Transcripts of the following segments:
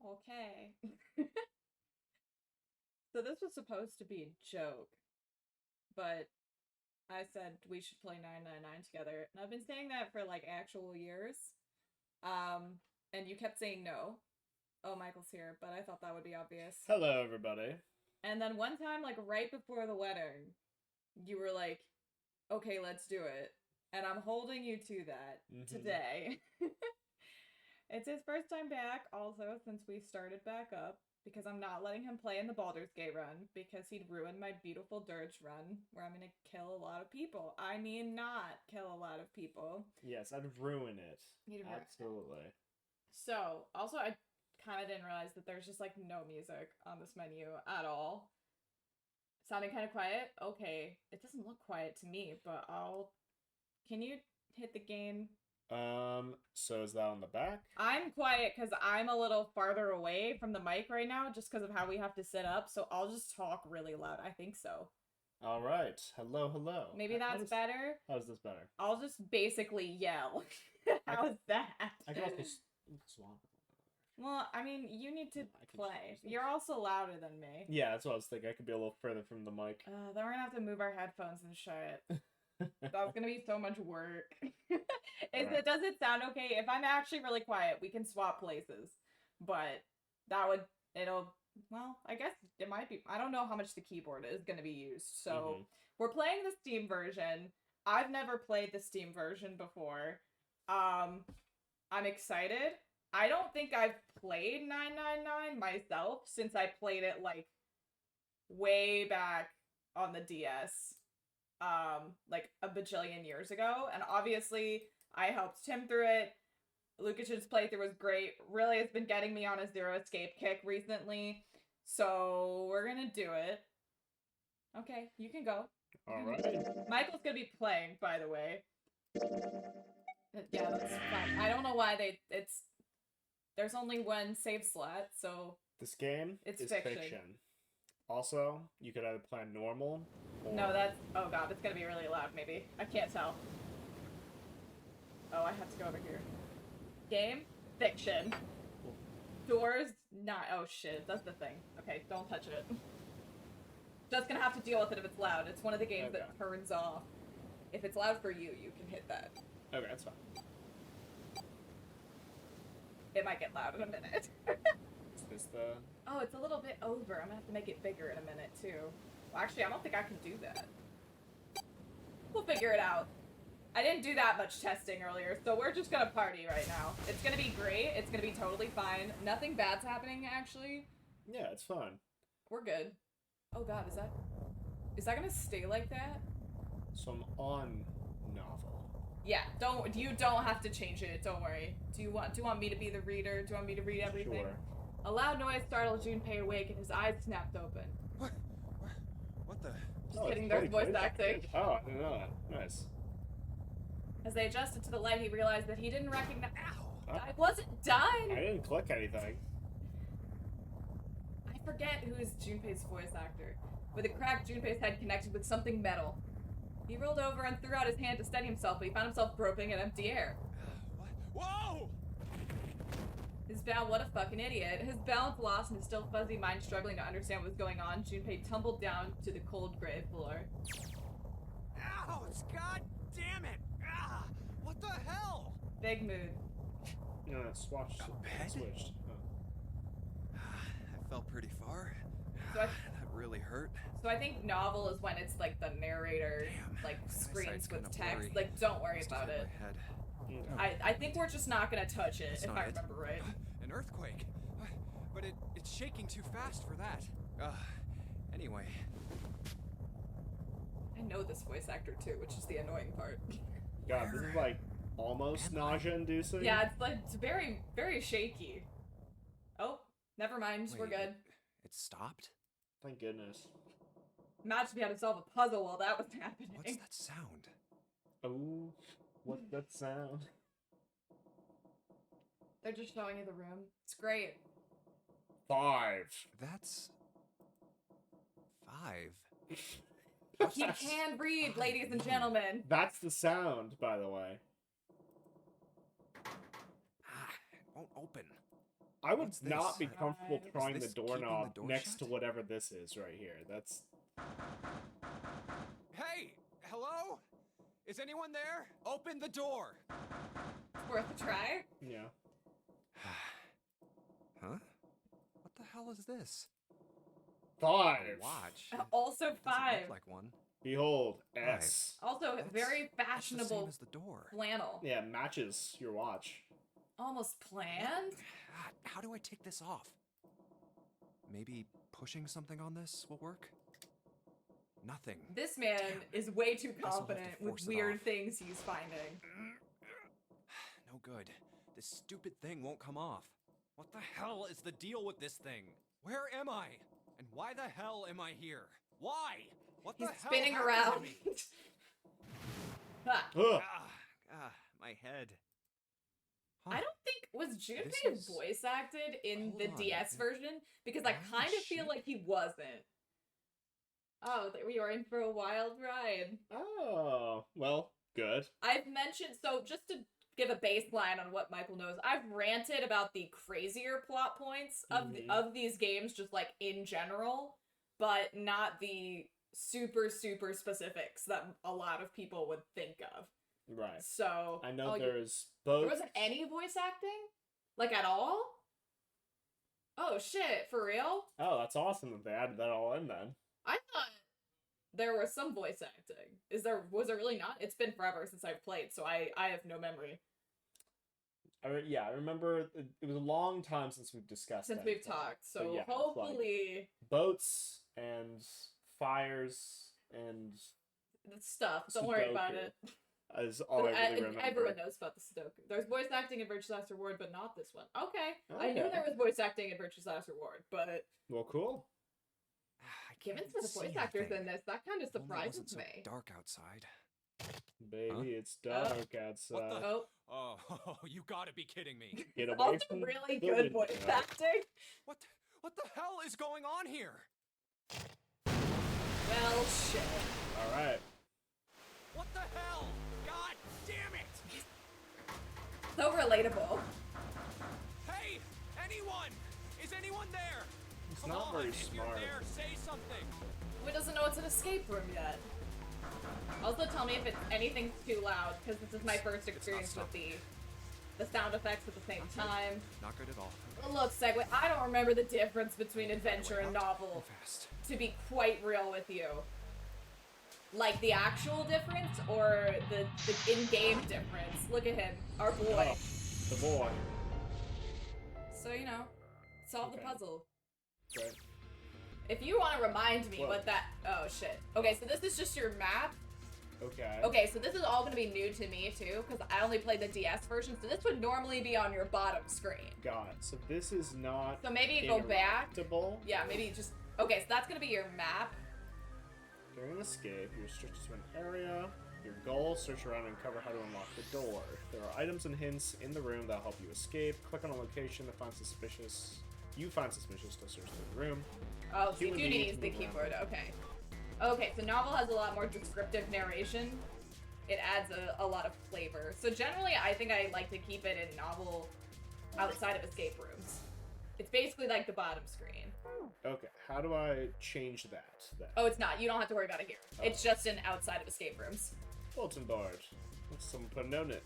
Okay. So this was supposed to be a joke, but I said we should play 999 together. And I've been saying that for like actual years. And you kept saying no. Oh, Michael's here, but I thought that would be obvious. Hello, everybody. And then one time, like right before the wedding, you were like, okay, let's do it. And I'm holding you to that today. It's his first time back, also, since we started back up, because I'm not letting him play in the Baldur's Gate run, because he'd ruin my beautiful Dirge run, where I'm gonna kill a lot of people. I mean, not kill a lot of people. Yes, I'd ruin it. You'd Absolutely. So, also, I kind of didn't realize that there's just, like, no music on this menu at all. Sounding kind of quiet? Okay. It doesn't look quiet to me, but I'll... Can you hit the game? So is that on the back? I'm quiet because I'm a little farther away from the mic right now just because of how we have to sit up, so I'll just talk really loud. I think so. All right. Hello, hello. Maybe that's better? How's this better? I'll just basically yell. How's that? I can also swap. Well, I mean, you need to play. You're also louder than me. Yeah, that's what I was thinking. I could be a little further from the mic. Then we're gonna have to move our headphones and share it. That's gonna be so much work. Does it sound okay? If I'm actually really quiet, we can swap places. But well, I guess it might be, I don't know how much the keyboard is gonna be used. So we're playing the Steam version. I've never played the Steam version before. I'm excited. I don't think I've played 999 myself since I played it like way back on the DS. Like a bajillion years ago, and obviously I helped Tim through it. Lukash's playthrough was great. Really has been getting me on a zero escape kick recently, so we're gonna do it. Okay, you can go. All right. Michael's gonna be playing, by the way. Yeah, that's fine. I don't know why there's only one save slot, so this game is fiction. Also, you could either play normal or... No, that's... Oh god, it's gonna be really loud, maybe. I can't tell. Oh, I have to go over here. Game? Fiction. Doors? Not... Oh shit, that's the thing. Okay, don't touch it. Just gonna have to deal with it if it's loud. It's one of the games that turns off. If it's loud for you, you can hit that. Okay, that's fine. It might get loud in a minute. Is this the... Oh, it's a little bit over. I'm gonna have to make it bigger in a minute, too. Well, actually, I don't think I can do that. We'll figure it out. I didn't do that much testing earlier, so we're just gonna party right now. It's gonna be great. It's gonna be totally fine. Nothing bad's happening, actually. Yeah, it's fun. We're good. Oh god, is that gonna stay like that? So I'm on novel. Yeah, you don't have to change it, don't worry. Do you want me to be the reader? Do you want me to read everything? Sure. A loud noise startled Junpei awake and his eyes snapped open. What the? Just kidding, there's voice acting. Oh, no, nice. As they adjusted to the light, he realized that he didn't recognize. Ow! Oh. I wasn't done! I didn't click anything. I forget who is Junpei's voice actor. With a crack, Junpei's head connected with something metal. He rolled over and threw out his hand to steady himself, but he found himself groping at empty air. What? Whoa! What a fucking idiot. His balance lost and his still fuzzy mind struggling to understand what was going on, Junpei tumbled down to the cold gray floor. Ouch! God damn it! Ah! What the hell? Big mood. No, it switched. I fell pretty far. So that really hurt. So I think novel is when it's like the narrator like screens with text. blurry. Like, don't worry about it. I think we're just not gonna touch it, if I remember right. An earthquake. But it's shaking too fast for that. Anyway. I know this voice actor too, which is the annoying part. God, this is like almost nausea-inducing. Yeah, it's very, very shaky. Oh, never mind. Wait, we're good. It stopped? Thank goodness. Imagine if you had to solve a puzzle while that was happening. What's that sound? Oh, what's that sound? They're just showing you the room. It's great. 5. That's 5. He can read, ladies and gentlemen. That's the sound, by the way. It won't open. I would What's not this? be comfortable Is throwing the this keeping doorknob the door next shut? to whatever this is right here. That's... Hey! Hello? Is anyone there? Open the door! Worth a try. Yeah. Huh? What the hell is this? 5. A watch? Also Doesn't 5. look like one. Behold, Five. S. Also That's- very That's the same fashionable as the door. flannel. Yeah, matches your watch. Almost planned. How do I take this off? Maybe pushing something on this will work? Nothing. This man is way too Guess I'll have to confident with force it weird off. things he's finding. No good. This stupid thing won't come off. What the hell is the deal with this thing? Where am I? And why the hell am I here? Why? What He's the hell spinning happened around. to me? Ha. Ugh. My head. Huh. I don't think was Junpei This is- voice acted in Hold the on. DS version because I Why the kind of feel shit? like he wasn't. Oh, we are in for a wild ride. Oh, well, good. I've mentioned, so just to give a baseline on what Michael knows, I've ranted about the crazier plot points of of these games, just like in general, but not the super specifics that a lot of people would think of. Right. So I know oh, there's both. there wasn't any voice acting, like at all. Oh shit, for real? Oh, that's awesome that they added that all in then. I thought there was some voice acting. Was there really not? It's been forever since I've played, so I have no memory. I remember it was a long time since we've discussed Since we've anything. talked, But so yeah, it's hopefully like boats and fires and stuff. Don't worry about Sudoku. it. is all I really remember. Everyone knows about the Sudoku. There's voice acting in Virtue's Last Reward, but not this one. Okay. I knew Okay. there was voice acting in Virtue's Last Reward, but Well, cool. I given can't to the see voice actors anything. in this, that kind of If only it wasn't surprises so me. dark outside. Baby, it's dark outside. What the- Oh, Oh, you gotta be kidding me. Get away also from really the good voice window. acting. What the hell is going on here? Well, shit. All right. What the hell? God damn it! So relatable. Hey, anyone? Is anyone there? It's Come not on, very if smart. you're there, say something. Who doesn't know it's an escape room yet? Also, tell me if it's anything too loud, because this is my first experience with the sound effects at the same time. Not good at all. Look, Segue, I don't remember the difference between adventure and novel, Move fast. to be quite real with you. Like, the actual difference, or the in-game difference. Look at him, our boy. Oh, the boy. So, you know, solve the Okay. puzzle. Right. If you want to remind me Whoa. what that... Oh, shit. Okay, so this is just your map. Okay. Okay, so this is all going to be new to me, too, because I only played the DS version, so this would normally be on your bottom screen. Got it. So this is not So maybe you go back. interactable. Yeah, maybe just... Okay, so that's going to be your map. During an escape, you're restricted to an area. Your goal, search around and uncover how to unlock the door. There are items and hints in the room that'll help you escape. Click on a location to find suspicious. You find suspicious to search through the room. Oh, so you Human do beings need the move around. keyboard, okay. Okay, so novel has a lot more descriptive narration. It adds a lot of flavor. So generally, I think I like to keep it in novel outside of escape rooms. It's basically like the bottom screen. Okay, how do I change that then? Oh, it's not. You don't have to worry about it here. Oh. It's just in outside of escape rooms. Bulletin board. Let's someone put a note in it.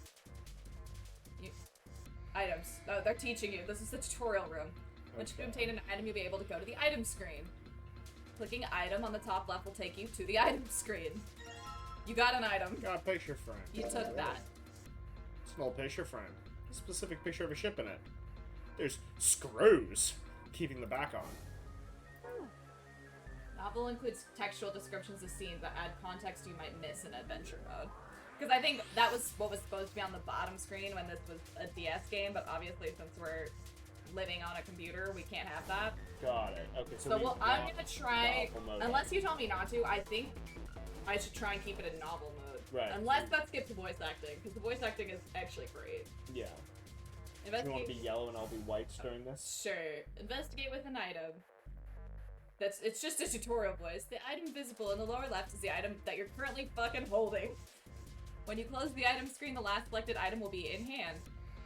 Items. Oh, they're teaching you. This is the tutorial room. Once you Okay. obtain an item, you'll be able to go to the item screen. Clicking item on the top left will take you to the item screen. You got an item. Got a picture frame. You took that. Small picture frame. A specific picture of a ship in it. There's screws keeping the back on. Novel includes textual descriptions of scenes that add context you might miss in adventure mode. Because I think that was what was supposed to be on the bottom screen when this was a DS game, but obviously since we're living on a computer, we can't have that. Got it. Okay, so, So we well, I'm want gonna try, novel mode. unless you tell me not to, I think I should try and keep it in novel mode. Right. Unless that skips voice acting, because the voice acting is actually great. Yeah. You want to Investigate. be yellow and I'll be white during this? Sure. Investigate with an item. It's just a tutorial voice. The item visible in the lower left is the item that you're currently fucking holding. When you close the item screen, the last selected item will be in hand.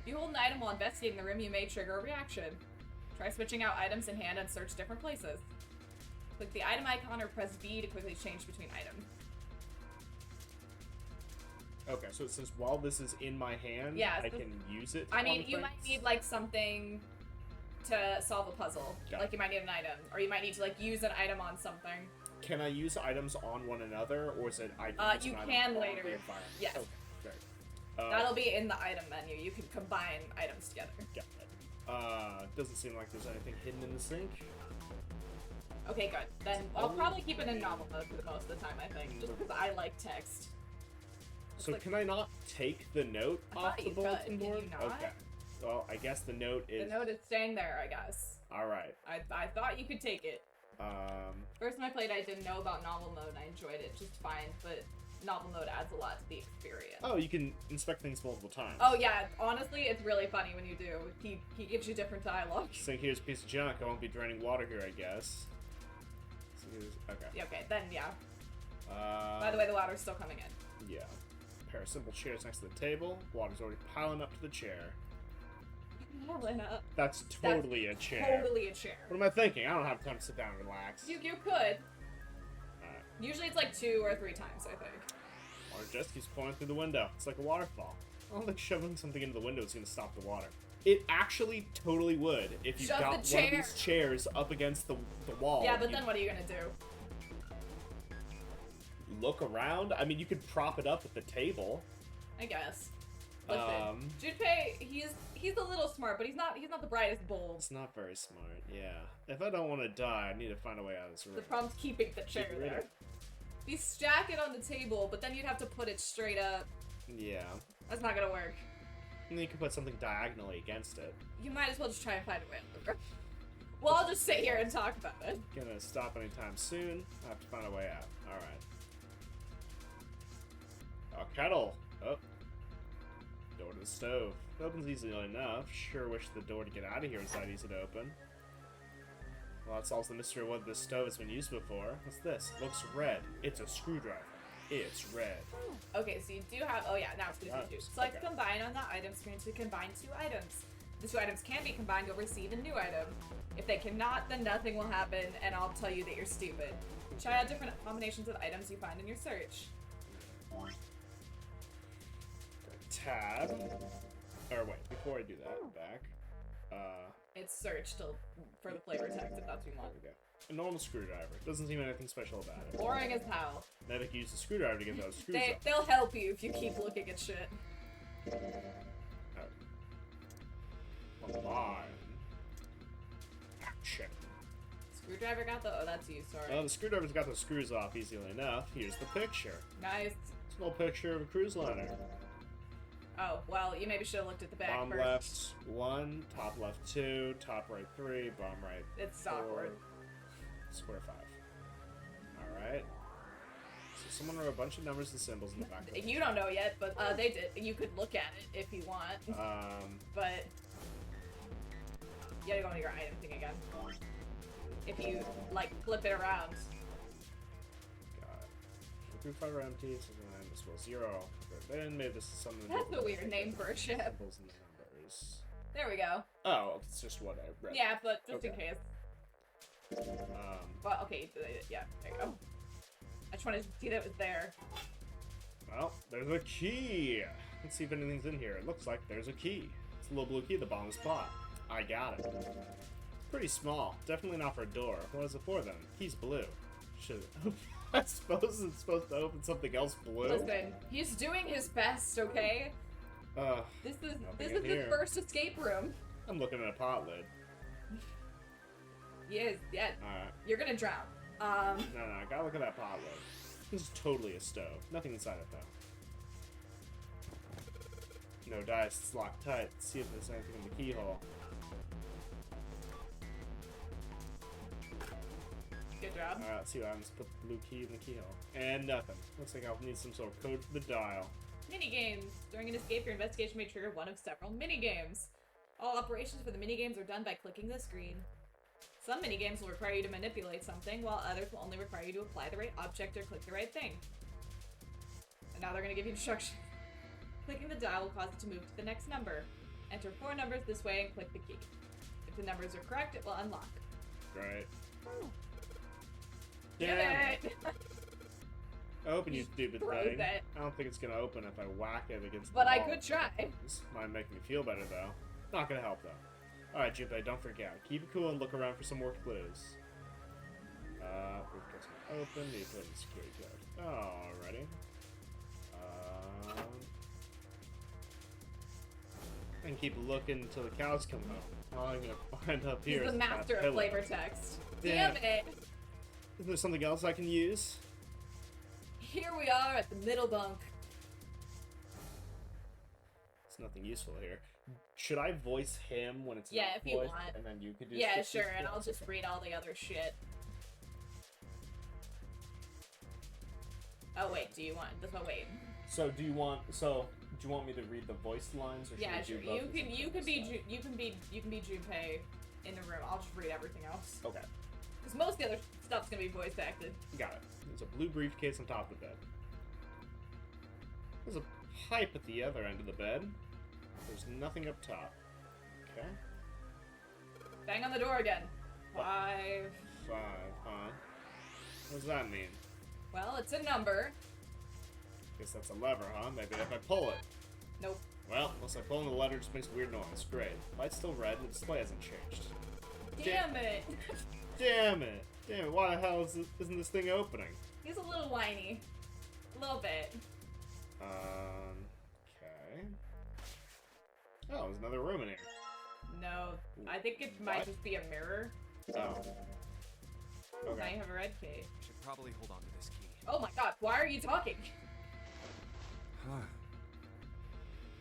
If you hold an item while investigating the room, you may trigger a reaction. Try switching out items in hand and search different places. Click the item icon or press B to quickly change between items. Okay, so it says while this is in my hand, Yeah, I can use it. I mean, you might need like something to solve a puzzle. Got like it. you might need an item, or you might need to like use an item on something. Can I use items on one another, or is it I use You an item can on later. the environment? Yes. Okay, great. That'll be in the item menu. You can combine items together. Got it. Doesn't seem like there's anything hidden in the sink. Okay, good. Then I'll probably keep it in novel mode for the most of the time, I think, just because I like text. So like- can I not take the note I off thought the you bulletin could. Can board? you not? Okay. Well, I guess the note is. The note is staying there, I guess. All right. I thought you could take it. Um. First time I played, I didn't know about novel mode, and I enjoyed it just fine, but novel mode adds a lot to the experience. Oh, you can inspect things multiple times. Oh yeah, honestly, it's really funny when you do. He gives you different dialogue. So here's a piece of junk. I won't be draining water here, I guess. So okay. Yeah, okay, then yeah. By By the way, the water's still coming in. Yeah. A pair of simple chairs next to the table. Water's already piling up to the chair. That's totally a chair. Totally a chair. What am I thinking? I don't have time to sit down and relax. You could. Alright. Usually it's like 2 or 3 times, I think. Water just keeps pouring through the window. It's like a waterfall. I don't think shoving something into the window is going to stop the water. It actually totally would if you Shove got the one of chair. these chairs up against the wall. Yeah, but you then what are you gonna do? look around. I mean, you could prop it up at the table. I guess. Listen, Um, Junpei, he's a little smart, but he's not the brightest bulb. It's not very smart. Yeah. If I don't want to die, I need to find a way out of this room. The problem's keeping the chair Keep it there. right. You stack it on the table, but then you'd have to put it straight up. Yeah. That's not gonna work. And then you could put something diagonally against it. You might as well just try and find a way over. Well, I'll just sit here and talk about it. Gonna stop anytime soon. I have to find a way out. Alright. Oh, kettle. Oh. Door to the stove. It opens easily enough. Sure wish the door to get out of here was that easy to open. Well, that solves the mystery of whether this stove has been used before. What's this? Looks red. It's a screwdriver. It's red. Okay, so you do have. Oh yeah, now it's gonna be 2. Select okay. combine on the item screen to combine 2 items. The 2 items can be combined. You'll receive a new item. If they cannot, then nothing will happen, and I'll tell you that you're stupid. Try out different combinations of items you find in your search. Tab. Or wait, before I do that, back. It's search for the flavor text if that's what you want. There we go. A normal screwdriver. Doesn't seem anything special about it. Boring as hell. Medic used a screwdriver to get those screws up. They'll help you if you keep looking at shit. Combine. Action. Screwdriver got the. Oh, that's you. Sorry. Well, the screwdriver's got the screws off easily enough. Here's the picture. Nice. Small picture of a cruise liner. Oh well, you maybe should have looked at the back Bottom first. left 1, top left 2, top right 3, bottom right It's 4, awkward. square 5. Alright. So someone wrote a bunch of numbers and symbols in the back. of the You don't know yet, but they did. You could look at it if you want, but you gotta go into your item thing again. If you like flip it around. God. The group fighter empty, so then this will 0. Then maybe this is something. That's a weird name for a ship. Symbols and the numbers. There we go. Oh, it's just what I read. Yeah, but just in Okay. case. Well, okay, yeah, there you go. I just wanted to see that it was there. Well, there's a key. Let's see if anything's in here. It looks like there's a key. It's a little blue key at the bottom of the spot. I got it. Pretty small. Definitely not for a door. What is it for then? Key's blue. Should I suppose it's supposed to open something else blue? Listen, he's doing his best, okay? This is in the here. first escape room. I'm looking at a pot lid. Yes, yeah. Alright. You're gonna drown. No, I gotta look at that pot lid. This is totally a stove. Nothing inside it, though. No dice. It's locked tight. Let's see if there's anything in the keyhole. Good job. Alright, let's see what happens. Put the blue key in the keyhole. And nothing. Looks like I'll need some sort of code for the dial. Minigames. During an escape, your investigation may trigger one of several minigames. All operations for the minigames are done by clicking the screen. Some minigames will require you to manipulate something, while others will only require you to apply the right object or click the right thing. And now they're going to give you instructions. Clicking the dial will cause it to move to the next number. Enter 4 numbers this way and click the key. If If the numbers are correct, it will unlock. Great. Get Damn. it! Open, you stupid Throws thing. it. I don't think it's gonna open if I whack it against the But I wall. could try. This might make me feel better, though. Not gonna help, though. Alright, Junpei, don't freak out. Keep it cool and look around for some more clues. Briefcase will open. Need to put in the security code. Alrighty. And keep looking until the cows come home. All I'm gonna find up He's here the is that master of pillow. flavor text. Damn. Damn it! Is there something else I can use? Here we are at the middle bunk. It's nothing useful here. Should I voice him when it's Yeah, not if you voiced, want. and then you could do Yeah, stitches? sure, and I'll just read all the other shit. Oh wait, do you want this one? Wait. So do you want me to read the voice lines, or should Yeah, we sure. do both You at can the you same can be time? you can be Junpei in the room. I'll just read everything else. Okay, Because most of the other stuff's gonna be voice acted. got it. There's a blue briefcase on top of the bed. There's a pipe at the other end of the bed. There's nothing up top. Okay. Bang on the door again. What? 5. 5, huh? What does that mean? Well, it's a number. Guess that's a lever, huh? Maybe if I pull it. Nope. Well, unless I pull in the letter, it just makes a weird noise. Great. Light's still red, and the display hasn't changed. Damn it. Damn it! Damn it! Why the hell isn't this thing opening? He's a little whiny. A little bit. Okay. Oh, there's another room in here. No, I think it might What? just be a mirror. Oh. Now Okay. you have a red key. I should probably hold on to this key. Oh my god, why are you talking?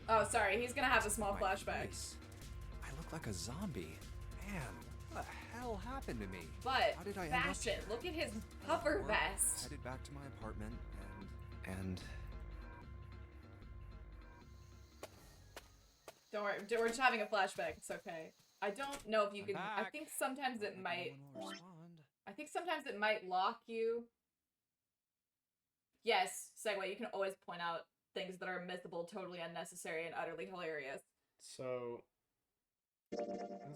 Oh, sorry, he's gonna have a small My flashback. face. I look like a zombie. Man, what the hell happened to me? But, How did I end up fashion, here? look at his puffer Work, vest. Headed back to my apartment and Don't worry, we're just having a flashback, it's okay. I don't know if you I'm can, I back. think sometimes it maybe might, no one will respond. I think sometimes it might lock you. Yes, segue, you can always point out things that are missable, totally unnecessary, and utterly hilarious. So, this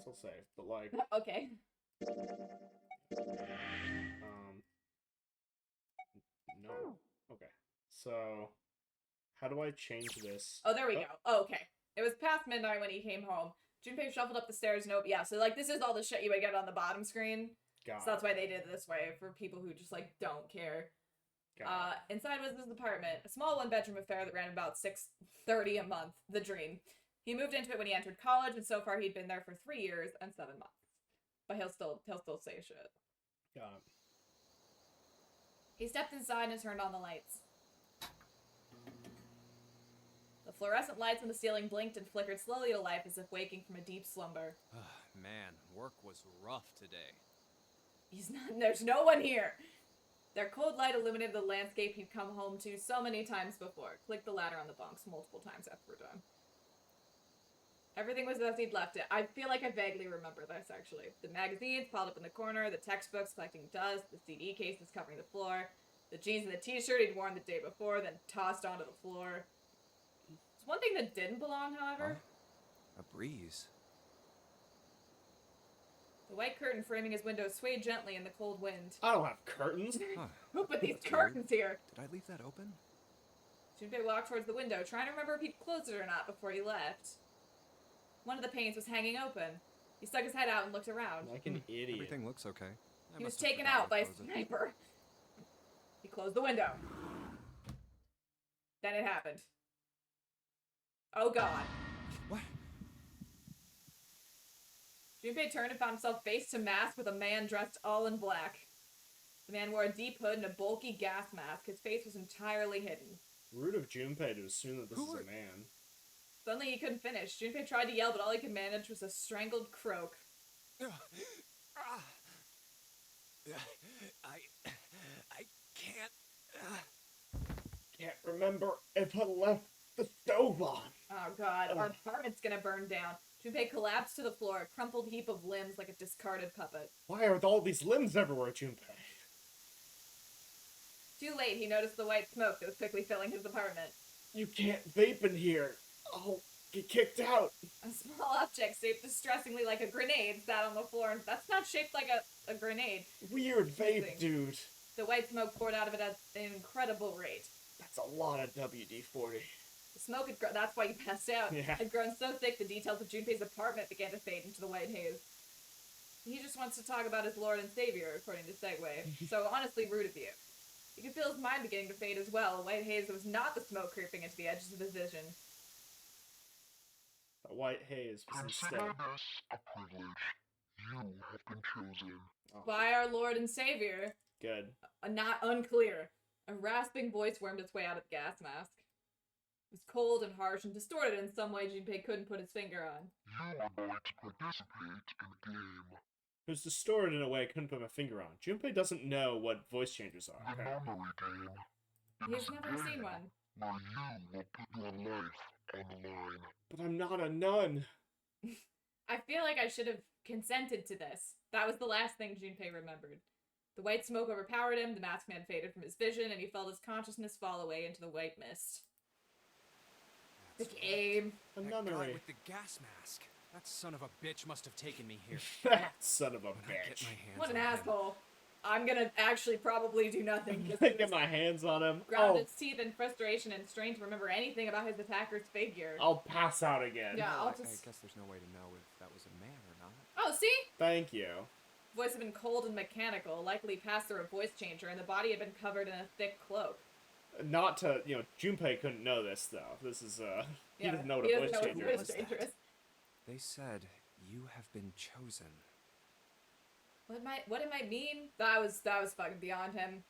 will save, but like, Okay. no. Okay. So, how do I change this? Oh, there we go. Oh, okay. It was past midnight when he came home. Junpei shuffled up the stairs. Nope. Yeah, so, like, this is all the shit you would get on the bottom screen. Got So that's why they did it this way, for people who just, like, don't care. Inside was his apartment, a small one-bedroom affair that ran about $630 a month. The dream. He moved into it when he entered college, and so far he'd been there for 3 years and 7 months. But he'll still say shit. Got it. He stepped inside and turned on the lights. The fluorescent lights on the ceiling blinked and flickered slowly to life as if waking from a deep slumber. Man, work was rough today. There's no one here! Their cold light illuminated the landscape he'd come home to so many times before. Click the ladder on the bunks multiple times after we're done. Everything was as he'd left it. I feel like I vaguely remember this, actually. The magazines piled up in the corner, the textbooks collecting dust, the CD cases covering the floor, the jeans and the t-shirt he'd worn the day before, then tossed onto the floor. There's one thing that didn't belong, however. A breeze. The white curtain framing his window swayed gently in the cold wind. I don't have curtains. Huh. Who put these That's weird. curtains here? Did I leave that open? Junpei walked towards the window, trying to remember if he'd closed it or not before he left. One of the panes was hanging open. He stuck his head out and looked around. Like an idiot. Everything looks okay. I He was must have taken forgotten out to by a close it. sniper. He closed the window. Then it happened. Oh god. What? Junpei turned and found himself face to mask with a man dressed all in black. The man wore a deep hood and a bulky gas mask. His face was entirely hidden. Rude of Junpei to assume that this Who is are- a man. Suddenly he couldn't finish. Junpei tried to yell, but all he could manage was a strangled croak. I can't. Can't remember if I left the stove on. Oh god, our apartment's gonna burn down. Junpei collapsed to the floor, a crumpled heap of limbs like a discarded puppet. Why are all these limbs everywhere, Junpei? Too late, he noticed the white smoke that was quickly filling his apartment. You can't vape in here. I'll Get kicked out! A small object shaped distressingly like a grenade sat on the floor, and that's not shaped like a grenade. Weird vape, dude. The white smoke poured out of it at an incredible rate. That's a lot of WD-40. The smoke had grown, that's why you passed out, Yeah. had grown so thick the details of Junpei's apartment began to fade into the white haze. He just wants to talk about his Lord and Savior, according to Segway. So honestly rude of you. You could feel his mind beginning to fade as well. A white haze was not the smoke creeping into the edges of his vision. The white haze was instead. Consider this a privilege. You have been chosen. By our Lord and Savior. Good. Not unclear. A rasping voice wormed its way out of the gas mask. It was cold and harsh and distorted in some way Junpei couldn't put his finger on. You are going to participate in a game. It was distorted in a way I couldn't put my finger on. Junpei doesn't know what voice changers are. The apparently. memory game. It He's is a never seen game one. where you will put your life on the line. But I'm not a nun. I feel like I should have consented to this. That was the last thing Junpei remembered. The white smoke overpowered him, the masked man faded from his vision, and he felt his consciousness fall away into the white mist. The That's game. A That guy nunnery. with the gas mask. That son of a bitch must have taken me here. That son of a When I get bitch. my hands What an on him. asshole. I'm gonna actually probably do nothing. I Just get my hands on him. ground Oh, its teeth in frustration and strain to remember anything about his attacker's figure. I'll pass out again. Yeah. Well, I'll I just- guess there's no way to know if that was a man or not. Oh, see? Thank you. Voice had been cold and mechanical, likely passed through a voice changer, and the body had been covered in a thick cloak. Not to, Junpei couldn't know this, though. This is, he Yeah, doesn't know what he a doesn't voice know changer what a is. voice changer is. They said you have been chosen. What it might mean? That was fucking beyond him.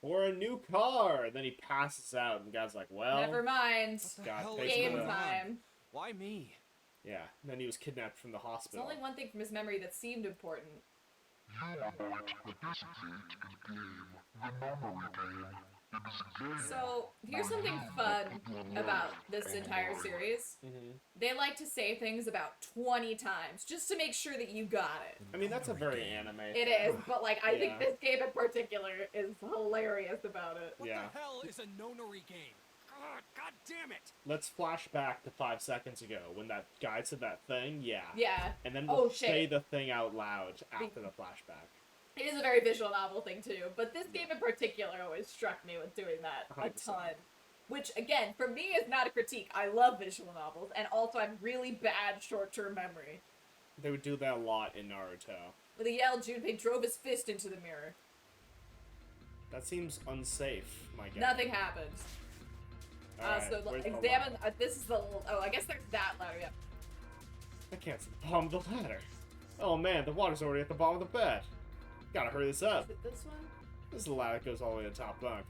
Or a new car! And then he passes out, and the guy's like, well... Never mind. What the God, hell thanks is for Game the- going on? time. Why me? Yeah, and then he was kidnapped from the There's hospital. only one thing from his memory that seemed important. You are going to participate in a game. The memory game. It is a game. So, here's something fun about this entire series. Mhm. They like to say things about 20 times, just to make sure that you got it. I mean, that's a very anime. It is, but like, I think Yeah. this game in particular is hilarious about it. What Yeah. the hell is a nonary game? God damn it! Let's flash back to 5 seconds ago when that guy said that thing. Yeah. Yeah, And then Oh, we'll shit. say the thing out loud after the flashback. it is a very visual novel thing too, but this game in particular always struck me with doing that a 100%. ton. Which, again, for me is not a critique. I love visual novels, and also I have really bad short-term memory. They would do that a lot in Naruto. With a yell, Junpei drove his fist into the mirror. That seems unsafe, my guy. Nothing happened. Alright, So where's the examine. ladder? This is the. Oh, I guess there's that ladder. Yeah. I can't see the bottom of the ladder. Oh man, the water's already at the bottom of the bed. Gotta hurry this up. Is it this one? This is the ladder that goes all the way to the top bunk.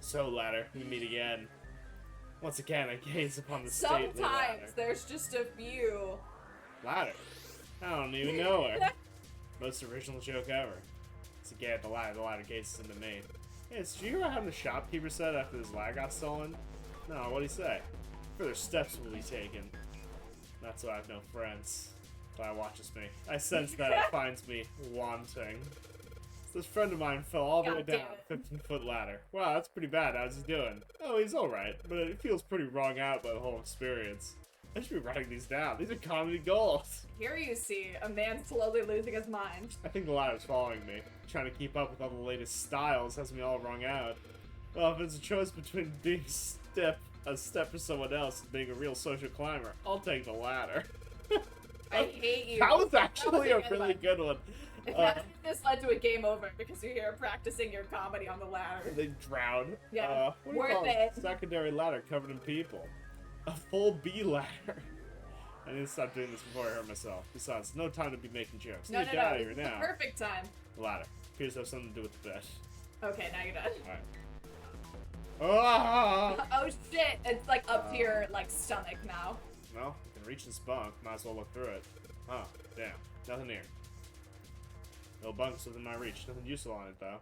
So, ladder, we meet again. Once again, I gaze upon the stately Sometimes ladder. there's just a few. Ladder? I don't even know her. Most original joke ever. It's again the ladder gazes into me. Hey, did you hear what happened to shopkeeper said after his ladder got stolen? No, what'd he say? Further steps will be taken. That's why I have no friends. But it watches me. I sense that it finds me wanting. This friend of mine fell all the way God damn down a it. 15-foot ladder. Wow, that's pretty bad. How's he doing? Oh, he's alright, but it feels pretty wrung out by the whole experience. I should be writing these down. These are comedy goals. Here you see a man slowly losing his mind. I think the ladder's following me. Trying to keep up with all the latest styles has me all wrung out. Well, if it's a choice between being a step for someone else and being a real social climber, I'll take the ladder. I hate you. That was actually That a was good really one. good one. If this led to a game over because you're here practicing your comedy on the ladder. They drown. Yeah, What do you worth call it. Secondary ladder covered in people. A full B ladder. I need to stop doing this before I hurt myself. Besides, no time to be making jokes. No, Need no, to get out no. of This here is the now. perfect time. The ladder appears to have something to do with the bed. Okay, now you're done. Alright. Ah! Oh shit! It's like up to your like stomach now. Well, I can reach this bunk. Might as well look through it. Huh. Damn. Nothing here. No bunks within my reach. Nothing useful on it, though.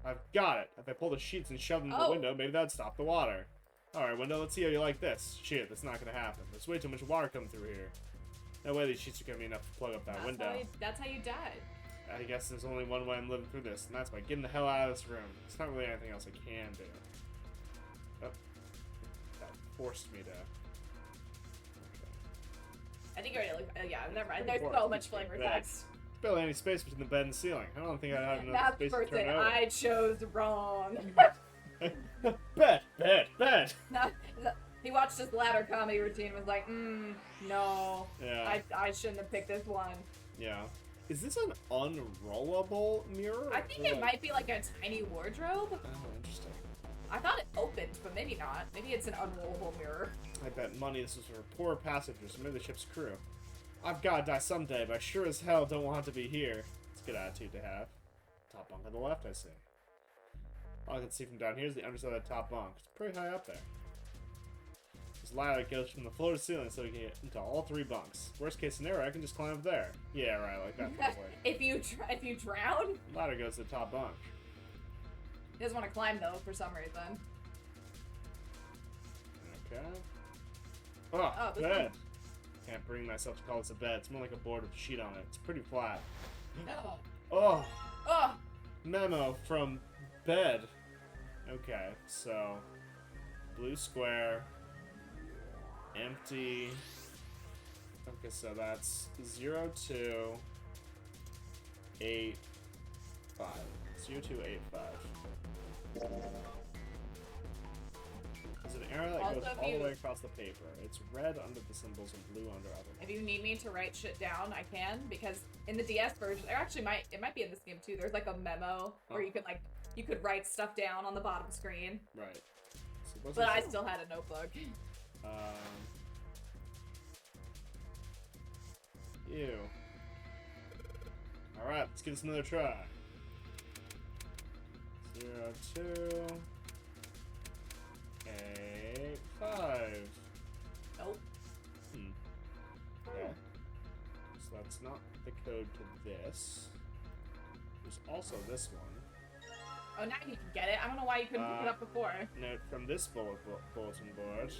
I've got it. If I pull the sheets and shove them in the Oh. window, maybe that'd stop the water. Alright, window, let's see how you like this. Shit, that's not gonna happen. There's way too much water coming through here. No way these sheets are gonna be enough to plug up that window. That's how you died. I guess there's only one way I'm living through this, and that's by getting the hell out of this room. There's not really anything else I can do. Oh. That forced me to I think I already yeah, never mind. There's so much flavor text. Barely any space between the bed and the ceiling. I don't think I have enough That's space the to first turn thing over. I chose wrong. Bed. No, he watched his ladder comedy routine and was like, no. Yeah. I shouldn't have picked this one. Yeah. Is this an unrollable mirror? I think it might be like a tiny wardrobe. Oh, interesting. I thought it opened, but maybe not. Maybe it's an unrollable mirror. I bet money this was for poor passengers, maybe the ship's crew. I've gotta die someday, but I sure as hell don't want to be here. It's a good attitude to have. Top bunk on the left, I see. All I can see from down here is the underside of the top bunk. It's pretty high up there. This ladder goes from the floor to ceiling so we can get into all 3 bunks. Worst case scenario, I can just climb up there. Yeah, right, like that. if you drown? Ladder goes to the top bunk. He doesn't want to climb, though, for some reason. Okay. Oh, this bed. Can't bring myself to call this a bed. It's more like a board with a sheet on it. It's pretty flat. Oh. Oh. Memo from bed. Okay, so blue square, empty. Okay, so that's 0, 2, 8, 5. 0, 2, 8, 5. There's an arrow that Also, goes all the way across the paper. It's red under the symbols and blue under other. If you need me to write shit down, I can, because in the DS version, or actually it might be in this game too. There's like a memo where you could write stuff down on the bottom screen. Right. So But I still had a notebook. Ew. Alright, let's give this another try. 0, 2, 8, 5. Nope. Okay. So that's not the code to this. There's also this one. Oh, now you can get it. I don't know why you couldn't pick it up before. Note from this bulletin board.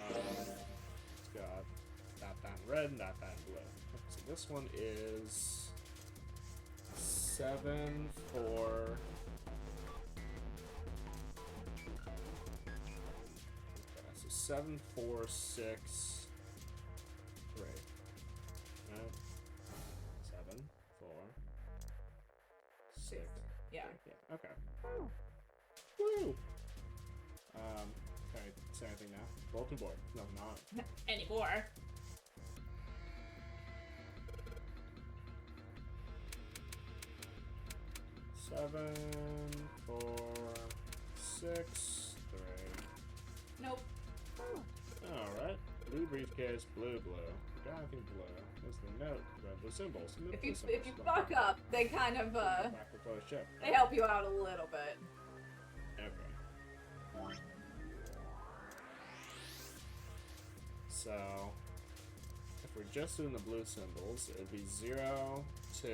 It's got that found red and that found blue. So this one is 7, 4. So 7, 4, 6, 3. No. 7, 4, 6. Yeah. Okay. Woo! Can I say anything now? Bulletin board. Nothing on it. Anymore. Seven, 4, 6, 3. Nope. Alright. Blue briefcase, blue. Got anything blue. There's the note. The symbols. If you fuck up, they kind of Back to the ship. they help you out a little bit. Okay. So, if we're just doing the blue symbols, it would be 0, 2,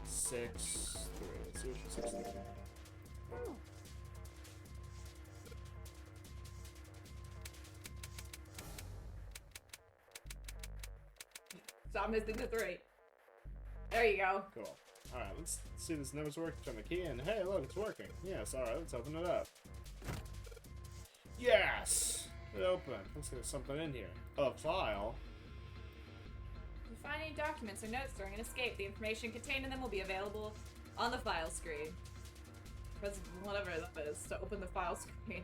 6, 3. Let's see what she says there. Stop missing the 3. There you go. Cool. Alright, let's see if this number's working. Turn the key in. Hey, look, it's working. Yes, alright, let's open it up. Yes! It opened. Looks like there's something in here. A file. If you find any documents or notes during an escape, the information contained in them will be available on the file screen. Press whatever that is to open the file screen.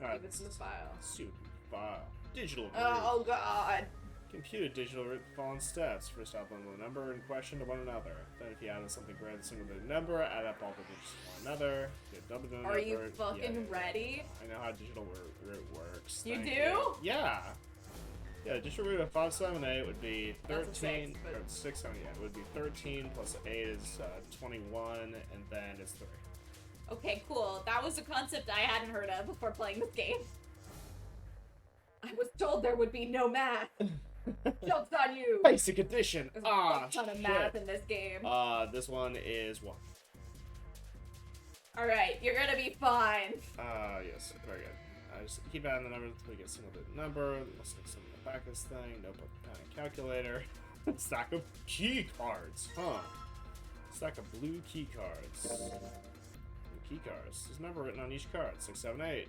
Alright, It's in the file. super file. Digital root. Oh god. Computer digital root the following steps. First, outline the number in question to one another. Then, if you add something greater than single digit number, add up all the digits to one another. Get double the number. Are you fucking ready? I know how digital root works. You Thank do? Yeah. Yeah, digital root of 578 would be 13. That's a six, but- Or 6, yeah, it would be 13 plus 8 is 21, and then it's 3. Okay, cool. That was a concept I hadn't heard of before playing this game. I was told there would be no math. Joke's on you. Basic addition. There's a ton of math in this game. This one is 1. Alright, you're gonna be fine. Yes, very good. I just keep adding the number until we get a single digit number. Let's take some of the back of this thing. Notebook, pen, and calculator. Stack of key cards. Huh. Stack of blue key cards. Blue key cards. There's a number written on each card. 6, 7, 8.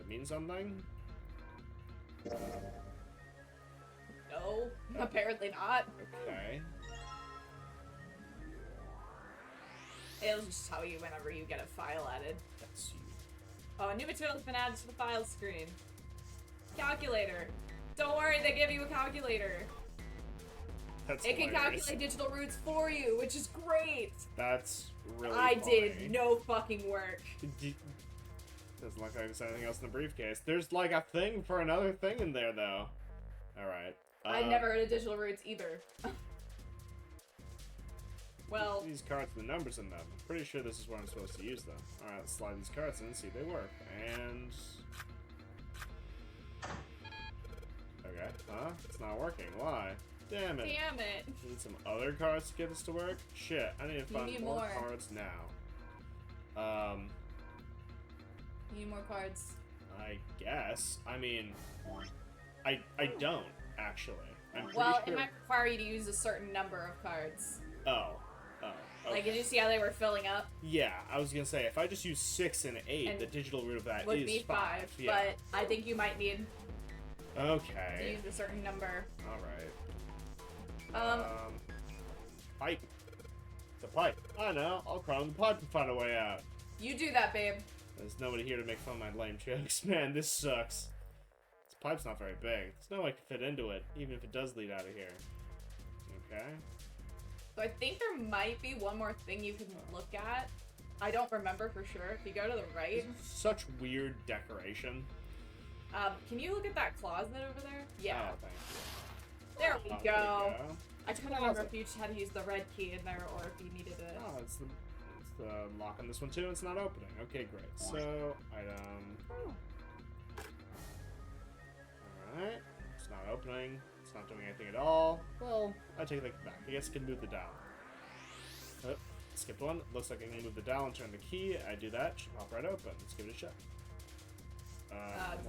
that mean something? No, apparently not. Okay. It'll just tell you whenever you get a file added. That's you. Oh, a new material has been added to the files screen. Calculator. Don't worry, they give you a calculator. That's It can hilarious. calculate digital roots for you, which is great. That's really I funny. did no fucking work. Doesn't look like there's anything else in the briefcase. There's like a thing for another thing in there, though. Alright. I never heard of digital roots either. Well, These cards with the numbers in them. I'm pretty sure this is where I'm supposed to use them. Alright, let's slide these cards in and see if they work. And... okay. Huh? It's not working. Why? Damn it. damn it. Need some other cards to get this to work? Shit, I need to find need more more. cards now. You need more cards. I guess. I mean, I don't, actually. I'm pretty Well, sure... it might require you to use a certain number of cards. Oh. Like, Okay. did you see how they were filling up? Yeah, I was gonna say, if I just use 6 and 8, And the digital root of that Would is be 5, Yeah. but I think you might need to Okay. use a certain number. Alright. Pipe. It's a pipe. I know. I'll crawl in the pipe and find a way out. You do that, babe. There's nobody here to make fun of my lame jokes. Man, this sucks. This pipe's not very big. There's no way I can fit into it, even if it does lead out of here. Okay. So I think there might be one more thing you can look at. I don't remember for sure. If you go to the right, Such weird decoration. can you look at that closet over there? Yeah. Oh, thank you. There we Oh, go. there we go. I couldn't remember if you just had to use the red key in there or if you needed it. Oh, it's the lock on this one too. It's not opening. Okay, great. So, item. Alright. It's not opening. It's not doing anything at all. Well, I take that back. I guess I can move the dial. Oh, skipped one. Looks like I can move the dial and turn the key. I do that. Should pop right open. Let's give it a shot.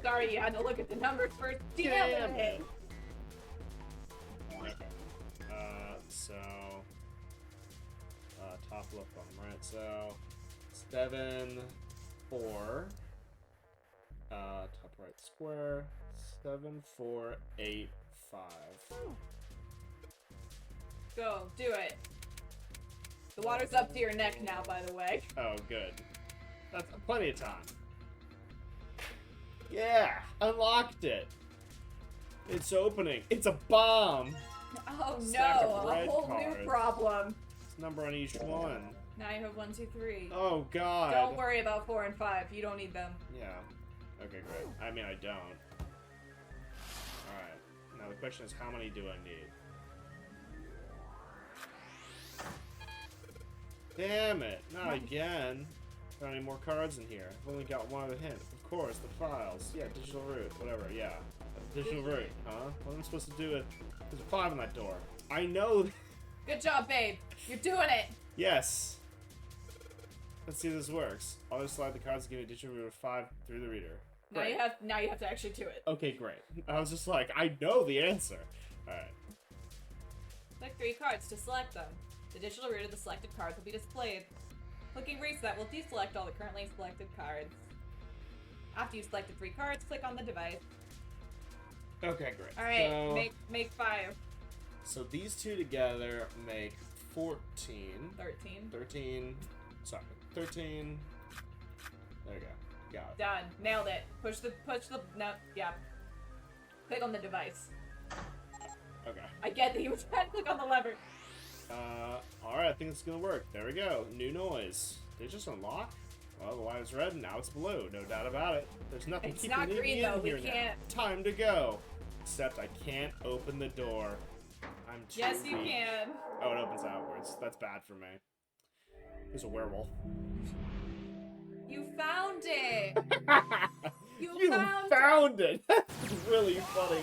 Sorry, you had to look at the numbers first. Damn it! Okay. So, top left bottom right. So, 7, 4. Top right square. 7, 4, 8, 5. Go, do it. The water's up to your neck now, by the way. Oh, good. That's plenty of time. Yeah, unlocked it. It's opening. It's a bomb. Oh Stack no, of a red whole cards. new problem. It's number on each one. Now you have 1, 2, 3. Oh God. Don't worry about 4 and 5. You don't need them. Yeah. Okay, great. I mean, I don't. Alright. Now the question is, how many do I need? Damn it! Not again. Got any more cards in here? I've only got one other hint. Of course, the files. Yeah, digital root. Whatever, yeah. Digital root, huh? What am I supposed to do with... There's a 5 on that door. I know... Good job, babe. You're doing it. Yes. Let's see if this works. I'll just slide the cards and give you a digital root of 5 through the reader. Now Great. you have to actually do it. Okay, great. I was just like, I know the answer. Alright. Select 3 cards to select them. The digital root of the selected cards will be displayed. Clicking reset will deselect all the currently selected cards. After you've selected 3 cards, click on the device. Okay, great. Alright, So, make 5. so these two together make 14. 13. 13. Sorry. 13. There you go. Got it. Done. Nailed it. Push the, no, yeah. Click on the device. Okay. I get that you were trying to click on the lever. Alright, I think it's gonna work. There we go. New noise. Did it just unlock? Well, the line is red, and now it's blue. No doubt about it. There's nothing It's keeping not me green, in though. We here now. can't- Time to go. Except I can't open the door. I'm too Yes, you weak. can. Oh, it opens outwards. That's bad for me. There's a werewolf. You found it. You found found it! That's really funny.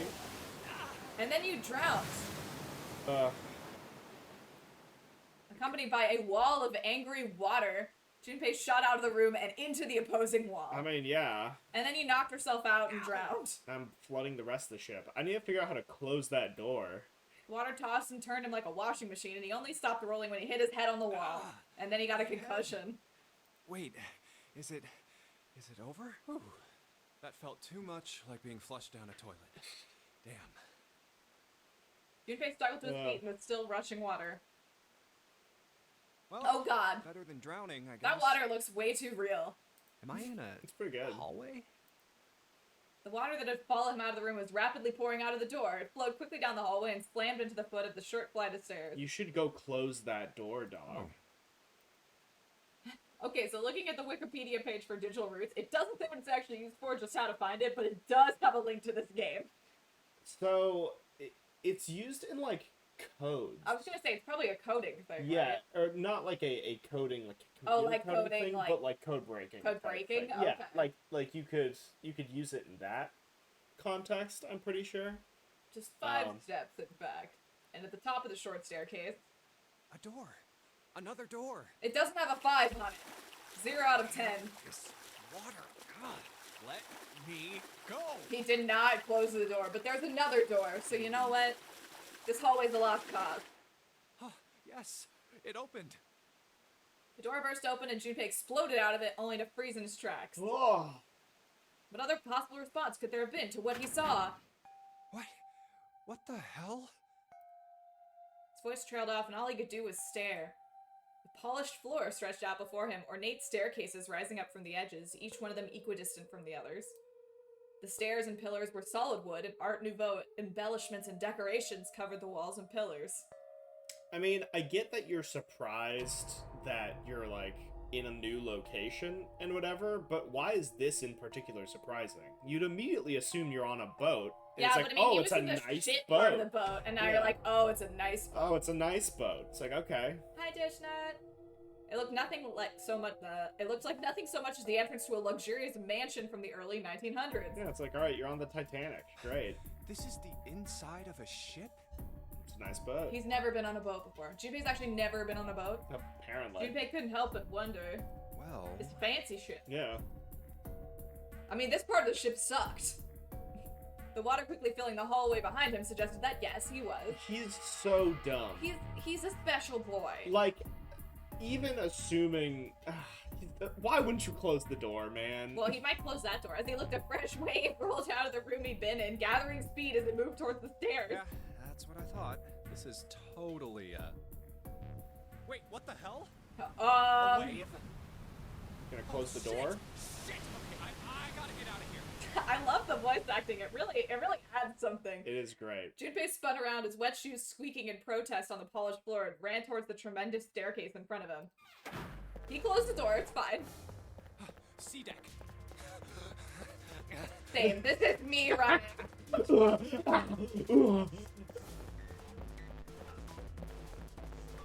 And then you drowned. Accompanied by a wall of angry water, Junpei shot out of the room and into the opposing wall. I mean, yeah. And then you knocked herself out and drowned. I'm flooding the rest of the ship. I need to figure out how to close that door. Water tossed and turned him like a washing machine, and he only stopped rolling when he hit his head on the wall. And then he got a concussion. Wait, is it over? Whew. That felt too much like being flushed down a toilet. Damn. Junpei startled to his feet and with still rushing water. Well, Oh god. better than drowning, I guess. That water looks way too real. Am I in It's pretty good. hallway? The water that had fallen out of the room was rapidly pouring out of the door. It flowed quickly down the hallway and slammed into the foot of the short flight of stairs. You should go close that door, dog. Okay, so looking at the Wikipedia page for Digital Roots, it doesn't say what it's actually used for, just how to find it, but it does have a link to this game. So, it's used in, like, codes. I was gonna say, it's probably a coding thing, Yeah, right? or not like a coding, like a Oh, computer like coding coding, thing, like- but like code breaking. Code type breaking? thing. Yeah, Okay. like you could use it in that context, I'm pretty sure. Just 5 steps, in fact. And at the top of the short staircase, A door. Another door. it doesn't have a 5 on it. 0 out of 10. This water. God, let me go. He did not close the door, but there's another door, so you know what? This hallway's a lost cause. Oh, yes, it opened. The door burst open and Junpei exploded out of it, only to freeze in his tracks. Oh, What other possible response could there have been to what he saw? What the hell? His voice trailed off, and all he could do was stare. The polished floor stretched out before him, ornate staircases rising up from the edges, each one of them equidistant from the others. The stairs and pillars were solid wood, and Art Nouveau embellishments and decorations covered the walls and pillars. I mean, I get that you're surprised that you're like in a new location and whatever, but why is this in particular surprising? You'd immediately assume you're on a boat. And Yeah, it's like, but I mean, oh, he it's was a in the nice shit boat. part of the boat, and now Yeah. you're like, oh, it's a nice boat. Oh, it's a nice boat. It's like, okay. Hi, Dishnut. It looked nothing like so much. It looked like nothing so much as the entrance to a luxurious mansion from the early 1900s. Yeah, it's like, all right, you're on the Titanic. Great. This is the inside of a ship? It's a nice boat. He's never been on a boat before. Junpei's actually never been on a boat. Apparently. Junpei couldn't help but wonder. Well, It's fancy shit. Yeah. I mean, this part of the ship sucked. The water quickly filling the hallway behind him suggested that yes, he was. He's so dumb. He's a special boy. Like, even assuming... why wouldn't you close the door, man? Well, he might close that door as he looked a fresh wave rolled out of the room he'd been in, gathering speed as it moved towards the stairs. yeah, that's what I thought. This is totally, Wait, what the hell? A wave? Gonna close the door? Shit! Okay, I gotta get out of here. I love the voice acting. It really adds something. It is great. Junpei spun around, his wet shoes squeaking in protest on the polished floor, and ran towards the tremendous staircase in front of him. He closed the door, it's fine. C deck. Same, this is me running.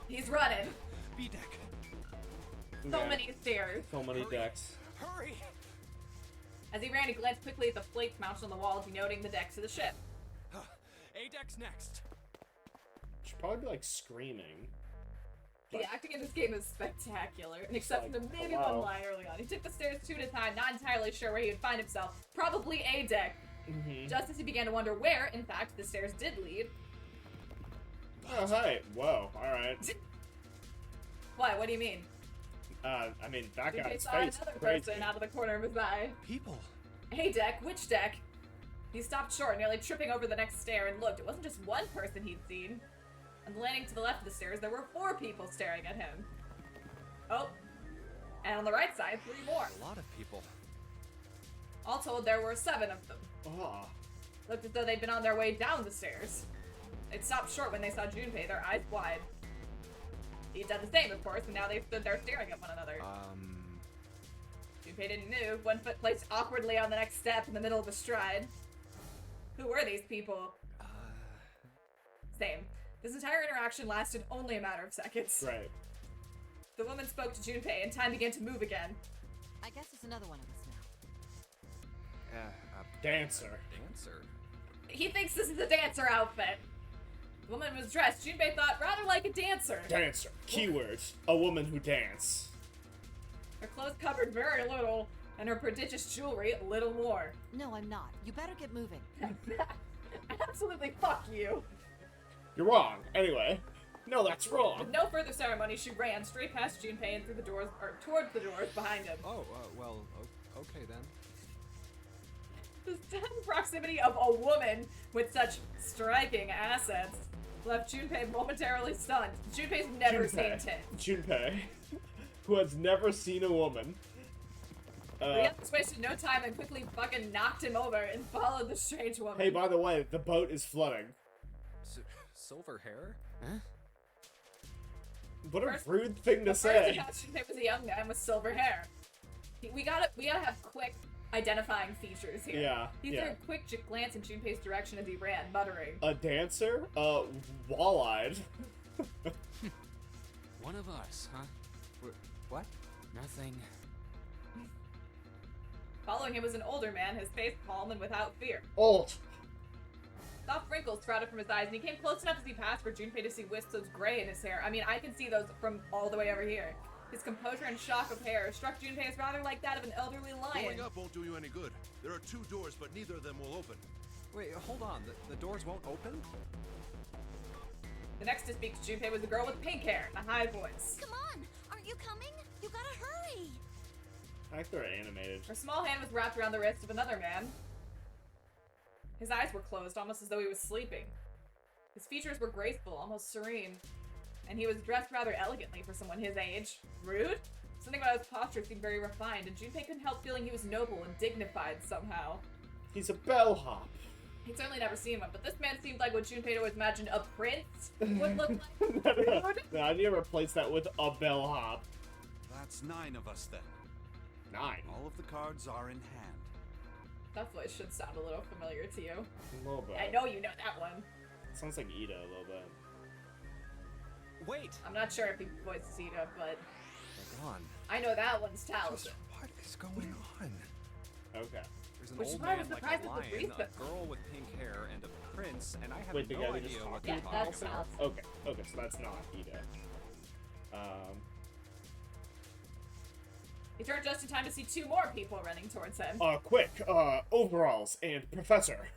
He's running. B deck. So Okay. many stairs. So many Hurry. decks. Hurry! As he ran, he glanced quickly at the plates mounted on the wall, denoting the decks of the ship. A deck's next. Should probably be like screaming. The acting in this game is spectacular, and except for like, maybe wow. one line early on. He took the stairs 2 at a time, not entirely sure where he would find himself. Probably A deck. Just as he began to wonder where, in fact, the stairs did lead. Oh, hey. Whoa. Alright. Why? What do you mean? I mean, that Junpei guy's saw face another is crazy. person out of the corner of his eye. People. A deck? Which deck? He stopped short, nearly tripping over the next stair, and looked. It wasn't just one person he'd seen. On the landing to the left of the stairs, there were 4 people staring at him. Oh. And on the right side, 3 more. A lot of people. All told, there were 7 of them. Oh. Looked as though they'd been on their way down the stairs. They'd stopped short when they saw Junpei, their eyes wide. He'd done the same, of course, and now they stood there staring at one another. Junpei didn't move, one foot placed awkwardly on the next step in the middle of a stride. Who were these people? Same. This entire interaction lasted only a matter of seconds. Right. The woman spoke to Junpei, and time began to move again. I guess it's another one of us now. Dancer. Dancer. He thinks this is a dancer outfit. The woman was dressed, Junpei thought, rather like a dancer. Dancer. Keywords. A woman who dance. Her clothes covered very little, and her prodigious jewelry a little more. No, I'm not. You better get moving. Absolutely fuck you. You're wrong. Anyway. No, that's wrong. With no further ceremony, she ran straight past Junpei and through the doors, or towards the doors behind him. Oh, well, okay then. The sudden proximity of a woman with such striking assets left Junpei momentarily stunned. Junpei's never seen tits. Junpei, who has never seen a woman. He just wasted no time and quickly fucking knocked him over and followed the strange woman. Hey, by the way, the boat is flooding. Silver hair? Huh? What a rude thing to say. First, Junpei was a young man with silver hair. We gotta have quick identifying features here. Yeah, He threw a quick glance in Junpei's direction as he ran, muttering. A dancer? Wall-eyed. One of us, huh? What? Nothing. Following him was an older man, his face calm and without fear. Old. Soft wrinkles sprouted from his eyes, and he came close enough as he passed for Junpei to see wisps of gray in his hair. I mean, I can see those from all the way over here. His composure and shock of hair struck Junpei as rather like that of an elderly lion. Going up won't do you any good. There are 2 doors, but neither of them will open. Wait, hold on. The doors won't open? The next to speak to Junpei was a girl with pink hair and a high voice. Come on! Aren't you coming? You gotta hurry! I think they're animated. Her small hand was wrapped around the wrist of another man. His eyes were closed, almost as though he was sleeping. His features were graceful, almost serene. And he was dressed rather elegantly for someone his age. Rude? Something about his posture seemed very refined, and Junpei couldn't help feeling he was noble and dignified somehow. He's a bellhop. He'd certainly never seen one, but this man seemed like what Junpei always imagined a prince would look like. No, I need to replace that with a bellhop. That's 9 of us then. 9. All of the cards are in hand. That voice should sound a little familiar to you. A little bit. I know you know that one. Sounds like Ida a little bit. Wait! I'm not sure if he voiced Ida, but They're gone. I know that one's talented. What is going on? Okay. There's an Which is old why I man was like surprised a at the lion, reason. a girl with pink hair, and a prince, and I have Wait, the no guy that idea just what talked? they're Yeah, talking that's about. Sal. Okay, so that's not Ida. He turned just in time to see 2 more people running towards him. Quick, overalls and professor.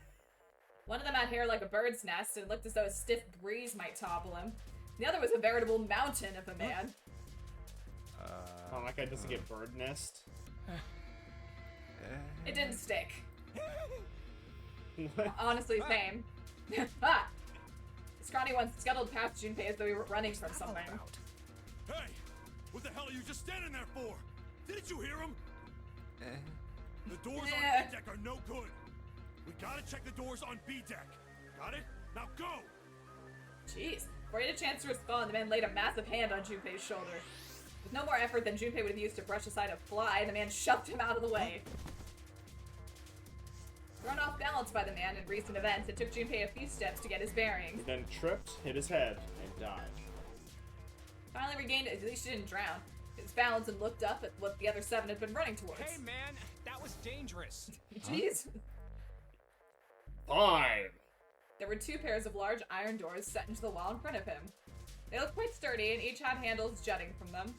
One of them had hair like a bird's nest and looked as though a stiff breeze might topple him. The other was a veritable mountain of a man. Oh, that guy doesn't get bird nest. It didn't stick. What? Honestly, same. Ah! The scrawny one scuttled past Junpei as though he were running from something. Hey! What the hell are you just standing there for? Didn't you hear him? The doors on A deck are no good. We gotta check the doors on B deck. Got it? Now go! Jeez. Before he had a chance to respond, the man laid a massive hand on Junpei's shoulder. With no more effort than Junpei would have used to brush aside a fly, the man shoved him out of the way. Thrown off balance by the man in recent events, it took Junpei a few steps to get his bearings. He then tripped, hit his head, and died. Finally regained it, at least he didn't drown. His balance and looked up at what the other 7 had been running towards. Hey man, that was dangerous. Jeez. Fine. There were 2 pairs of large iron doors set into the wall in front of him. They looked quite sturdy, and each had handles jutting from them.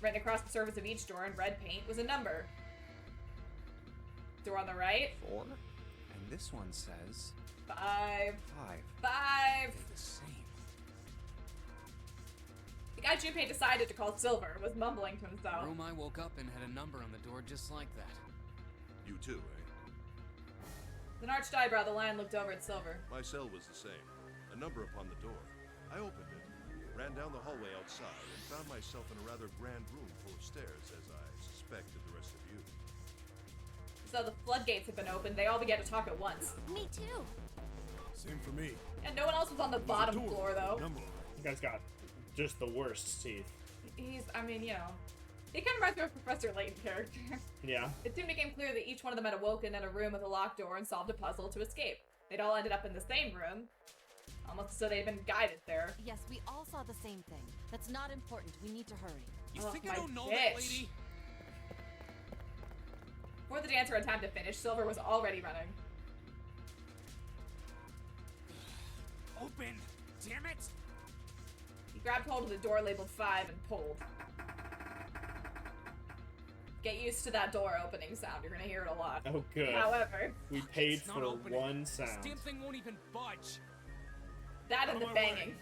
Written across the surface of each door in red paint was a number. Door on the right, 4? And this one says 5. 5. 5. The same. The guy Junpei decided to call Silver was mumbling to The himself. room I woke up in had a number on the door just like that. You too, eh? With an arched eyebrow, the lion looked over at Silver. My cell was the same. A number upon the door. I opened it, ran down the hallway outside, and found myself in a rather grand room full of stairs, as I suspected the rest of you. So the floodgates had been opened, they all began to talk at once. Me too. Same for me. And no one else was on the bottom floor, though. Number. You guys got just the worst teeth. He's, I mean, you know. He kind of reminds me of a Professor Layton character. Yeah. It soon became clear that each one of them had awoken in a room with a locked door and solved a puzzle to escape. They'd all ended up in the same room, almost as though they'd been guided there. Yes, we all saw the same thing. That's not important. We need to hurry. You Oh, think my I don't know bitch. that lady? Before the dancer had time to finish, Silver was already running. Open! Damn it! He grabbed hold of the door labeled 5 and pulled. Get used to that door opening sound. You're gonna hear it a lot. Oh, good. However, We paid It's not for opening. one This sound. damn thing won't even budge. that and the Out of my way. banging.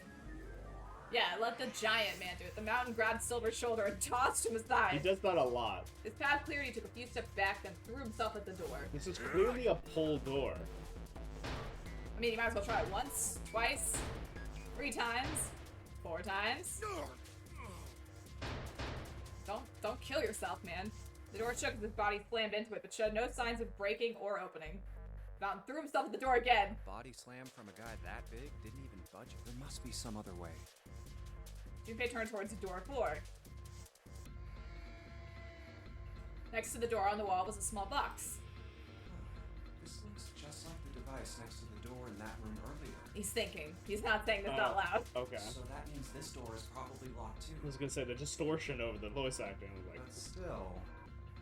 Yeah, let the giant man do it. The mountain grabbed Silver's shoulder and tossed him He aside. does that a lot. His path cleared, he took a few steps back, then threw himself at the door. This is clearly a pull door. I mean, you might as well try it once, twice, 3 times, 4 times. Don't kill yourself, man. The door shook as his body slammed into it, but showed no signs of breaking or opening. Mountain threw himself at the door again. Body slam from a guy that big didn't even budge. There must be some other way. Junpei turned towards the door 4. Next to the door on the wall was a small box. This looks just like the device next to the door in that room earlier. He's thinking. He's not saying this out loud. Okay. So that means this door is probably locked too. I was gonna say the distortion over the voice acting. I was like, But still.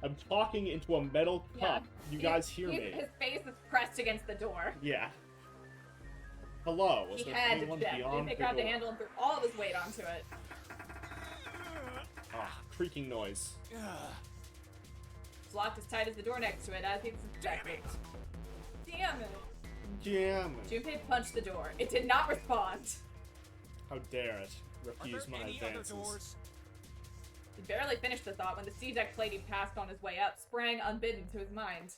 I'm talking into a metal cup. You guys hear me? His face is pressed against the door. Yeah. Hello. Was He there had to anyone check. beyond They the grabbed the door? handle and threw all of his weight onto it. Ah, creaking noise. It's locked as tight as the door next to it, as he suspected. Damn it. Damn it. Junpei punched the door. It did not respond. How dare it refuse my advances. He barely finished the thought when the C-deck plate he passed on his way up sprang unbidden to his mind.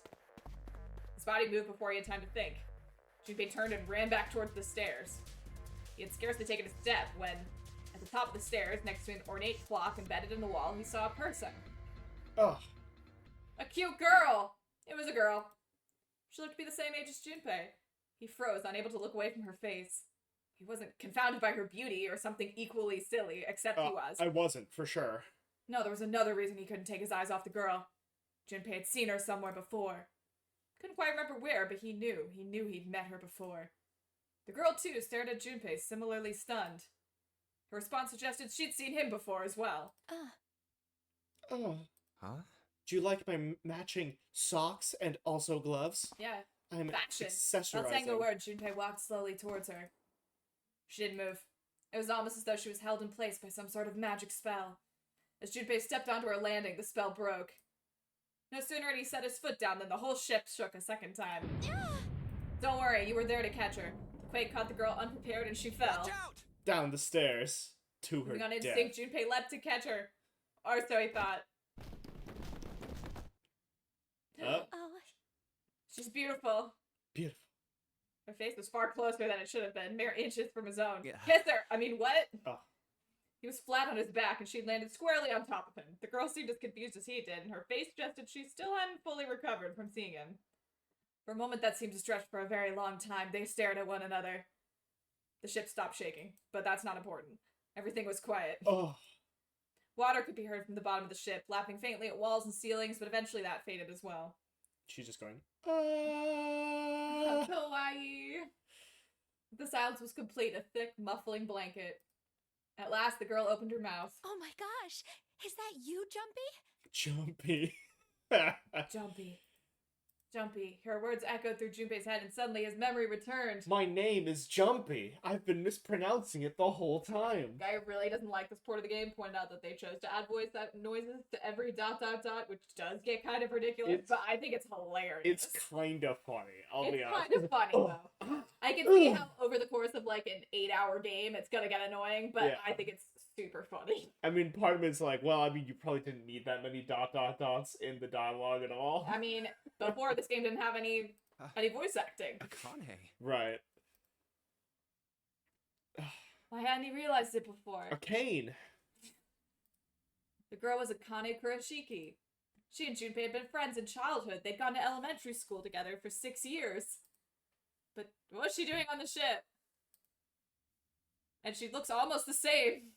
His body moved before he had time to think. Junpei turned and ran back towards the stairs. He had scarcely taken a step when, at the top of the stairs, next to an ornate clock embedded in the wall, he saw a person. Ugh. A cute girl! It was a girl. She looked to be the same age as Junpei. He froze, unable to look away from her face. He wasn't confounded by her beauty or something equally silly, except he was. I wasn't, for sure. No, there was another reason he couldn't take his eyes off the girl. Junpei had seen her somewhere before. Couldn't quite remember where, but he knew. He knew he'd met her before. The girl, too, stared at Junpei, similarly stunned. Her response suggested she'd seen him before as well. Oh. Huh? Do you like my matching socks and also gloves? Yeah, I'm fashion. accessorizing. Not saying a word, Junpei walked slowly towards her. She didn't move. It was almost as though she was held in place by some sort of magic spell. As Junpei stepped onto her landing, the spell broke. No sooner had he set his foot down than the whole ship shook a second time. Don't worry, you were there to catch her. The quake caught the girl unprepared and she fell. Watch out! Down the stairs to her Moving on death. instinct, Junpei leapt to catch her. Or so he thought. Oh, She's beautiful. beautiful. Her face was far closer than it should have been, mere inches from his own. Yeah. Kiss her! I mean, what? Oh. He was flat on his back, and she landed squarely on top of him. The girl seemed as confused as he did, and her face suggested she still hadn't fully recovered from seeing him. For a moment that seemed to stretch for a very long time, they stared at one another. The ship stopped shaking, but that's not important. Everything was quiet. Oh. Water could be heard from the bottom of the ship, lapping faintly at walls and ceilings, but eventually that faded as well. She's just going. Kawaii. The silence was complete, a thick, muffling blanket. At last, the girl opened her mouth. Oh my gosh! Is that you, Jumpy? Jumpy. Jumpy. Jumpy. Her words echoed through Junpei's head, and suddenly his memory returned. My name is Jumpy. I've been mispronouncing it the whole time. Guy who really doesn't like this port of the game pointed out that they chose to add voice noises to every ... which does get kind of ridiculous, but I think it's hilarious. It's kind of funny, I'll be honest. It's kind of funny, though. I can see how over the course of like an 8-hour game, it's gonna get annoying, but Yeah. I think it's super funny. I mean, part of it's like, well, I mean, you probably didn't need that many ... in the dialogue at all. I mean, before this game didn't have any voice acting. Akane. Right. Why hadn't he realized it before? Arcane. The girl was Akane Kurashiki. She and Junpei had been friends in childhood. They'd gone to elementary school together for 6 years. But what was she doing on the ship? And she looks almost the same.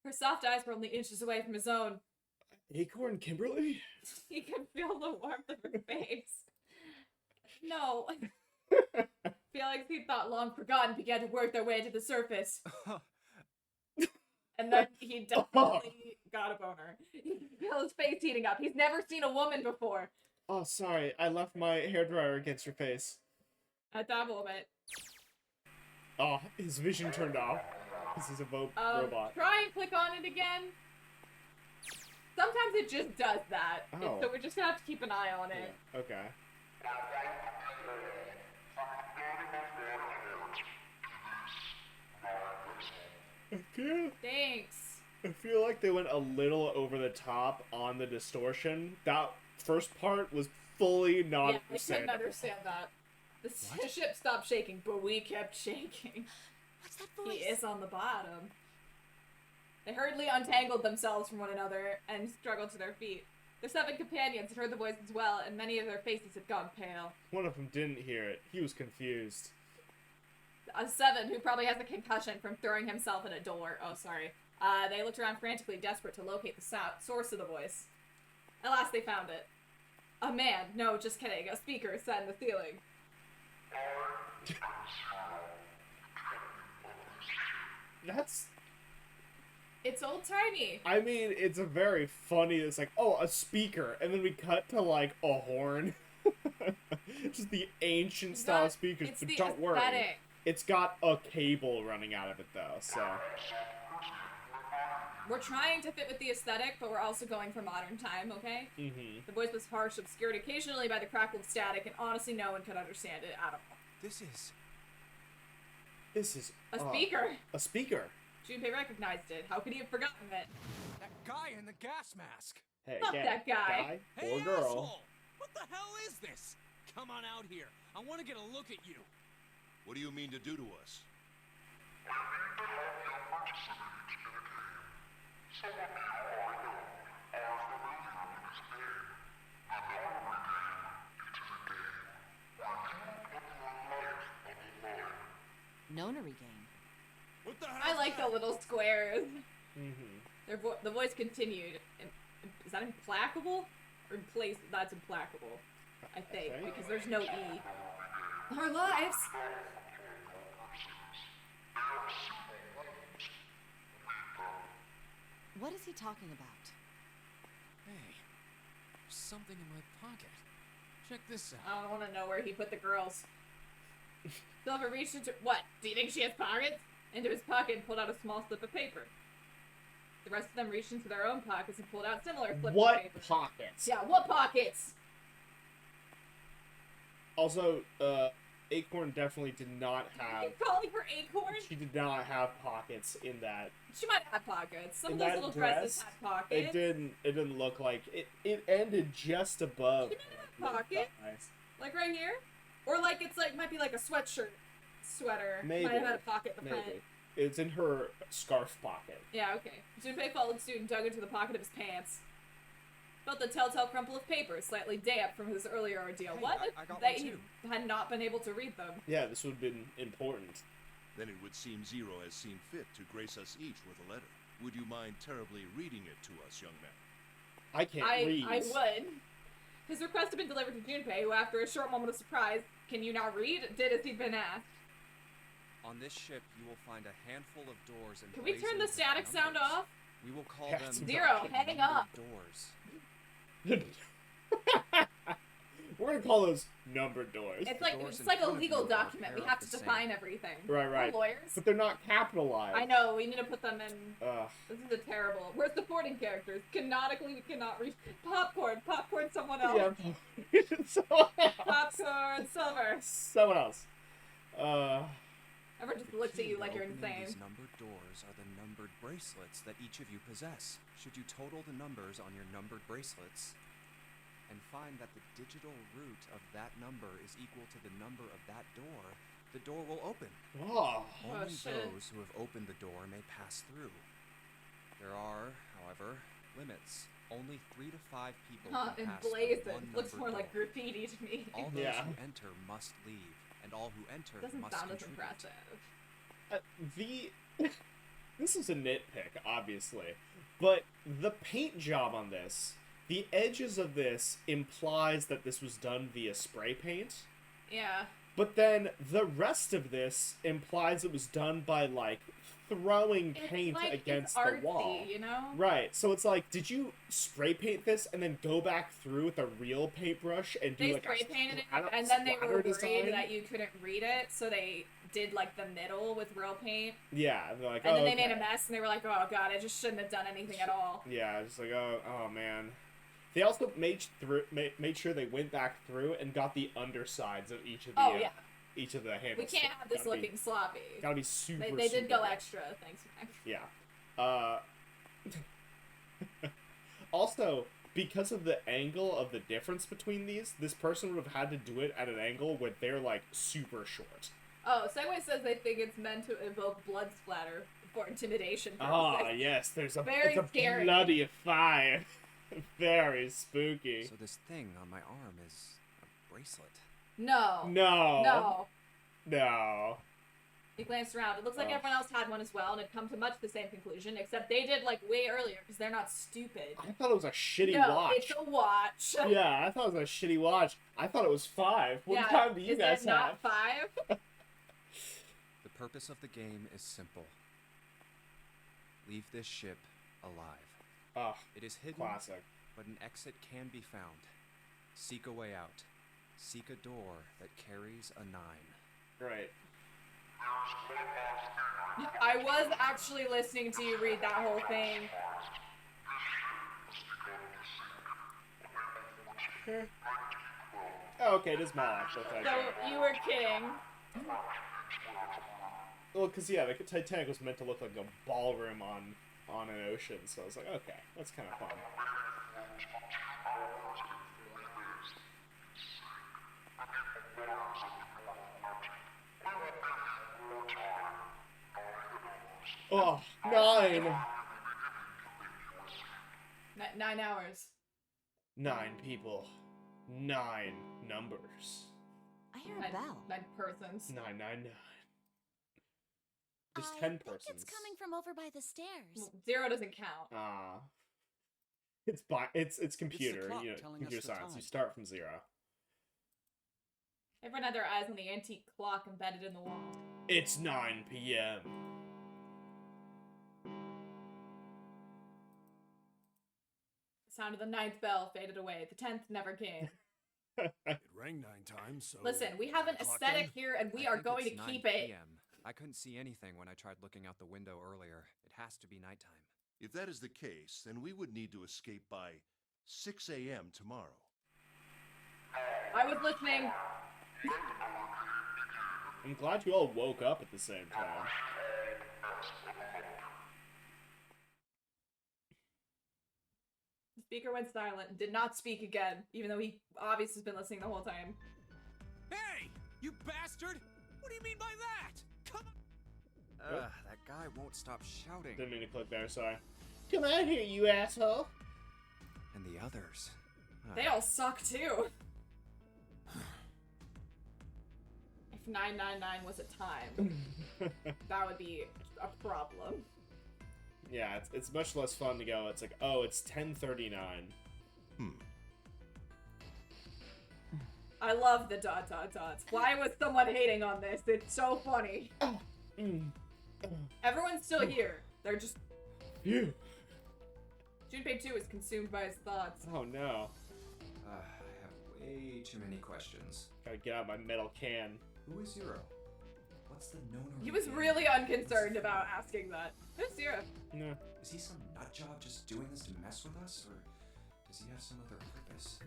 Her soft eyes were only inches away from his own. Acorn Kimberly? He could feel the warmth of her face. No. Feelings he thought long forgotten began to work their way to the surface. And then he definitely got a boner. He could feel his face heating up. He's never seen a woman before. Oh, sorry. I left my hairdryer against your face. At that moment. Oh, his vision turned off. This is a robot. Try and click on it again. Sometimes it just does that. Oh. So we're just gonna have to keep an eye on it. Yeah, okay. I feel like they went a little over the top on the distortion. That first part was fully not Yeah, I couldn't understand that. The ship stopped shaking, but we kept shaking. What's that voice? He is on the bottom. They hurriedly untangled themselves from one another and struggled to their feet. Their 7 companions had heard the voice as well, and many of their faces had gone pale. One of them didn't hear it. He was confused. A 7, who probably has a concussion from throwing himself in a door. Oh, sorry. They looked around frantically, desperate to locate the source of the voice. At last they found it. A man. No, just kidding. A speaker sat in the ceiling. It's old-timey. I mean, it's a very funny, it's like, oh, a speaker, and then we cut to, like, a horn. Just the ancient style speakers, It's but the don't worry. aesthetic. It's got a cable running out of it, though, so... We're trying to fit with the aesthetic, but we're also going for modern time, okay? Mm-hmm. The voice was harsh, obscured occasionally by the crackle of static, and honestly no one could understand it at all. This is... A speaker! A speaker! Junpei recognized it. How could he have forgotten it? That guy in the gas mask! Hey, Fuck that guy. Hey, or girl. asshole! What the hell is this? Come on out here. I want to get a look at you. What do you mean to do to us? Nonary game. What the hell? I like the little squares. Mm-hmm. The voice continued. Is that implacable? Or that's implacable. I think, because there's no E. Our lives! What is he talking about? Hey, there's something in my pocket. Check this out. I don't want to know where he put the girls. Silver reached into... What? Do you think she has pockets? Into his pocket and pulled out a small slip of paper. The rest of them reached into their own pockets and pulled out similar slips of paper. What pockets? Yeah, what pockets? Also, Acorn definitely did not have... He's calling for Acorn? She did not have pockets in that. She might have pockets. Some In of those that little dress, dresses had pockets. It didn't look like... It ended just above... She might have pockets. Nice. Like right here? Or like it's like might be like a sweatshirt sweater. Maybe. Might have had a pocket in the Maybe. front. It's in her scarf pocket. Yeah, okay. Junpei followed suit and dug into the pocket of his pants. Felt the telltale crumple of paper, slightly damp from his earlier ordeal. Hey, What? I got That one he too. had not been able to read them. Yeah, this would have been important. Then it would seem Zero has seen fit to grace us each with a letter. Would you mind terribly reading it to us, young man? I can't read. I would. His request had been delivered to Junpei, who, after a short moment of surprise, "Can you now read?" did as he'd been asked. On this ship, you will find a handful of doors and Can we turn the static sound off? We will call Yeah, them it's Zero, hang up. doors. We're gonna call those numbered doors. It's doors in like a front of legal you are document. We pair have of to the same. define everything. Right, right. We're lawyers. But they're not capitalized. I know, we need to put them in. Ugh. This is a terrible. We're supporting characters. Canonically, we cannot reach. Popcorn, someone else. Yeah. Someone else. Popcorn, silver. Someone else. Everyone just The looks at key you to like you're opening insane. These numbered doors are the numbered bracelets that each of you possess. Should you total the numbers on your numbered bracelets and find that the digital root of that number is equal to the number of that door will open. Oh. Only shit. those who have opened the door may pass through. There are, however, limits. Only 3 to 5 people can pass through Emblazoned. one Looks more numbered like door. graffiti to me. All those Yeah. who enter must leave, and all who enter Doesn't must sound as contribute. impressive. This is a nitpick, obviously, but the paint job on this, the edges of this implies that this was done via spray paint, Yeah. but then the rest of this implies it was done by, like, throwing paint it's like, against it's the artsy, wall. you know? Right, so it's like, did you spray paint this and then go back through with a real paintbrush and do They like spray a painted it, splatter- and then they splatter were worried design? that you couldn't read it, so they did like the middle with real paint, Yeah, and they're like, and oh, then they made a okay. mess, and they were like, "Oh god, I just shouldn't have done anything at all." Yeah, just like, oh man. They also made sure they went back through and got the undersides of each of the Oh yeah, each of the handles. We can't have this looking sloppy. Gotta be super. They did go good. extra. Thanks, Max. Yeah. Also, because of the angle of the difference between these, this person would have had to do it at an angle where they're like super short. Oh, Segway says they think it's meant to evoke blood splatter for intimidation purposes. Ah, yes, there's a, Very it's a scary. bloody fire. Very spooky. So this thing on my arm is a bracelet. No. No. No. No. He glanced around. It looks like Oh. everyone else had one as well, and had come to much the same conclusion, except they did like way earlier because they're not stupid. I thought it was a shitty No, watch. it's a watch. Yeah, I thought it was a shitty watch. I thought it was 5. What time do you is guys it have? not 5? The purpose of the game is simple. Leave this ship alive. Oh, It is hidden, classic. but an exit can be found. Seek a way out. Seek a door that carries a 9. Great. I was actually listening to you read that whole thing. Oh, okay, it is my actual So title. you were kidding. Well, because, yeah, the Titanic was meant to look like a ballroom on an ocean, so I was like, okay, that's kind of fun. Oh, 9! 9 hours. 9 people. 9 numbers. I hear a 9 bell. persons. 999. There's I 10 think persons. it's coming from over by the stairs. Well, 0 doesn't count. It's computer, clock you know, telling computer us the science. You time. start from 0. Everyone had their eyes on the antique clock embedded in the wall. It's 9 p.m. The sound of the 9th bell faded away. The 10th never came. It rang 9 times, so... Listen, we have an 10 o'clock aesthetic then? here, and we I are think going to it's 9 keep it. PM. I couldn't see anything when I tried looking out the window earlier. It has to be nighttime. If that is the case, then we would need to escape by 6 a.m. tomorrow. I was listening. I'm glad you all woke up at the same time. The speaker went silent and did not speak again, even though he obviously has been listening the whole time. Hey! You bastard! What do you mean by that? Come on! That guy won't stop shouting. Didn't mean to click there, sorry. Come out here, you asshole! And the others. They all suck too. If 999 was a time, that would be a problem. Yeah, it's much less fun to go, it's like, oh, it's 10:39. I love the ... Why was someone hating on this? It's so funny. Everyone's still here. They're just... Phew. Junpei 2 is consumed by his thoughts. Oh no. I have way too many questions. Gotta get out my metal can. Who is Zero? What's the nonary He was game? really unconcerned about asking that. Who's Zero? No. Is he some nut job just doing this to mess with us, or does he have some other purpose?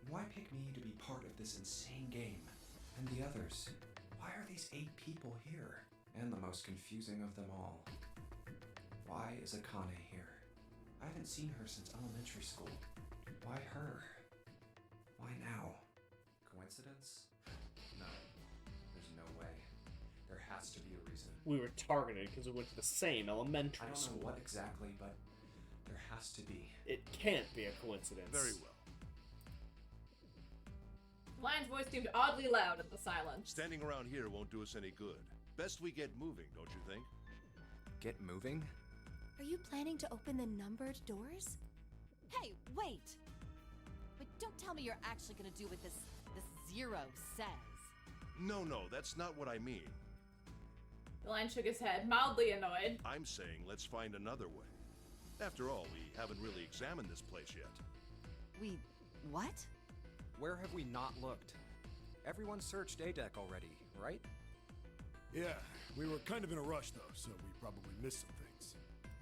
Why pick me to be part of this insane game? And the others? Why are these 8 people here? And the most confusing of them all. Why is Akane here? I haven't seen her since elementary school. Why her? Why now? Coincidence? No. There's no way. There has to be a reason. We were targeted because we went to the same I elementary don't school. know what exactly, but there has to be. It can't be a coincidence. Very well. The lion's voice seemed oddly loud in the silence. Standing around here won't do us any good. Best we get moving, don't you think? Get moving? Are you planning to open the numbered doors? Hey, wait! But don't tell me you're actually gonna do what this Zero says. No, that's not what I mean. The lion shook his head, mildly annoyed. I'm saying let's find another way. After all, we haven't really examined this place yet. We... what? Where have we not looked? Everyone searched A deck already, right? Yeah, we were kind of in a rush though, so we probably missed some things.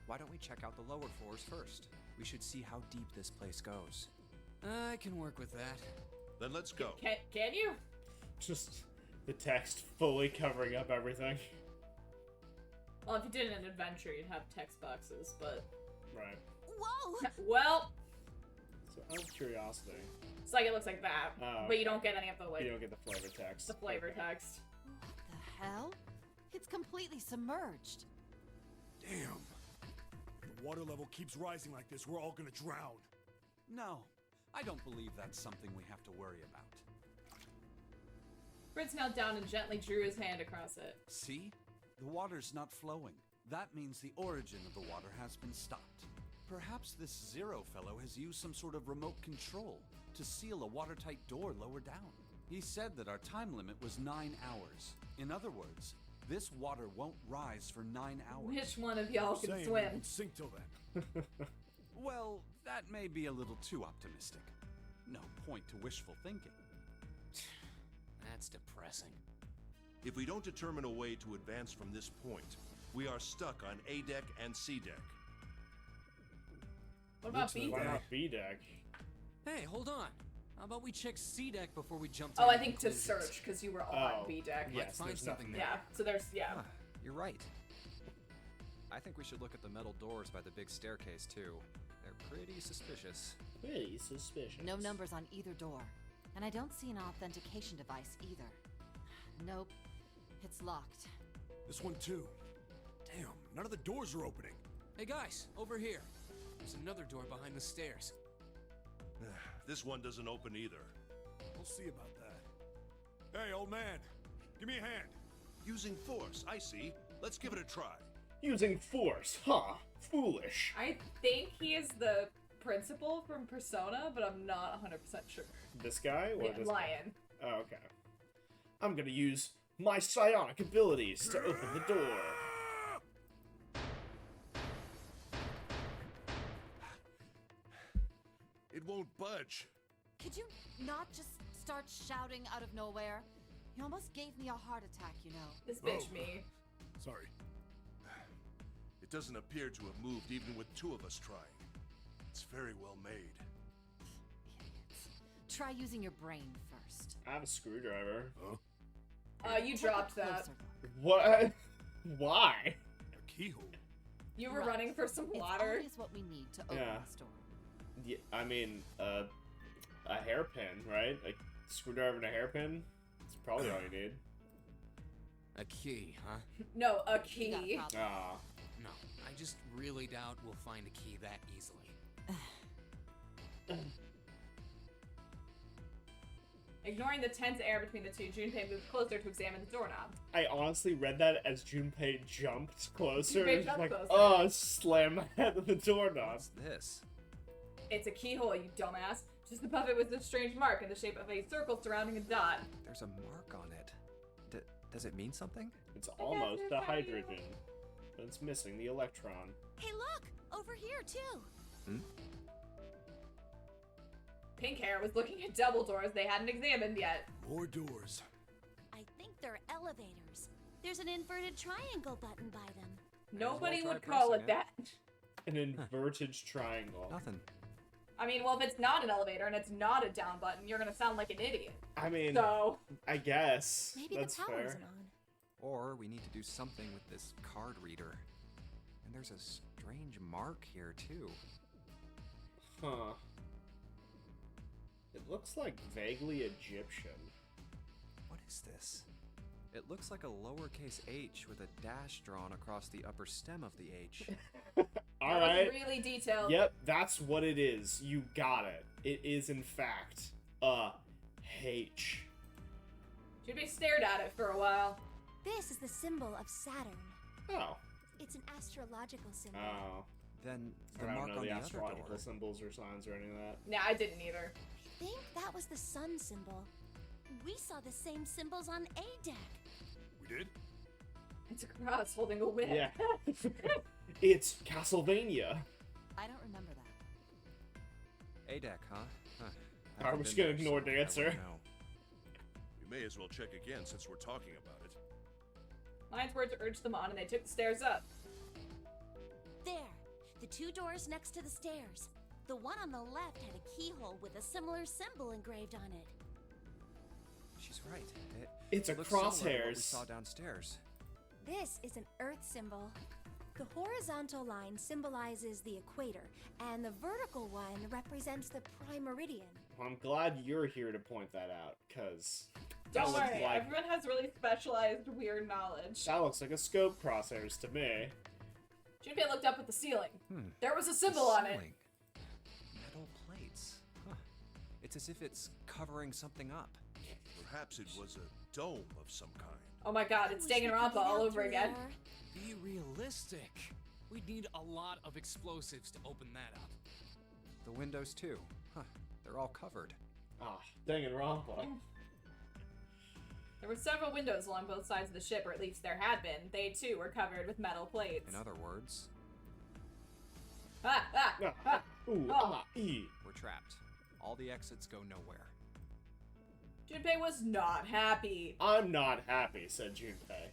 Why don't we check out the lower floors first? We should see how deep this place goes. I can work with that. Then let's go. Can you? Just The text fully covering up everything. Well, if you did an adventure, you'd have text boxes, but... Right. Whoa! Well... So, out of curiosity... It's like it looks like that, Oh, but you don't get any of the, like... You don't get the flavor text. The flavor text. What the hell? It's completely submerged. Damn. The water level keeps rising like this, we're all gonna drown. No, I don't believe that's something we have to worry about. Prince knelt down and gently drew his hand across it. See? The water's not flowing. That means the origin of the water has been stopped. Perhaps this Zero fellow has used some sort of remote control to seal a watertight door lower down. He said that our time limit was 9 hours. In other words, this water won't rise for 9 hours. Which one of y'all can Saying we swim? won't sink till then. Well, that may be a little too optimistic. No point to wishful thinking. That's depressing. If we don't determine a way to advance from this point, we are stuck on A deck and C deck. What about Looks B Why deck? not B deck? Hey, hold on. How about we check C deck before we jump to Oh, I any think to conclusions? search, because you were on Oh, B deck. yes, Let's find there's something nothing there. Yeah, so there's, yeah. Ah, you're right. I think we should look at the metal doors by the big staircase, too. They're pretty suspicious. Pretty suspicious. No numbers on either door. And I don't see an authentication device either. Nope. It's locked. This one too. Damn, none of the doors are opening. Hey guys, over here. There's another door behind the stairs. This one doesn't open either. We'll see about that. Hey, old man, give me a hand. Using force, I see. Let's give it a try. Using force, huh? Foolish. I think he is the principal from Persona, but I'm not 100% sure. This guy or Yeah, this Lion. guy? Oh, okay. I'm gonna use my psionic abilities to open the door. It won't budge. Could you not just start shouting out of nowhere? You almost gave me a heart attack, you know. This bitch Oh. me. Sorry. It doesn't appear to have moved even with two of us trying. It's very well made. Idiots. Try using your brain first. I have a screwdriver. You Take dropped a that. closer look. What? Why? A keyhole. You were Right. running for some It's water. always what we need to open Yeah. this door. Yeah, I mean, a hairpin, right? A screwdriver and a hairpin. It's probably all you need. A key, huh? No, a You got a key. problem. Ah. No, I just really doubt we'll find a key that easily. Ignoring the tense air between the two, Junpei moved closer to examine the doorknob. I honestly read that as Junpei jumped closer. Junpei and jumped like, closer. oh, slam my head on the doorknob. What's this? It's a keyhole, you dumbass. Just above it was a strange mark in the shape of a circle surrounding a dot. There's a mark on it. Does it mean something? It's almost a hydrogen, but it's missing the electron. Hey, look! Over here, too! Pink Hair was looking at double doors they hadn't examined yet. More doors. I think they're elevators. There's an inverted triangle button by them. Nobody well would try call pressing it that. An inverted triangle. Nothing. I mean, well, if it's not an elevator and it's not a down button, you're gonna sound like an idiot. I mean, So, I guess. Maybe That's the power fair. isn't on. Or we need to do something with this card reader. And there's a strange mark here, too. Huh. It looks like vaguely Egyptian. What is this? It looks like a lowercase h with a dash drawn across the upper stem of the h. that was Alright. really detailed. Yep, that's what it is. You got it. It is, in fact, a H. Junpei stared at it for a while. This is the symbol of Saturn. Oh. It's an astrological symbol. Oh. Then I the don't mark know on the the other astrological door. symbols or signs or any of that. Nah, I didn't either. I think that was the sun symbol. We saw the same symbols on A deck. We did? It's a cross holding a whip. Yeah. It's Castlevania. I don't remember that. A deck, huh? Huh. I'm Haven't just been gonna there, ignore so the I answer. wouldn't know. We may as well check again since we're talking about it. Lion's words urged them on, and they took the stairs up. There, the two doors next to the stairs. The one on the left had a keyhole with a similar symbol engraved on it. she's right. It's a looks similar to what we crosshairs. saw downstairs. This is an Earth symbol. The horizontal line symbolizes the equator, and the vertical one represents the prime meridian. Well, I'm glad you're here to point that out, because Don't worry, everyone has really specialized weird knowledge. that looks like a scope crosshairs to me. Junpei looked up at the ceiling. There was a symbol on it. Ceiling. Metal plates. Huh. It's as if it's covering something up. Perhaps it was a dome of some kind. Oh my god, it's Danganronpa all over again. Be realistic. We'd need a lot of explosives to open that up. The windows too. Huh. They're all covered. Ah, Danganronpa. There were several windows along both sides of the ship, or at least there had been. They too were covered with metal plates. In other words, Ooh, Oh. we're trapped. All the exits go nowhere. Junpei was not happy. I'm not happy, said Junpei.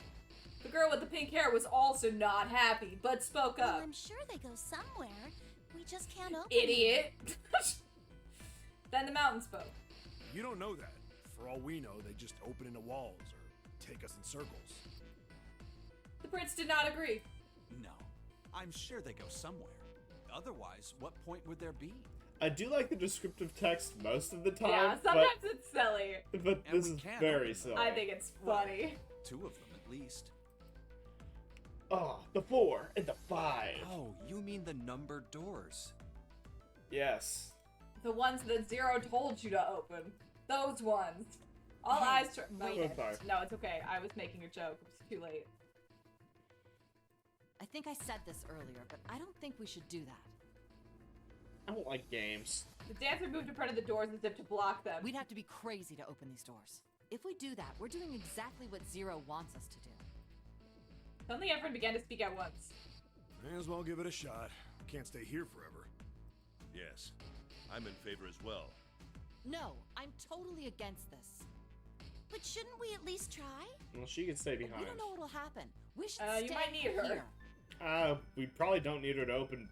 The girl with the pink hair was also not happy, but spoke Well, up. I'm sure they go somewhere. We just can't open Idiot. Then the mountain spoke. You don't know that. For all we know, they just open into walls or take us in circles. The prince did not agree. No. I'm sure they go somewhere. Otherwise, what point would there be? I do like the descriptive text most of the time, Yeah, sometimes it's silly. but And this we is can't very open them. silly. I think it's funny. Two of them, at least. Oh, the 4 and the 5. Oh, you mean the numbered doors? Yes. The ones that Zero told you to open. Those ones. All Hey, eyes wait. I'm sorry. No, it's okay. I was making a joke. It was too late. I think I said this earlier, but I don't think we should do that. I don't like games. The dancer moved in front of the doors as if to block them. We'd have to be crazy to open these doors. If we do that, we're doing exactly what Zero wants us to do. Suddenly everyone began to speak at once. May as well give it a shot. Can't stay here forever. Yes, I'm in favor as well. No, I'm totally against this. But shouldn't we at least try? Well, she can stay We behind. don't know what'll happen. We should You stay might need her. here. We probably don't need her to open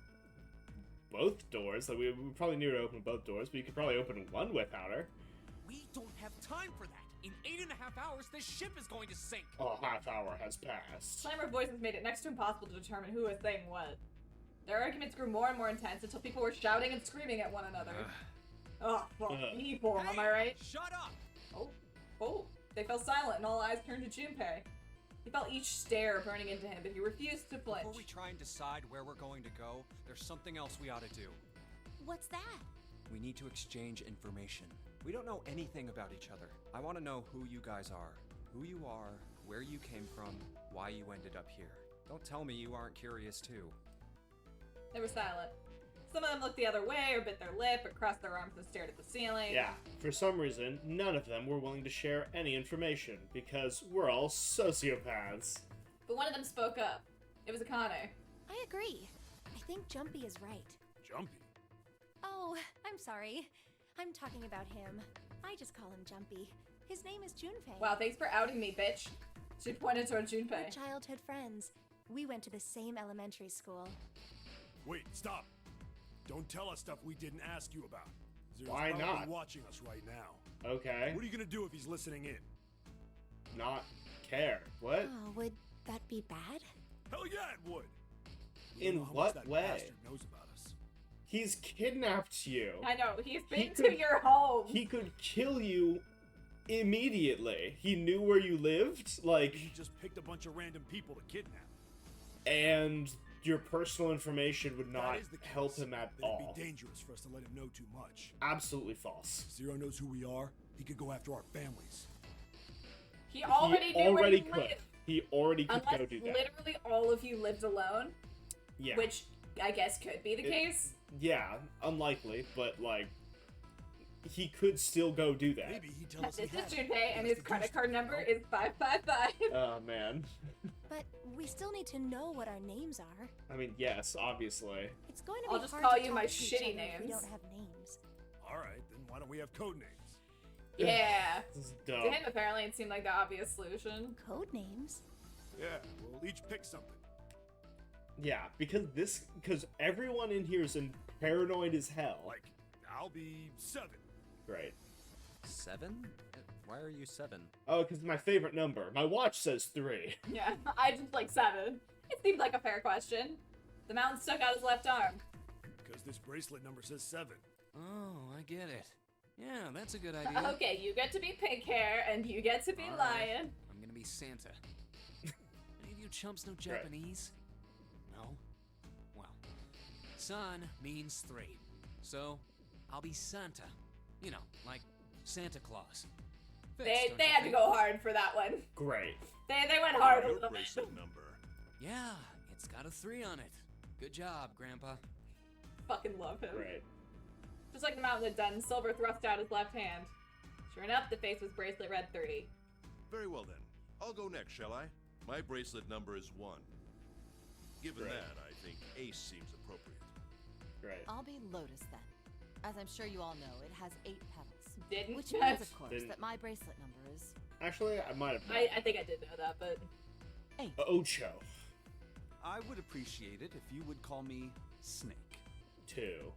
both doors. Like, we probably need her to open both doors, but you could probably open one without her. We don't have time for that. In 8.5 hours, this ship is going to sink. Oh, a half hour has passed. Clamor of voices made it next to impossible to determine who was saying what. Their arguments grew more and more intense until people were shouting and screaming at one another. Oh, fuck people, am I right? Shut up! Oh, they fell silent and all eyes turned to Junpei. He felt each stare burning into him, but he refused to flinch. Before we try and decide where we're going to go, there's something else we ought to do. What's that? We need to exchange information. We don't know anything about each other. I want to know who you guys are, where you came from, why you ended up here. Don't tell me you aren't curious too. They were silent. Some of them looked the other way or bit their lip or crossed their arms and stared at the ceiling. Yeah, for some reason, none of them were willing to share any information, because we're all sociopaths. But one of them spoke up. It was Akane. I agree. I think Jumpy is right. Jumpy? Oh, I'm sorry. I'm talking about him. I just call him Jumpy. His name is Junpei. Wow, thanks for outing me, bitch. She pointed toward We're Junpei. childhood friends. We went to the same elementary school. Wait, stop. Don't tell us stuff we didn't ask you about. Zero's Why probably not? watching us right now. Okay. What are you gonna do if he's listening in? Not care. What? Oh, would that be bad? Hell yeah, it would. We In don't know how what much that way? bastard knows about us. He's kidnapped you. I know, he's been He to could- your home. He could kill you immediately. He knew where you lived, like, He just picked a bunch of random people to kidnap. and your personal information would If not that is the case, help him at then all. It'd be dangerous for us to let him know too much. Absolutely false. If Zero knows who we are, he could go after our families. He already he knew where already you could. lived. He already could Unless go do that. literally all of you lived alone, Yeah. which I guess could be the case. Yeah, unlikely, but like he could still go do that. Maybe he tells us This he is has Junpei, it. and He has his to do credit stuff, card you number know? is 555. Oh man. But we still need to know what our names are. I mean, yes, obviously. It's going to I'll be just hard call to you talk my to each shitty other if names. we don't have names. Alright, then why don't we have code names? Yeah. This is To dumb. him, apparently, it seemed like the obvious solution. Code names? Yeah, we'll each pick something. Yeah, because everyone in here is in paranoid as hell. Like, I'll be 7. Great. 7? Why are you 7? Oh, because it's my favorite number. My watch says 3. Yeah, I just like 7. It seemed like a fair question. The mountain stuck out his left arm. Because this bracelet number says 7. Oh, I get it. Yeah, that's a good idea. Okay, you get to be pink hair, and you get to be All right. lion. I'm gonna be Santa. Any of you chumps know Japanese? No? Well, san means 3. So, I'll be Santa. You know, like Santa Claus. Fits, They don't you had to think? go hard for that one. Great. They went hard a Your little bit. bracelet number. Yeah, it's got a 3 on it. Good job, Grandpa. Fucking love him. Great. Just like the mountain had done, Silver thrust out his left hand. Sure enough, the face was bracelet red 30. Very well then. I'll go next, shall I? My bracelet number is 1. Given Right. that, I think Ace seems appropriate. Great. I'll be Lotus then. As I'm sure you all know, it has 8 petals. Didn't Which you? means, of course, Didn't. that my bracelet number is Actually, I might have. I think I did know that, but 8. Ocho. I would appreciate it if you would call me Snake. 2.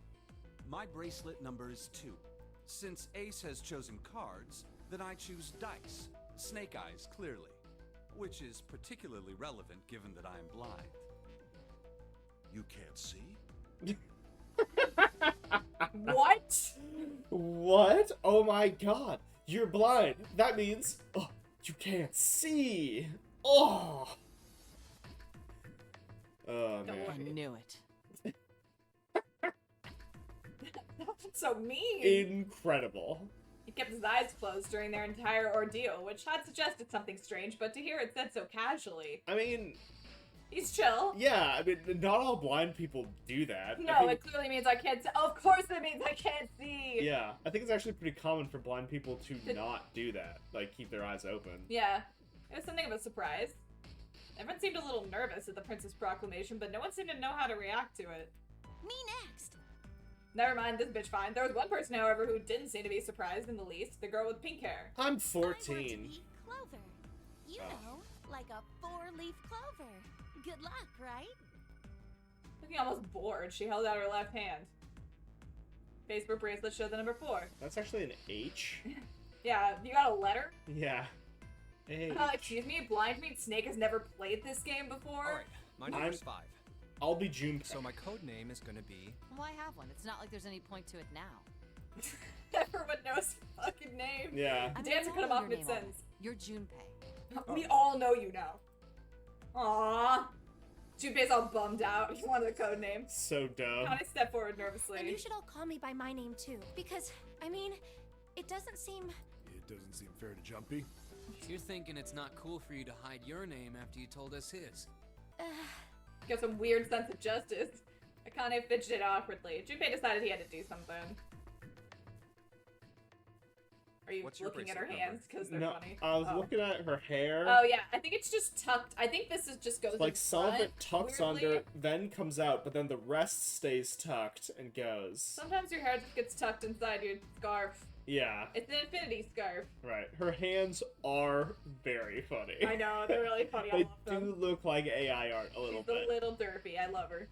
My bracelet number is 2. Since Ace has chosen cards, then I choose dice. Snake eyes, clearly. Which is particularly relevant given that I am blind. You can't see? what? What? Oh my god. You're blind. That means you can't see. Oh. Oh Don't man. I knew it. That's so mean. Incredible. He kept his eyes closed during their entire ordeal, which had suggested something strange, but to hear it said so casually. I mean, He's chill. yeah, I mean, not all blind people do that. I No, think- it clearly means I can't see. Of course it means I can't see. Yeah, I think it's actually pretty common for blind people to not do that. Like, keep their eyes open. Yeah. It was something of a surprise. Everyone seemed a little nervous at the Prince's proclamation, but no one seemed to know how to react to it. Me next. Never mind, this bitch fine. There was one person, however, who didn't seem to be surprised in the least. The girl with pink hair. I'm I want to 14. be Clover. You Oh. know, like a 4-leaf clover. Good luck, right? Looking almost bored, she held out her left hand. Facebook bracelet showed the number 4. That's actually an H. Yeah, you got a letter? Yeah. H. Excuse me, Blind Meat Snake has never played this game before? Alright, my number's 5. I'll be June. So my code name is gonna be... Why have one? It's not like there's any point to it now. Everyone knows his fucking name. Yeah. I mean, Dance it's cut him all off in your name mid-sentence. already. You're Junpei. We all know you now. Aww. Junpei's all bummed out. He wanted a code name. So dumb. Connie stepped forward And nervously. you should all call me by my name too, because, I mean, it doesn't seem... It doesn't seem fair to Jumpy. You're thinking it's not cool for you to hide your name after you told us his. Got some weird sense of justice. Akane fidgeted awkwardly. Junpei decided he had to do something. Are you What's your looking at her bracelet hands? Because they're No, funny. I was looking at her hair. Oh yeah, I think it's just tucked. I think this is just goes Like in some of front, it tucks weirdly. under, then comes out, but then the rest stays tucked and goes. Sometimes your hair just gets tucked inside your scarf. Yeah, It's an infinity scarf. right. Her hands are very funny. I know, they're really funny. I They love them. do look like AI art a little She's bit. a little derpy. I love her.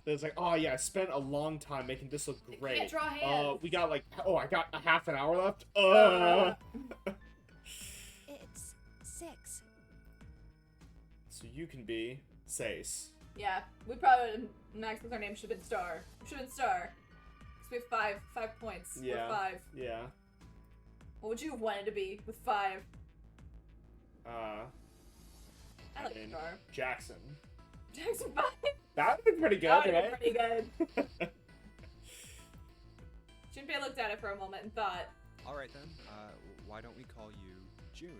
There's like, oh yeah, I spent a long time making this look great. can't draw hands. We got like, oh, I got a half an hour left. It's 6. So you can be Sace. Yeah, we probably Max with our name should have been Star. Should have been Star. Because we have 5 points. Yeah. We're 5. Yeah. What would you have wanted to be with 5? I like mean, Star. Jackson. Jackson 5? That would be pretty good, That would right? be pretty good. Junpei looked at it for a moment and thought, Alright then, why don't we call you June?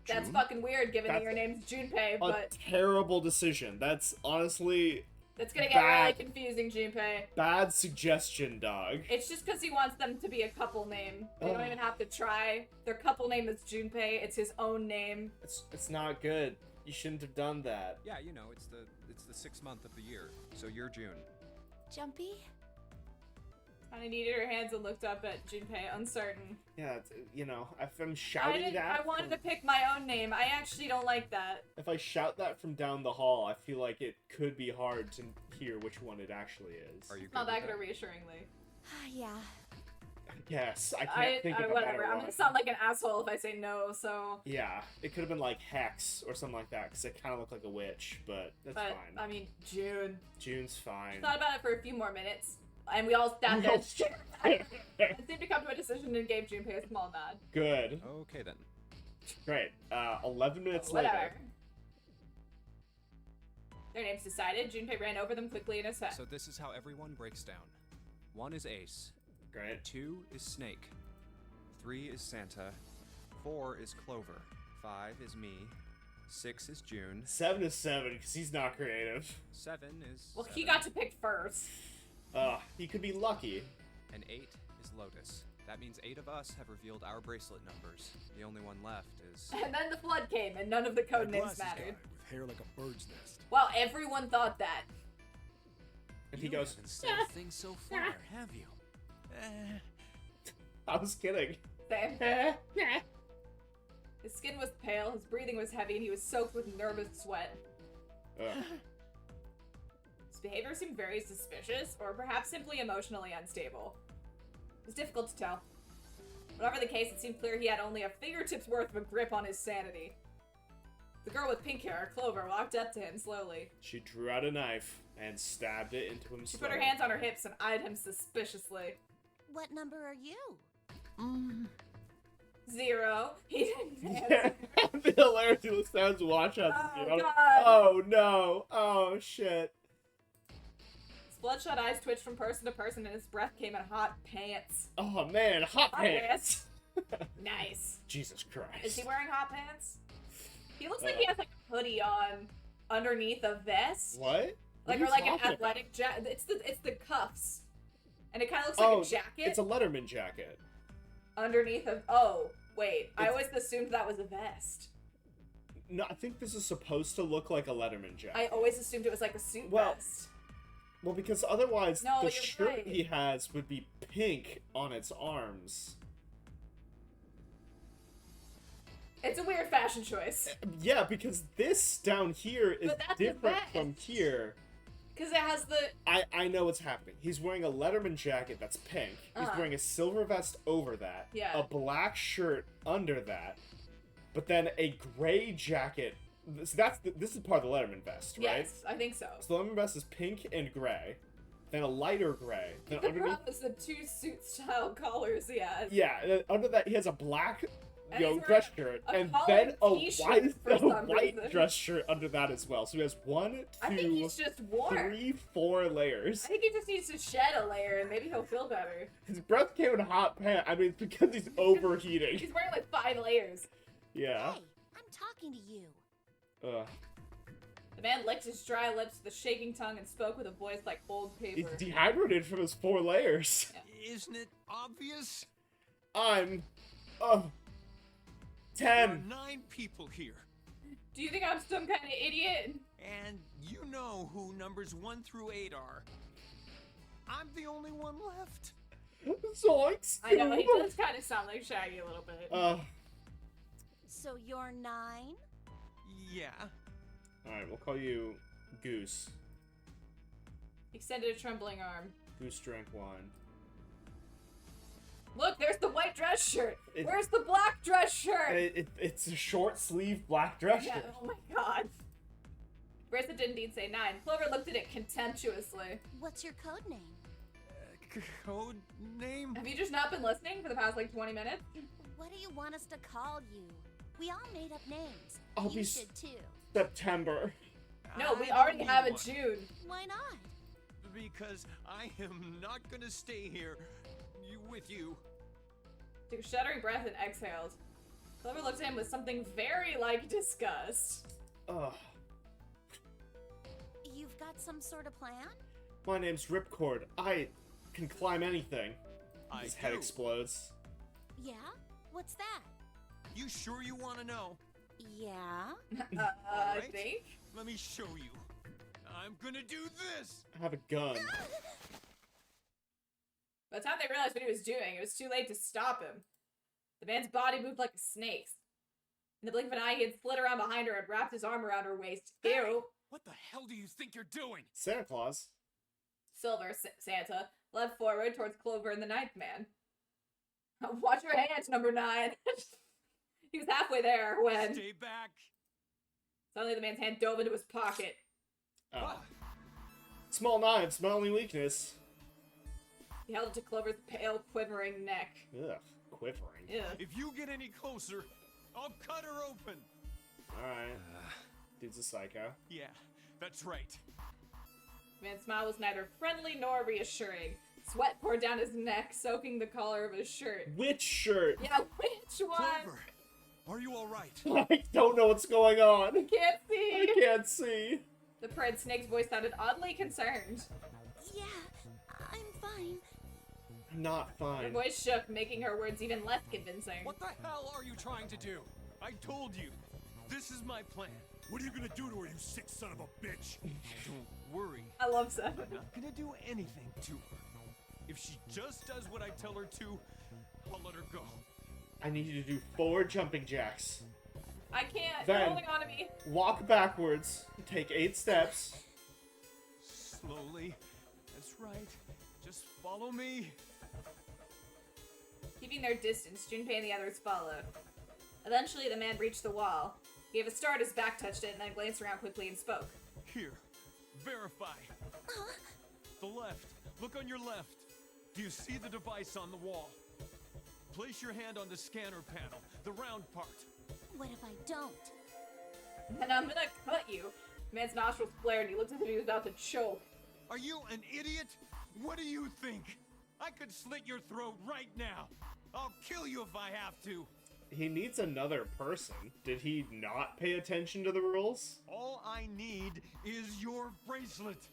that's June? fucking weird given that That's your name's Junpei, A but terrible decision. That's honestly that's gonna get really bad. confusing, Junpei. bad suggestion, dog. It's just because he wants them to be a couple name. They don't Ugh. even have to try. Their couple name is Junpei. It's his own name. It's not good. You shouldn't have done that. Yeah, you know, it's the 6th month of the year, so you're June. Jumpy? Kinda needed her hands and looked up at Junpei, uncertain. Yeah, if I'm I shouting that. I wanted to from- pick my own name. I actually don't like that. If I shout that from down the hall, I feel like it could be hard to hear which one it actually is. Are you It's not good that with good reassuringly. Yeah. Yes, I can't think of a whatever. better I'm one. gonna sound like an asshole if I say no, so... Yeah, it could have been like Hex or something like that, because it kind of looked like a witch, but that's fine. I mean, June. June's fine. Thought about it for a few more minutes, and we all sat there and seemed to come to a decision and gave Junpei a small nod. Good. Okay then. Great. 11 minutes Whatever. later. Their names decided, Junpei ran over them quickly in his head. So this is how everyone breaks down. 1 is Ace. Great. 2 is Snake. 3 is Santa. 4 is Clover. 5 is me. 6 is June. 7 is 7, because he's not creative. 7 is... Well, 7. he got to pick first. He could be lucky. And 8 is Lotus. That means 8 of us have revealed our bracelet numbers. The only one left is... And then the flood came, and none of the code names mattered. With hair like a bird's nest. Well, everyone thought that. And he goes, haven't said a thing so far, have you? I was kidding. Same. His skin was pale, his breathing was heavy, and he was soaked with nervous sweat. His behavior seemed very suspicious, or perhaps simply emotionally unstable. It was difficult to tell. Whatever the case, it seemed clear he had only a fingertip's worth of a grip on his sanity. The girl with pink hair, Clover, walked up to him slowly. She drew out a knife and stabbed it into him She slowly. put her hands on her hips and eyed him suspiciously. What number are you? 0. He didn't Yeah, answer. the hilarity looks down to watch out. Oh, God. Oh no! Oh shit! His bloodshot eyes twitched from person to person, and his breath came in hot pants. Oh man, hot pants! Nice. Jesus Christ! Is he wearing hot pants? He looks like he has like a hoodie on underneath a vest. What? Like, What or are like you an talking athletic jacket. It's the cuffs, and it kind of looks like a jacket. It's a Letterman jacket. Underneath of. Oh wait, I always assumed that was a vest. No, I think this is supposed to look like a Letterman jacket. I always assumed it was like a suit vest. Well, because otherwise No, the you're shirt right. he has would be pink on its arms. It's a weird fashion choice. Yeah, because this down here is But that's a different vest. from here. Because it has the. I know what's happening. He's wearing a Letterman jacket that's pink. He's wearing a silver vest over that. Yeah. A black shirt under that. But then a gray jacket. So this is part of the Letterman vest, right? Yes, I think so. So the Letterman vest is pink and gray. Then a lighter gray. Then The underneath. problem is the 2 suit style collars he has. Yeah, and then under that he has a black And he's dress wearing shirt, a and collared then a t-shirt white, for some white reason. dress shirt under that as well. So he has 1, I think 2, he's just warm. 3, 4 layers. I think he just needs to shed a layer and maybe he'll feel better. His breath came in hot pants. I mean, it's because he's overheating. He's wearing like 5 layers. Yeah. Hey, I'm talking to you. Ugh. The man licked his dry lips with a shaking tongue and spoke with a voice like old He's paper. dehydrated from his 4 layers. Isn't it obvious? I'm, 10. There are 9 people here, Do you think I'm some kind of idiot? and you know who numbers 1 through 8 are. I'm the only one left. Zoinks. I know, he does kind of sound like Shaggy a little bit. So you're 9? Yeah. Alright, we'll call you Goose. He extended a trembling arm. Goose drank wine. Look, there's the white dress shirt. It- Where's the black dress shirt? It's a short sleeve black dress Yeah, shirt. oh my god. Bracelet did indeed say 9. Clover looked at it contemptuously. What's your code name? Code name? Have you just not been listening for the past like 20 minutes? What do you want us to call you? We all made up names. I'll you be should too. September. No, we I already need have a one. June. Why not? Because I am not gonna stay here with you. Took a shuddering breath and exhaled. Clover looked at him with something very like disgust. Ugh. You've got some sort of plan? My name's Ripcord. I can climb anything. I His head do. explodes. Yeah? What's that? You sure you want to know? Yeah? I Alright. think. Let me show you. I'm gonna do this. I have a gun. By the time they realized what he was doing, it was too late to stop him. The man's body moved like a snake's. In the blink of an eye, he had slid around behind her and wrapped his arm around her waist. Ew. What the hell do you think you're doing? Santa Claus. Silver, Santa, leapt forward towards Clover and the ninth man. Watch your hands, number 9. He was halfway there when Stay back. suddenly the man's hand dove into his pocket. Oh. Small knives, my only weakness. He held it to Clover's pale, quivering neck. Ugh, quivering. Ew. If you get any closer, I'll cut her open. Alright. Dude's a psycho. Yeah, that's right. The man's smile was neither friendly nor reassuring. Sweat poured down his neck, soaking the collar of his shirt. Which shirt? Yeah, which one? Clover, are you all right? I don't know what's going on. Can't see. I can't see. The pred snake's voice sounded oddly concerned. Yeah, I'm fine. I'm not Her fine. voice shook, making her words even less convincing. What the hell are you trying to do? I told you. This is my plan. What are you gonna do to her, you sick son of a bitch? Don't worry. I love Seven. I'm not gonna do anything to her. If she just does what I tell her to, I'll let her go. I need you to do 4 jumping jacks. I can't. Then- You're holding on to me. Walk backwards. Take 8 steps. Slowly. That's right. Just follow me. Keeping their distance, Junpei and the others followed. Eventually, the man reached the wall. He gave a start, his back touched it, and then glanced around quickly and spoke. Here. Verify. The left. Look on your left. Do you see the device on the wall? Place your hand on the scanner panel, the round part. What if I don't? Then I'm gonna cut you. The man's nostrils flared, and he looked as if he was about to choke. Are you an idiot? What do you think? I could slit your throat right now. I'll kill you if I have to. He needs another person. Did he not pay attention to the rules? All I need is your bracelet.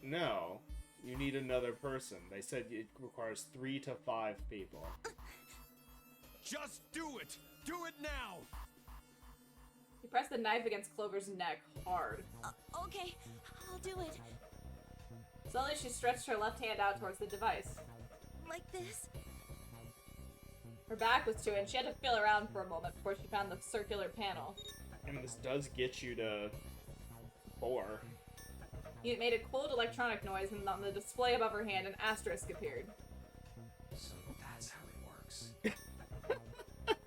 No. You need another person. They said it requires 3 to 5 people. Just do it. Do it now. He pressed the knife against Clover's neck hard. Okay, I'll do it. Slowly, she stretched her left hand out towards the device. Like this? Her back was to it, and she had to feel around for a moment before she found the circular panel. I mean, this does get you to 4. It made a cold electronic noise, and on the display above her hand, an asterisk appeared. So that's how it works.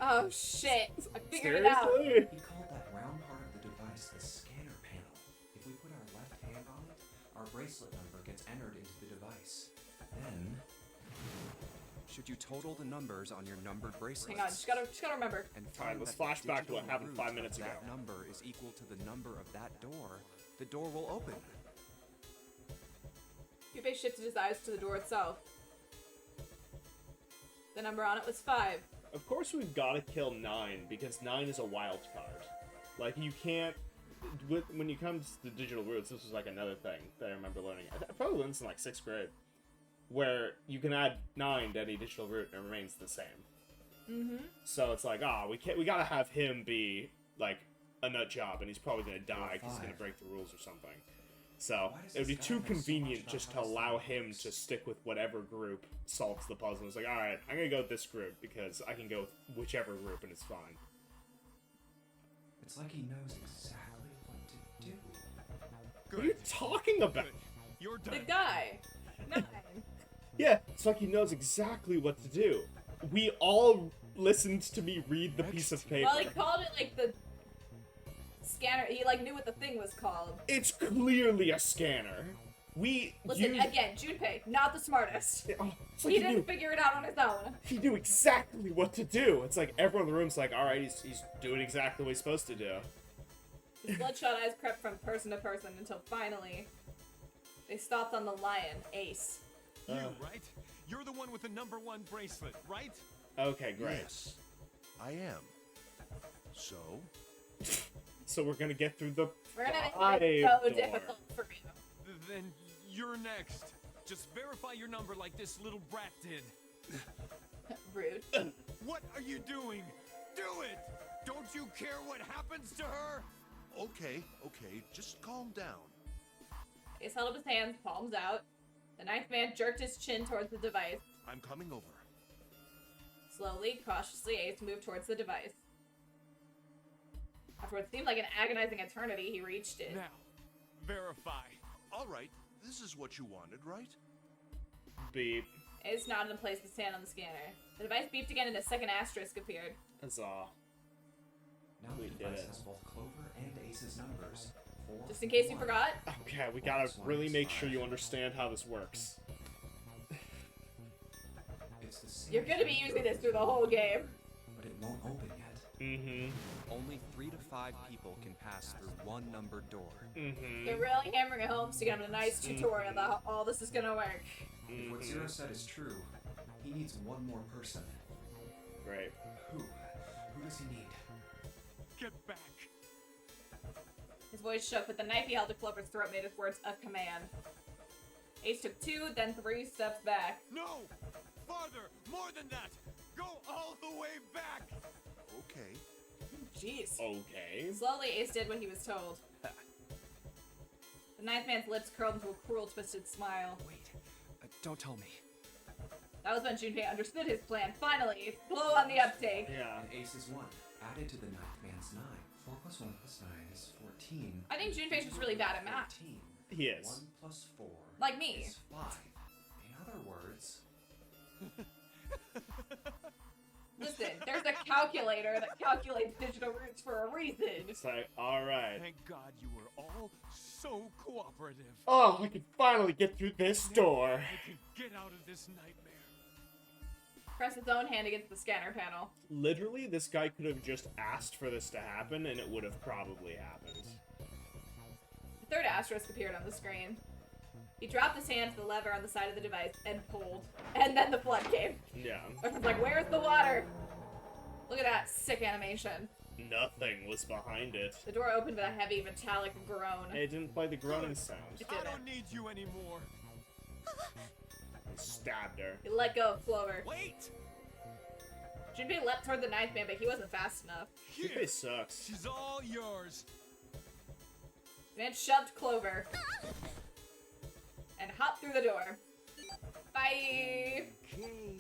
Oh shit! I figured it out! Seriously? He called that round part of the device the scanner panel. If we put our left hand on it, our bracelet number gets entered into the device. Then, should you total the numbers on your numbered bracelets? Hang on, just gotta remember. And Alright, find let's that the flash back to what digital happened root 5 minutes of ago. That number is equal to the number of that door. The door will open. Junpei shifted his eyes to the door itself. The number on it was 5. Of course we've got to kill 9, because 9 is a wild card. Like, you can't... When you come to the digital roots, this was like another thing that I remember learning. I probably learned this in like 6th grade. Where you can add 9 to any digital root and it remains the same. Mm-hmm. So it's like, we gotta have him be, like, a nut job, and he's probably gonna die because he's gonna break the rules or something. So, it would be too convenient just to allow him to stick with whatever group solves the puzzle. It's like, alright, I'm gonna go with this group, because I can go with whichever group and it's fine. It's like he knows exactly what to do. What are you talking about? Good. You're done. The guy! 9. Yeah, it's like he knows exactly what to do. We all listened to me read the piece of paper. Well, he called it like the scanner. He like knew what the thing was called. It's clearly a scanner. Listen, again, Junpei, not the smartest. It's like He didn't figure it out on his own. He knew exactly what to do. It's like everyone in the room's like, alright, he's doing exactly what he's supposed to do. His bloodshot eyes crept from person to person until finally they stopped on the lion, Ace. You, right? You're the one with the number 1 bracelet, right? Okay, great. Yes, I am. So? So we're gonna get through the We're gonna five make it so door. difficult for you. Then you're next. Just verify your number like this little brat did. Rude. What are you doing? Do it! Don't you care what happens to her? Okay, just calm down. Ace held up his hands, palms out. The 9th man jerked his chin towards the device. I'm coming over. Slowly, cautiously, Ace moved towards the device. After what seemed like an agonizing eternity, he reached it. Now, verify. All right, this is what you wanted, right? Beep. Ace nodded and placed his hand on the scanner. The device beeped again and a second asterisk appeared. Huzzah. Now the device has both Clover and Ace's numbers. Just in case you forgot. Okay, we gotta really make sure you understand how this works. You're gonna be using this through the whole game. But it won't open yet. Mm-hmm. Only 3 to 5 people can pass through one numbered door. Mm-hmm. They're really hammering it home, so you get a nice tutorial about how all this is gonna work. If what Zero said is true, he needs one more person. Right. Who? Who does he need? Get back! His voice shook, but the knife he held to Clover's throat made his words a command. Ace took 2, then 3 steps back. No! Farther! More than that! Go all the way back! Okay. Jeez. Okay. Slowly, Ace did what he was told. The ninth man's lips curled into a cruel, twisted smile. Wait, don't tell me. That was when Junpei understood his plan. Finally, blow on the uptake. Yeah. And Ace is 1. Added to the ninth man's 9. 4 plus 1 plus 9 is 14. I think Junpei's just really bad at math. 14. He is. 1 plus 4 like me. is 5. In other words... Listen, there's a calculator that calculates digital roots for a reason. It's like, alright. Thank God you were all so cooperative. Oh, I can finally get through this door. I can get out of this nightmare. Press his own hand against the scanner panel. Literally, this guy could have just asked for this to happen, and it would have probably happened. The third asterisk appeared on the screen. He dropped his hand to the lever on the side of the device and pulled. And then the flood came. Yeah. Everyone's like, where's the water? Look at that sick animation. Nothing was behind it. The door opened with a heavy metallic groan. It didn't play the groaning sound. It I didn't. don't need you anymore. He stabbed her. He let go of Clover. Wait! Junpei leapt toward the ninth man, but he wasn't fast enough. Junpei sucks. She's all yours. The man shoved Clover. And hopped through the door. Bye! Okay.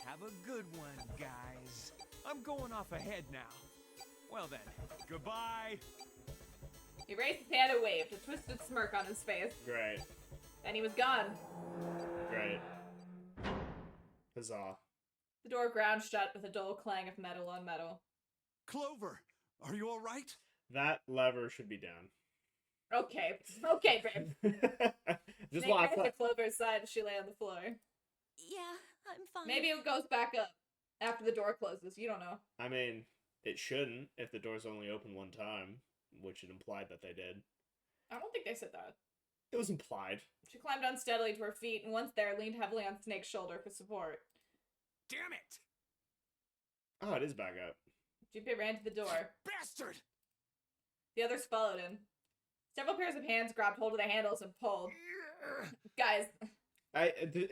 Have a good one, guys. I'm going off ahead now. Well then, goodbye. He raised his hand and waved, a twisted smirk on his face. Great. Then he was gone. Great. Huzzah. The door ground shut with a dull clang of metal on metal. Clover, are you all right? That lever should be down. Okay. Okay, babe. Just Snake lost ran to that. Clover's side as she lay on the floor. Yeah, I'm fine. Maybe it goes back up after the door closes. You don't know. I mean, it shouldn't if the door's only open one time, which it implied that they did. I don't think they said that. It was implied. She climbed unsteadily to her feet and once there leaned heavily on Snake's shoulder for support. Damn it! Oh, it is back up. Junpei ran to the door. Bastard! The others followed him. Several pairs of hands grabbed hold of the handles and pulled. Guys.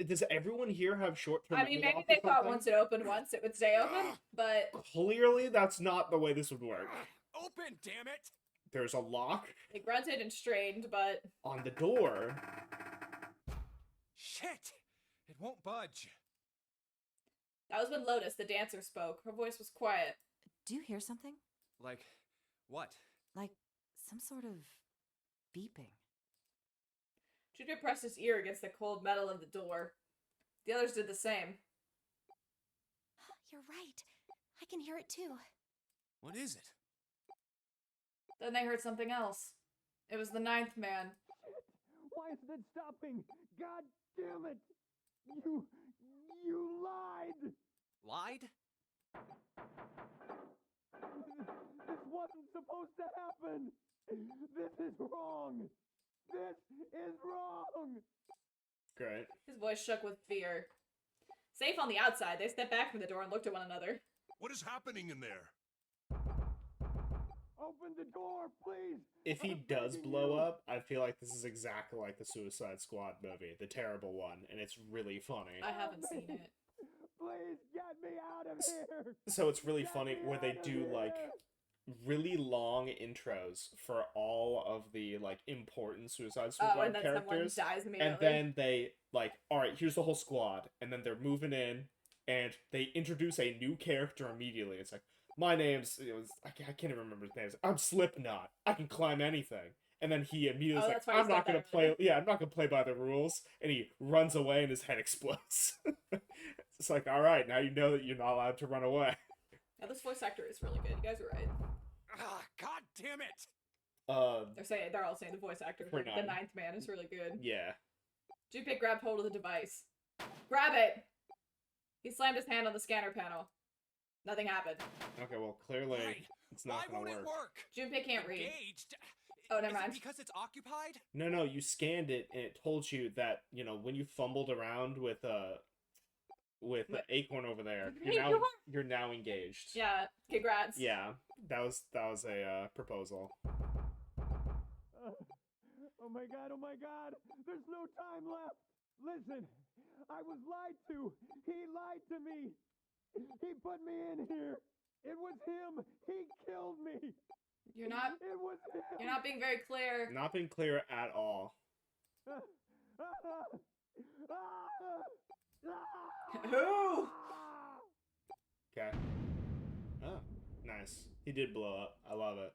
Does everyone here have short-term I mean, memory maybe loss they or thought something? once it opened once, it would stay open, but... Clearly, that's not the way this would work. Open, damn it! There's a lock They grunted and strained, but... on the door. Shit! It won't budge. That was when Lotus, the dancer, spoke. Her voice was quiet. Do you hear something? Like, what? Like some sort of beeping. Junpei pressed his ear against the cold metal of the door. The others did the same. You're right. I can hear it too. What is it? Then they heard something else. It was the ninth man. Why isn't it stopping? God damn it! You lied! Lied? This wasn't supposed to happen! This is wrong! This is wrong! Great. His voice shook with fear. Safe on the outside, they stepped back from the door and looked at one another. What is happening in there? Open the door, please! If he I'm does begging blow you. up, I feel like this is exactly like the Suicide Squad movie, the terrible one, and it's really funny. I haven't seen it. Please get me out of here! So it's really Get funny me where they out of do like here! really long intros for all of the like important Suicide Oh, Squad and then someone characters. dies immediately. And then they like, all right, here's the whole squad, and then they're moving in, and they introduce a new character immediately. It's like, my name's, I can't even remember his name. I'm Slipknot. I can climb anything. And then he immediately Oh, is that's why like, he I'm not said gonna that play. earlier. Yeah, I'm not gonna play by the rules. And he runs away, and his head explodes. It's like, all right, now you know that you're not allowed to run away. Yeah, this voice actor is really good. You guys are right. Ah, God damn it! They're all saying the voice actor for the 9. ninth man is really good. Yeah. Junpei grabbed hold of the device. Grab it! He slammed his hand on the scanner panel. Nothing happened. Okay, well, clearly Why? it's not Why gonna won't work. it work? Junpei can't read. Engaged? Oh, never Is it mind. because it's occupied? No, you scanned it, and it told you that, you know, when you fumbled around with the acorn over there, you're now engaged. Yeah, congrats. Yeah, that was a proposal. Oh my god! There's no time left! Listen, I was lied to! He lied to me! He put me in here! It was him! He killed me! You're not It was him! You're not being very clear. Not being clear at all. Who? Okay. Oh, nice. He did blow up. I love it.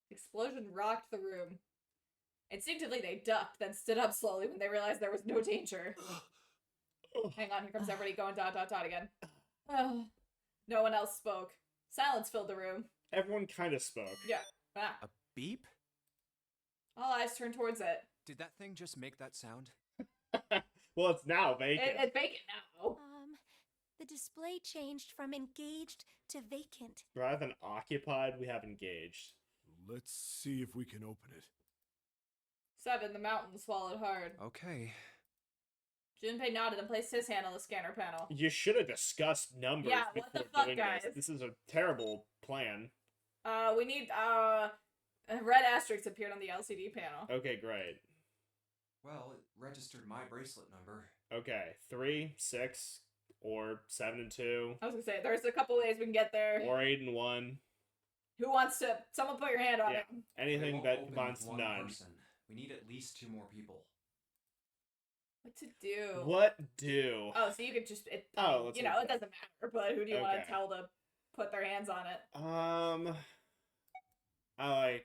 Explosion rocked the room. Instinctively, they ducked, then stood up slowly when they realized there was no danger. Hang on, here comes everybody going ... again. No one else spoke. Silence filled the room. Everyone kind of spoke. Yeah. Ah. A beep? All eyes turned towards it. Did that thing just make that sound? Well, it's now vacant. It's vacant now. The display changed from engaged to vacant. Rather than occupied, we have engaged. Let's see if we can open it. 7, the mountain swallowed hard. Okay. Junpei nodded and placed his hand on the scanner panel. You should have discussed numbers Yeah, what the before fuck, doing guys? this. This is a terrible plan. We need, red asterisks appeared on the LCD panel. Okay, great. Well, it registered my bracelet number. Okay, 3, 6, or 7 and 2. I was gonna say, there's a couple ways we can get there. Or 8 and 1. Who wants to... Someone put your hand on it. Anything It won't that open combines with one none. person. We need at least 2 more people. What to do? What do? Oh, so you could just... It let's doesn't matter, but who do you want Okay. to tell to put their hands on it? I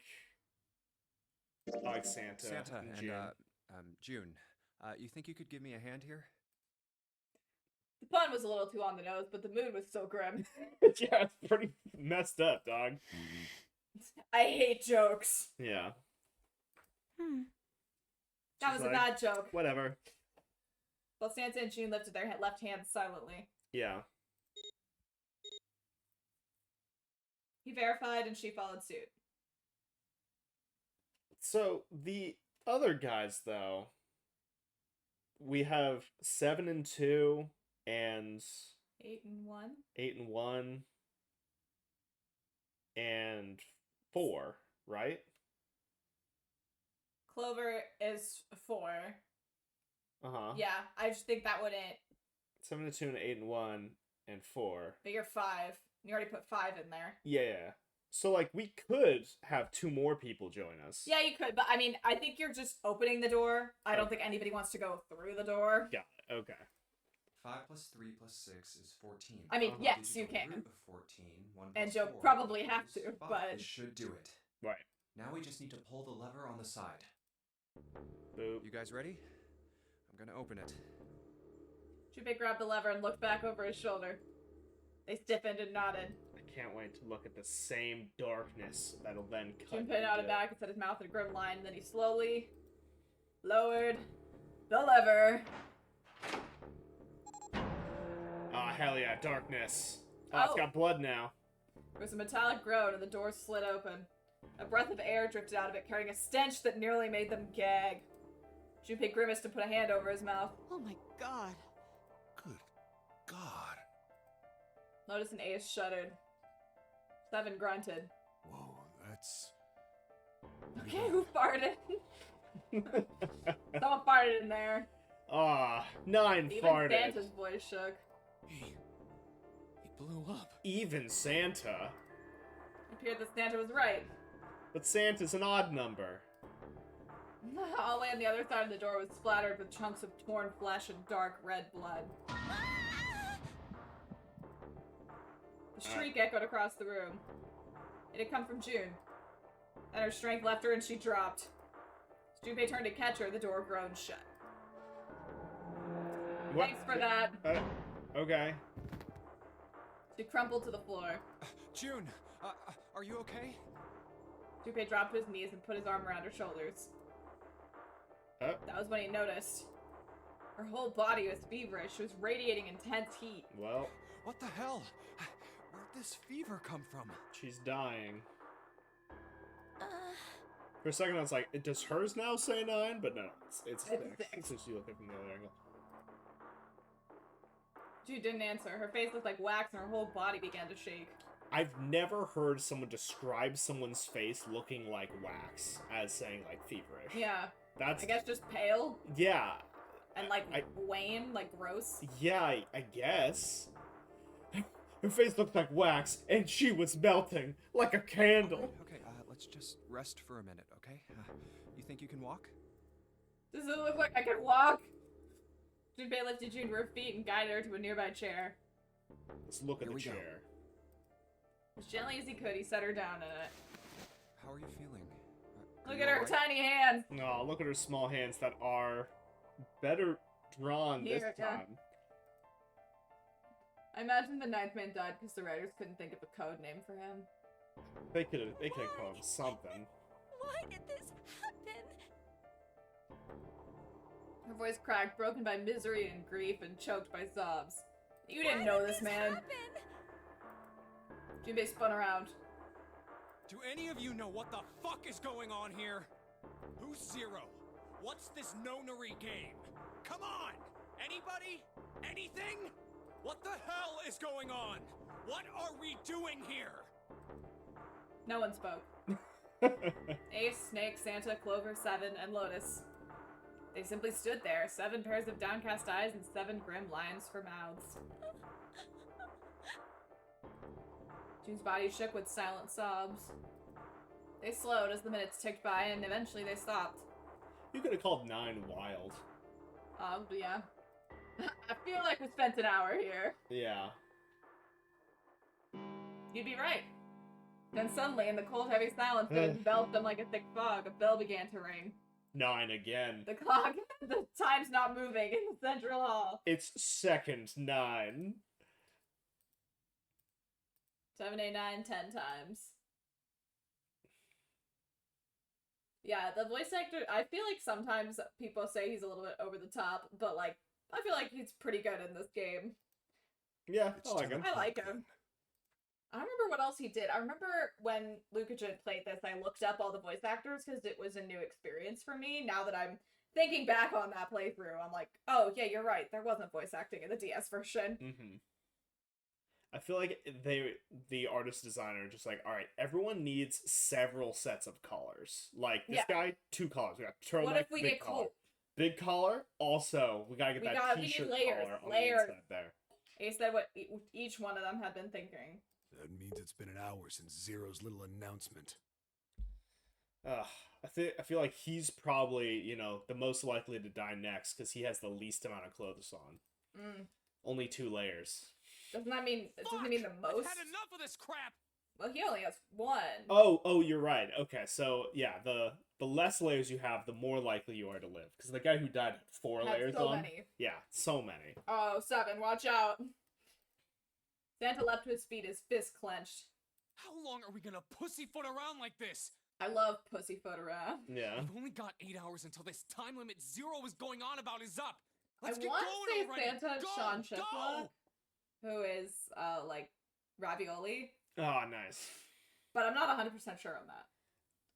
like Santa. Santa and and, June. June. You think you could give me a hand here? The pun was a little too on the nose, but the mood was so grim. Yeah, it's pretty messed up, dog. I hate jokes. Yeah. That She's was a like, bad joke. Whatever. Both Santa and June lifted their left hands silently. Yeah. He verified and she followed suit. So, the other guys, though, we have 7 and 2 and 8 and 1. 8 and 1 and 4, right? Clover is 4. Uh-huh. Yeah, I just think that wouldn't... 7 and 2 and 8 and 1 and 4. But you're 5. You already put 5 in there. Yeah. So, like, we could have 2 more people join us. Yeah, you could, but I mean, I think you're just opening the door. I don't think anybody wants to go through the door. Got it. Okay. 5 plus 3 plus 6 is 14. I mean, yes, Digital you can. root of 14, 1 And plus you'll 4 probably have to, equals 5. but... This should do it. Right. Now we just need to pull the lever on the side. Boop. You guys ready? I'm gonna open it. Junpei grabbed the lever and looked back over his shoulder. They stiffened and nodded. I can't wait to look at the same darkness that'll then cut Junpei nodded into- back and set his mouth in a grim line, and then he slowly lowered the lever. Ah, hell yeah, darkness. Oh, it's Oh. got blood now. There was a metallic groan and the door slid open. A breath of air drifted out of it, carrying a stench that nearly made them gag. Junpei grimaced and put a hand over his mouth. Oh my god. Good God. Lotus and Ace shuddered. 7 grunted. Whoa, that's... Okay, who farted? Someone farted in there. Ah, 9 Even farted. Santa's voice shook. He blew up. Even Santa. It appeared that Santa was right. But Santa's an odd number. All the way on the other side of the door was splattered with chunks of torn flesh and dark red blood. The shriek echoed across the room. It had come from June. Then her strength left her and she dropped. As Junpei turned to catch her, the door groaned shut. What? Thanks for that. Okay. She crumpled to the floor. June, are you okay? Junpei dropped to his knees and put his arm around her shoulders. That was when he noticed. Her whole body was feverish. She was radiating intense heat. Well. What the hell? Where'd this fever come from? She's dying. For a second, I was like, does hers now say 9? But no, it's 6. So she looked from the other angle. Jude didn't answer. Her face looked like wax and her whole body began to shake. I've never heard someone describe someone's face looking like wax as saying, like, feverish. Yeah. That's... I guess just pale. Yeah. And, like, wan, like, gross. Yeah, I guess. Her face looked like wax, and she was melting like a candle. Okay, let's just rest for a minute, okay? You think you can walk? Does it look like I can walk? Junpei lifted June to her feet and guided her to a nearby chair. Let's look at the chair. As gently as he could, he set her down in it. How are you feeling? Look at her tiny hands! No, look at her small hands that are better drawn this time. I imagine the 9th man died because the writers couldn't think of a code name for him. They could have called him something. Why did this happen? Her voice cracked, broken by misery and grief and choked by sobs. You didn't know this, man. Junpei spun around. Do any of you know what the fuck is going on here? Who's Zero? What's this nonary game? Come on! Anybody? Anything? What the hell is going on? What are we doing here? No one spoke. Ace, Snake, Santa, Clover, Seven, and Lotus. They simply stood there, 7 pairs of downcast eyes and 7 grim lines for mouths. June's body shook with silent sobs. They slowed as the minutes ticked by, and eventually they stopped. You could have called 9 wild. Yeah. I feel like we spent an hour here. Yeah. You'd be right. Then suddenly, in the cold, heavy silence that enveloped them like a thick fog, a bell began to ring. 9 again. The clock, the time's not moving in the central hall. It's second 9. 7, 8, 9, 10 times. Yeah, the voice actor, I feel like sometimes people say he's a little bit over the top, but, like, I feel like he's pretty good in this game. Yeah, I like him. I like him. I don't remember what else he did. I remember when Lucajin played this, I looked up all the voice actors because it was a new experience for me. Now that I'm thinking back on that playthrough, I'm like, oh, yeah, you're right. There wasn't voice acting in the DS version. Mm-hmm. I feel like the artist designer, just like, all right, everyone needs several sets of collars. Like, this guy, 2 collars. We got turtleneck, what if we big get collar. cool? Big collar. Also, we gotta get that t-shirt collar on the inside there. He said what each one of them had been thinking. That means it's been an hour since Zero's little announcement. I feel like he's probably, you know, the most likely to die next because he has the least amount of clothes on. Only 2 layers. Doesn't that mean it doesn't mean the most? I've had enough of this crap. Well, he only has 1. Oh, you're right. Okay, so yeah, the less layers you have, the more likely you are to live. Because the guy who died had 4 layers so on. many. Yeah, so many. Oh, 7, watch out. Santa leapt to his feet, his fist clenched. How long are we gonna pussyfoot around like this? I love pussyfoot around. Yeah. We've only got 8 hours until this time limit Zero is going on about is up. Let's I get want going to already. say Santa Go, Sean go! Shiplock, who is, like, ravioli. Oh, nice. But I'm not 100% sure on that.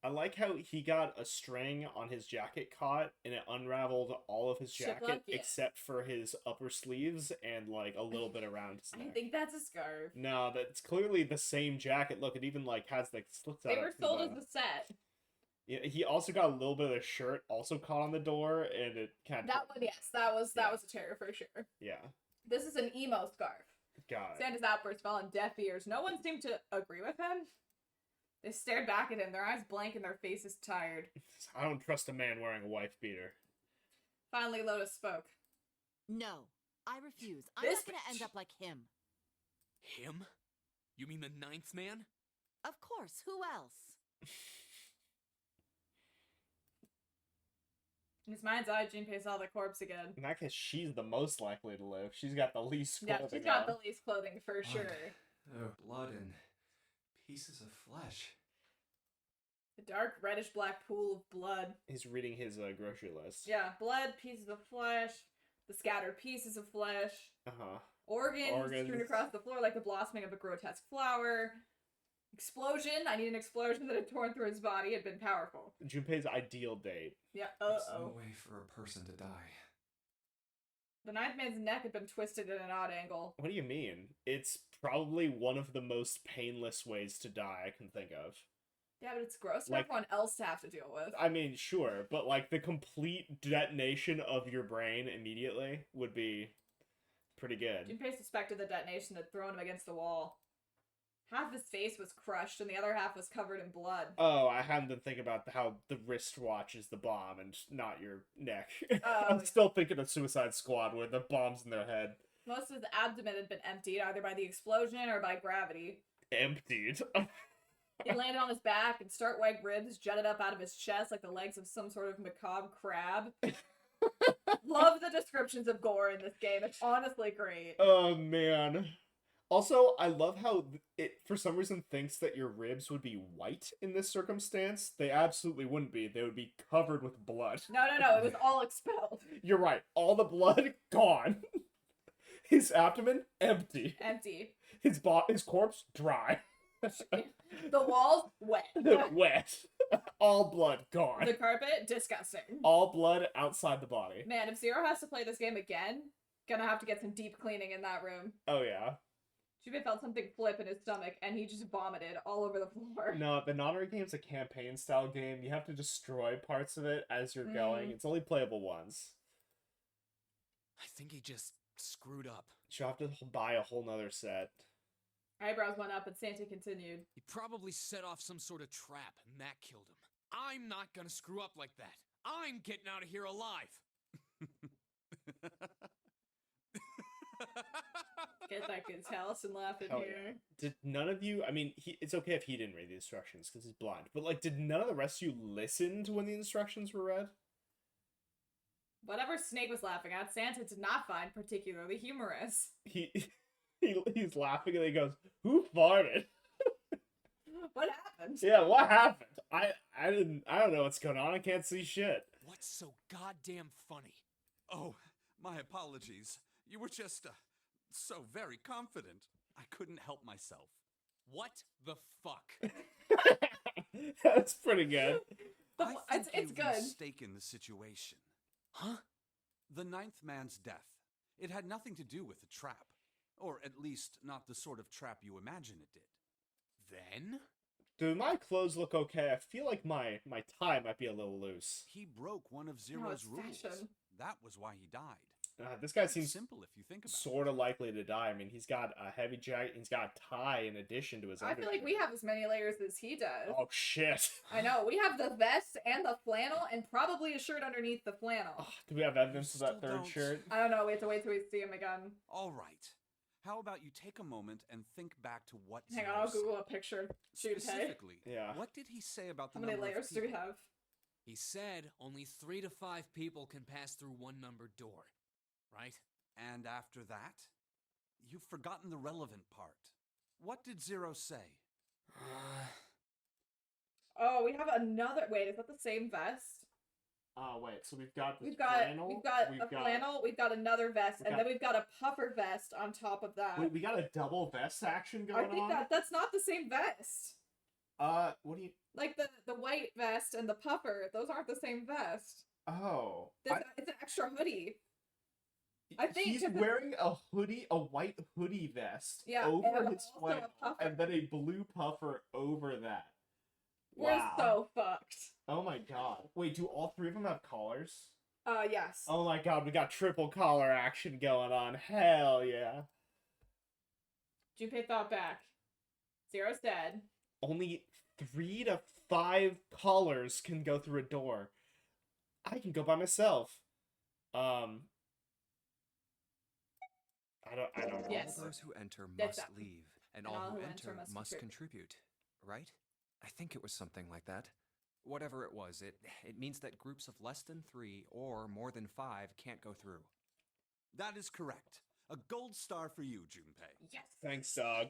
I like how he got a string on his jacket caught, and it unraveled all of his jacket Shiplock, yeah. except for his upper sleeves and, like, a little bit around his neck. I think that's a scarf. No, that's clearly the same jacket. Look, it even, like, has, like, slits out. They were sold as a set. Yeah, he also got a little bit of the shirt also caught on the door, and it kind of... That one, yes. That was a terror for sure. Yeah. This is an emo scarf. Got it. Santa's outburst fell on deaf ears. No one seemed to agree with him. They stared back at him, their eyes blank and their faces tired. I don't trust a man wearing a wife beater. Finally, Lotus spoke. No, I refuse. I'm This not gonna bitch. end up like him. Him? You mean the 9th man? Of course, who else? In his mind's eye, Junpei saw the corpse again. In that case, she's the most likely to live. She's got the least Yeah, clothing she's got on. the least clothing for sure. Blood and pieces of flesh. The dark reddish-black pool of blood. He's reading his grocery list. Yeah, blood, pieces of flesh, the scattered pieces of flesh, organs strewn across the floor like the blossoming of a grotesque flower. Explosion. I need an explosion that had torn through his body. Had been powerful. Junpei's ideal date. Yeah. There's no way for a person to die. The ninth man's neck had been twisted at an odd angle. What do you mean? It's probably one of the most painless ways to die I can think of. Yeah, but it's gross for Like, everyone else to have to deal with. I mean, sure, but like the complete detonation of your brain immediately would be pretty good. Junpei suspected the detonation had thrown him against the wall. Half his face was crushed and the other half was covered in blood. Oh, I hadn't been thinking about how the wristwatch is the bomb and not your neck. I'm still thinking of Suicide Squad where the bomb's in their head. Most of his abdomen had been emptied either by the explosion or by gravity. Emptied? He landed on his back and stark white ribs jutted up out of his chest like the legs of some sort of macabre crab. Love the descriptions of gore in this game. It's honestly great. Oh, man. Also, I love how it, for some reason, thinks that your ribs would be white in this circumstance. They absolutely wouldn't be. They would be covered with blood. No, it was all expelled. You're right. All the blood, gone. His abdomen, empty. Empty. His corpse, dry. The walls, wet. Wet. All blood, gone. The carpet, disgusting. All blood outside the body. Man, if Zero has to play this game again, gonna have to get some deep cleaning in that room. Oh, yeah. Junpei felt something flip in his stomach, and he just vomited all over the floor. No, the Nonary game's a campaign-style game. You have to destroy parts of it as you're going. It's only playable once. I think he just screwed up. You'll have to buy a whole nother set. Eyebrows went up, and Santa continued. He probably set off some sort of trap, and that killed him. I'm not gonna screw up like that. I'm getting out of here alive. Get that good Taliesin laugh in here. Yeah. Did none of you, I mean, it's okay if he didn't read the instructions because he's blind, but like, did none of the rest of you listen to when the instructions were read? Whatever Snake was laughing at, Santa did not find particularly humorous. He's laughing and he goes, "Who farted?" What happened? Yeah, what happened? I don't know what's going on. I can't see shit. What's so goddamn funny? Oh, my apologies. You were just, so very confident. I couldn't help myself. What the fuck? That's pretty good. It's good. Mistaken the situation. Huh? The ninth man's death. It had nothing to do with the trap. Or at least not the sort of trap you imagine it did. Then? Do my clothes look okay? I feel like my tie might be a little loose. He broke one of Zero's rules. Fashion. That was why he died. This guy seems simple if you think about sort of likely to die. I mean, he's got a heavy jacket. He's got a tie in addition to his I feel like we have as many layers as he does. Oh, shit. I know. We have the vest and the flannel and probably a shirt underneath the flannel. Oh, do we have evidence of that third shirt? I don't know. We have to wait till we see him again. All right. How about you take a moment and think back to what Hang on, I'll Google a picture of Junpei. Specifically, yeah. what did he say about the How many number layers of do we people? have? He said only 3 to 5 people can pass through one numbered door. Right? And after that? You've forgotten the relevant part. What did Zero say? Oh, we have another. Wait, is that the same vest? Wait. So we've got this We've got flannel. a flannel. We've got another vest, and then we've got a puffer vest on top of that. Wait, we got a double vest action going on. I think that's not the same vest. What do you? Like the white vest and the puffer, those aren't the same vest. Oh, It's an extra hoodie. I think he's wearing a hoodie, a white hoodie vest over his flannel, and then a blue puffer over that. We're so fucked. Oh my god. Wait, do all three of them have collars? Yes. Oh my god, we got triple collar action going on. Hell yeah. Junpei thought back. Zero's dead. Only 3 to 5 collars can go through a door. I can go by myself. I don't know. Yes. All those who enter That's must up. leave, and all who enter must contribute. right? I think it was something like that. Whatever it was, it means that groups of less than 3 or more than 5 can't go through. That is correct. A gold star for you, Junpei. Yes. Thanks, dog.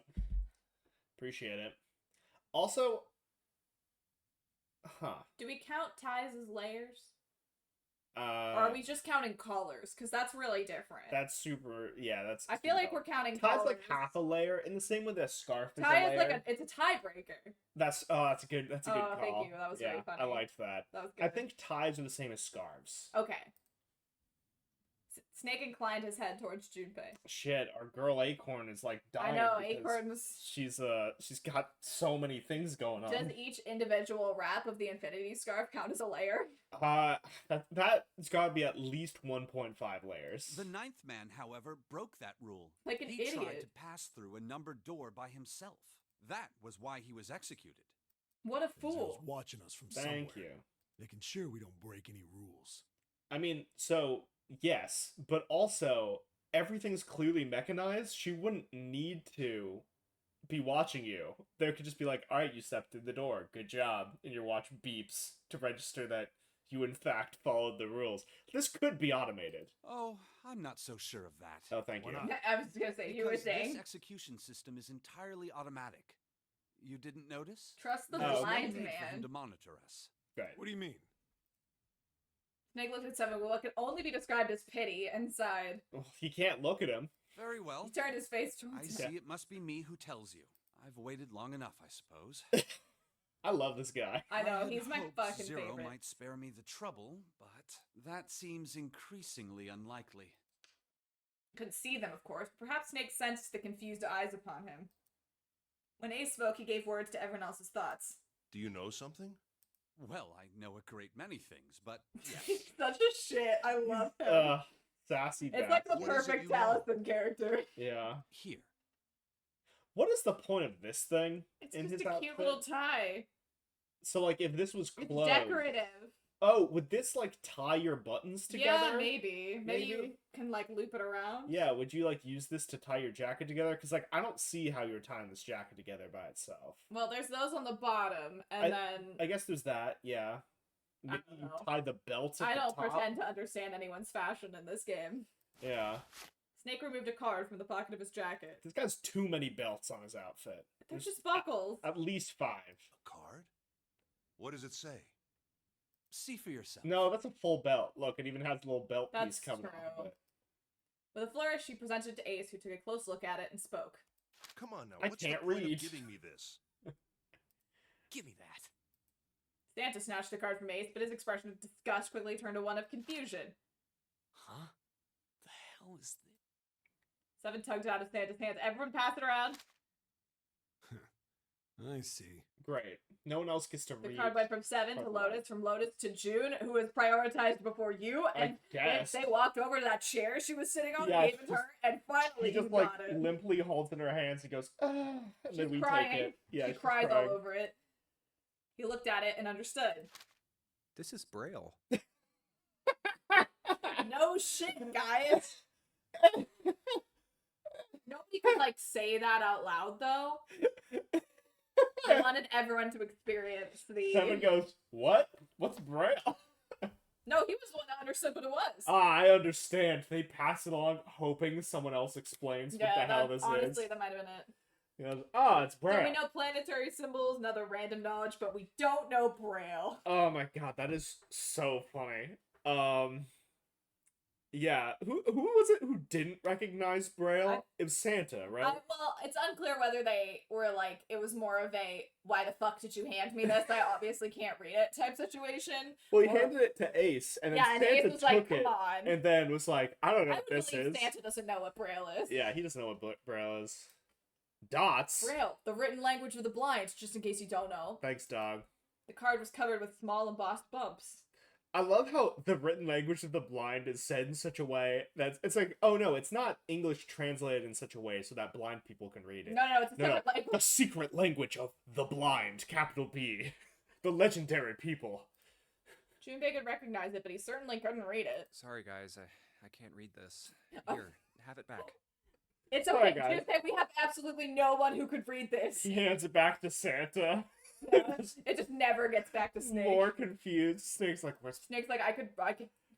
Appreciate it. Also, Do we count ties as layers? or Or are we just counting collars? Because that's really different. That's super. Yeah, that's. I feel like we're counting tie's collars. like half a layer, in the same way that a scarf is Tie a is layer. like it's a tiebreaker. That's a good. That's a good call. Thank you. That was very funny. I liked that. That was good. I think ties are the same as scarves. Okay. Snake inclined his head towards Junpei. Shit, our girl Acorn is like dying. I know, because Acorn's... She's got so many things going on. Does each individual wrap of the Infinity Scarf count as a layer? That's gotta be at least 1.5 layers. The ninth man, however, broke that rule. Like an he idiot. tried to pass through a numbered door by himself. That was why he was executed. What a He was fool. watching us from Thank somewhere. you. Making sure we don't break any rules. I mean, so yes, but also everything's clearly mechanized. She wouldn't need to be watching you. There could just be like, all right, you stepped through the door. Good job. And your watch beeps to register that you in fact followed the rules. This could be automated. Oh, I'm not so sure of that. Oh, thank you. I was gonna say, you were Because saying. this execution system is entirely automatic. You didn't notice? Trust the There's no blind need for him man. to monitor us. Right. What do you mean? Snake looked at Seven with what could only be described as pity and sighed. Well, he can't look at him. Very well. He turned his face I towards see him. it must be me who tells you. I've waited long enough, I suppose. I love this guy. I know, had he's my hoped fucking Zero favorite. might spare me the trouble, but that seems increasingly unlikely. Couldn't see them, of course. Perhaps Snake sensed the confused eyes upon him. When Ace spoke, he gave words to everyone else's thoughts. Do you know something? Well, I know a great many things, but yes. He's such a shit. I love him. Sassy It's like the bastard. What is it perfect you know? Taliesin character. Yeah. Here. What is the point of this thing It's in just his a outfit? cute little tie. So, like, if this was It's closed... decorative. Oh, would this, like, tie your buttons together? Yeah, maybe. Maybe you Maybe? can, like, loop it around. Yeah, would you, like, use this to tie your jacket together? Because, like, I don't see how you're tying this jacket together by itself. Well, there's those on the bottom, and I guess there's that, yeah. Maybe don't you know. tie the belts at I the don't top. pretend to understand anyone's fashion in this game. Yeah. Snake removed a card from the pocket of his jacket. This guy's too many belts on his outfit. They're There's just buckles. At least 5. A card? What does it say? See for yourself. No, that's a full belt. Look, it even has a little belt That's piece coming off true. of it. With a flourish, she presented it to Ace, who took a close look at it and spoke. Come on now. I What's can't the point read. of giving me this? Give me that. Santa snatched the card from Ace, but his expression of disgust quickly turned to one of confusion. Huh? The hell is this? Seven tugged it out of Santa's hands. Everyone pass it around. I see. Great. No one else gets to The read. card went from Seven to Card Lotus, from Lotus to June, who was prioritized before you, I and guess. they walked over to that chair she was sitting on, Yeah, gave it to her, and finally He you just, like, got it. limply holds it in her hands and goes, ah, and She's then we crying. take it. Yeah, she she's cries crying. all over it. He looked at it and understood. This is Braille. No shit, guys. Nobody could, like, say that out loud, though. I wanted everyone to experience the... Seven goes, what? What's Braille? No, he was the one that understood what it was. I understand. They pass it along hoping someone else explains what the hell this honestly, is. that might have been it. He goes, it's So Braille. we know planetary symbols and other random knowledge, but we don't know Braille. Oh my god, that is so funny. Yeah, who was it who didn't recognize Braille? It was Santa, right? Well, it's unclear whether they were like, it was more of a, why the fuck did you hand me this? I obviously can't read it type situation. Well, he Or- handed it to Ace, and then Yeah, and Santa Ace was took like, it, come on. and then was like, I don't know I what would this believe is. Santa doesn't know what Braille is. Yeah, he doesn't know what Braille is. Dots? Braille, the written language of the blind, just in case you don't know. Thanks, dog. The card was covered with small embossed bumps. I love how the written language of the blind is said in such a way that it's like, oh no, it's not English translated in such a way so that blind people can read it. No, it's a separate language. The secret language of the blind, capital B. The legendary people. Junpei could recognize it, but he certainly couldn't read it. Sorry, guys. I can't read this. Here, have it back. It's Sorry, okay, guys. Tuesday, we have absolutely no one who could read this. He hands it back to Santa. Yeah, it just never gets back to Snake. More confused. Snake's like, where's Snake's like, I could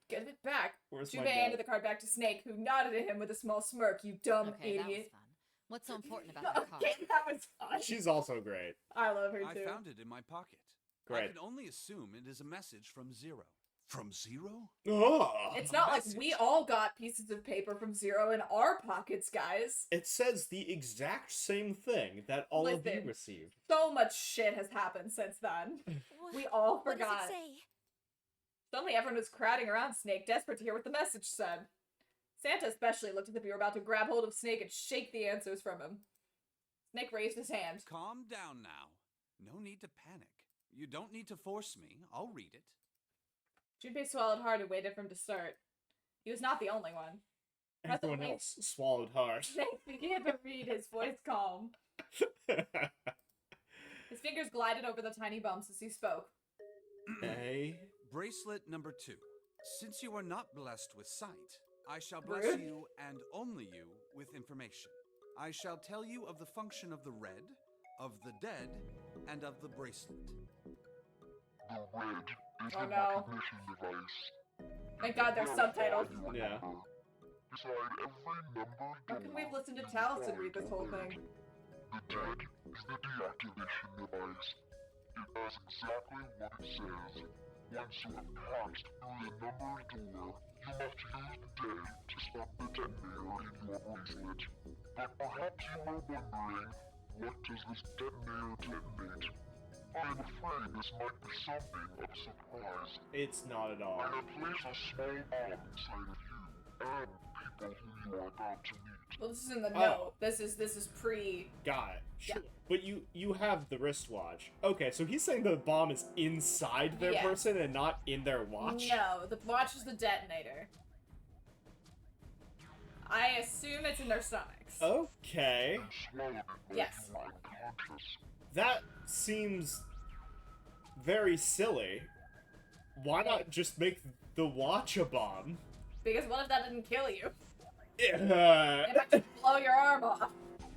get it back. Where's my Jubei gun? handed the card back to Snake, who nodded at him with a small smirk. You dumb Okay, that was idiot. fun. What's so important about that card? Okay, that was fun. She's also great. I love her I too. found it in my pocket. I Great. can only assume it is a message from Zero. From Zero? Oh. It's not like we all got pieces of paper from Zero in our pockets, guys. It says the exact same thing that all of you Listen. received. So much shit has happened since then. We all What does forgot. it say? Suddenly everyone was crowding around Snake, desperate to hear what the message said. Santa especially looked as if he were about to grab hold of Snake and shake the answers from him. Snake raised his hand. Calm down now. No need to panic. You don't need to force me. I'll read it. Junpei swallowed hard and waited for him to start. He was not the only one. Everyone Presently, else swallowed hard. Snake began to read, his voice calm. His fingers glided over the tiny bumps as he spoke. A. Bracelet number 2. Since you are not blessed with sight, I shall bless Rude. you and only you with information. I shall tell you of the function of the red, of the dead, and of the bracelet. The red is Oh, the no. recognition device. Thank God there's subtitles. Yeah. Beside every number How can we have listened to Taliesin read this whole thing? The dead is the deactivation device. It does exactly what it says. Once you have passed through the numbered door, you must use dead to stop the detonator in your bracelet. But perhaps you are wondering, what does this detonator detonate? I'm afraid this might be something of a surprise. It's not at all. I have placed a small bomb inside of you and people who you are about to meet. Well, this is in the Oh. note. This is pre. Got it. Sure. Yeah. But you have the wristwatch. Okay, so he's saying the bomb is inside their Yes. person and not in their watch? No, the watch is the detonator. I assume it's in their stomachs. Okay. And swallowed it while Yes. you were unconscious. That seems very silly. Why not just make the watch a bomb? Because what if that didn't kill you? It Uh, might just blow your arm off.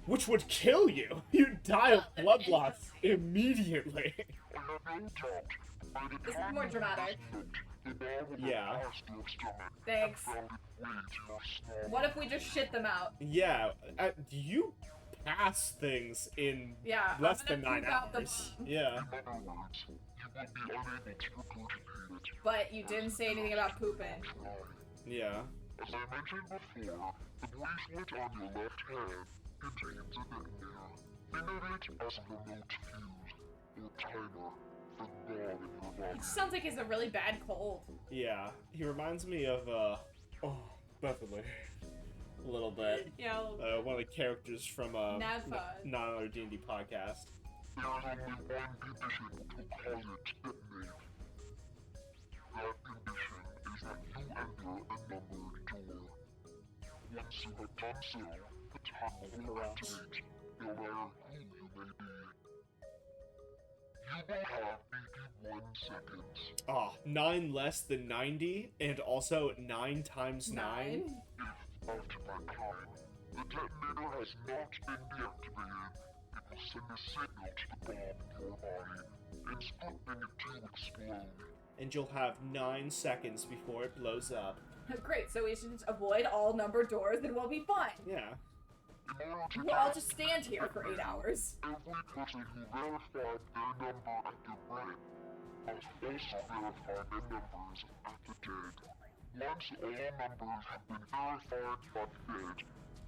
which would kill you. You'd die of blood loss immediately. I have no doubt. By the This is time more you dramatic. looked, the bomb would Yeah. have passed your stomach Thanks. and found its way to your small What if we just shit them out? Yeah, you pass things in Yeah, I'm less gonna than 9 poop out the hours. bomb. Yeah. In other words, you would be unable to regurgitate it. But you didn't say anything about pooping. Try. Yeah. As I mentioned before, the bracelet on your left hand contains a detonator. Think of it as a remote fuse or timer for the bomb in your It body. just sounds like he's a really bad cold. Yeah. He reminds me of Beverly. A little bit. Yeah. One of the characters from Navpod. not another D&D podcast. There is only one condition to cause it to detonate. That condition is that you enter a numbered door. Once you have done so, the timer will activate, no matter who you may be. You will have 81 seconds. 9 less than 90, and also 9 times 9. If, after that time, the detonator has not been deactivated, it will send a signal to the bomb in your body, instructing it to explode. And you'll have 9 seconds before it blows up. Great, so we should just avoid all numbered doors and we'll be fine. Yeah. In order to We'll all just stand here for 8 hours. every person who verified their number at the red must also verify their numbers at the dead. Once all numbers have been verified by the dead,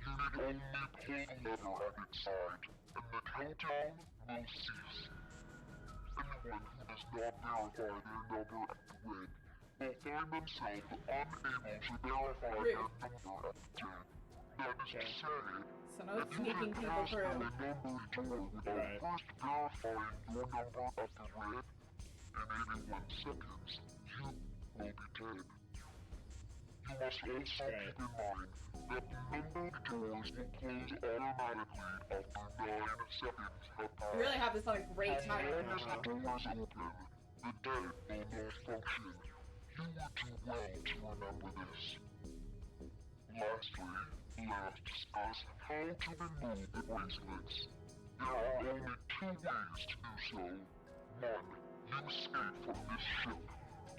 you need only pull the lever at its side, and the countdown will cease. Anyone who does not verify their number at the red will find themselves unable to verify their number at the dead. That is to say, So no sneaking people pass through. through a numbered door without Right. first verifying your number at the red, in 81 seconds, you will be dead. You must also keep in mind that the numbered doors will close automatically after 9 seconds have passed. We really have this on a great As timer. long as the doors open, the dead will malfunction. You would do well to remember this. Lastly, Let's discuss how to remove the bracelets. There are only two ways to do so. One, you escape from this ship.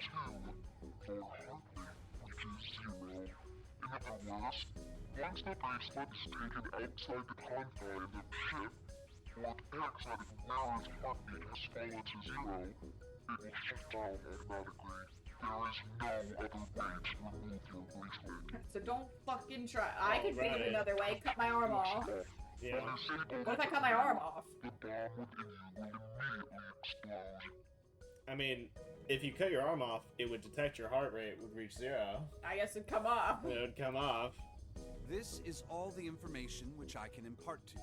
Two, your heart rate reaches 0. In other words, once the bracelet is taken outside the confines of the ship, or it detects that if wearer's heartbeat has fallen to 0, it will shut down automatically. There is no other way to remove your bracelet. So don't fucking try. I can think of another way. Cut my arm off. Yeah. What if I cut my arm off? The bomb within you will immediately explode. I mean, if you cut your arm off, it would detect your heart rate would reach 0. I guess it'd come off. It would come off. This is all the information which I can impart to you.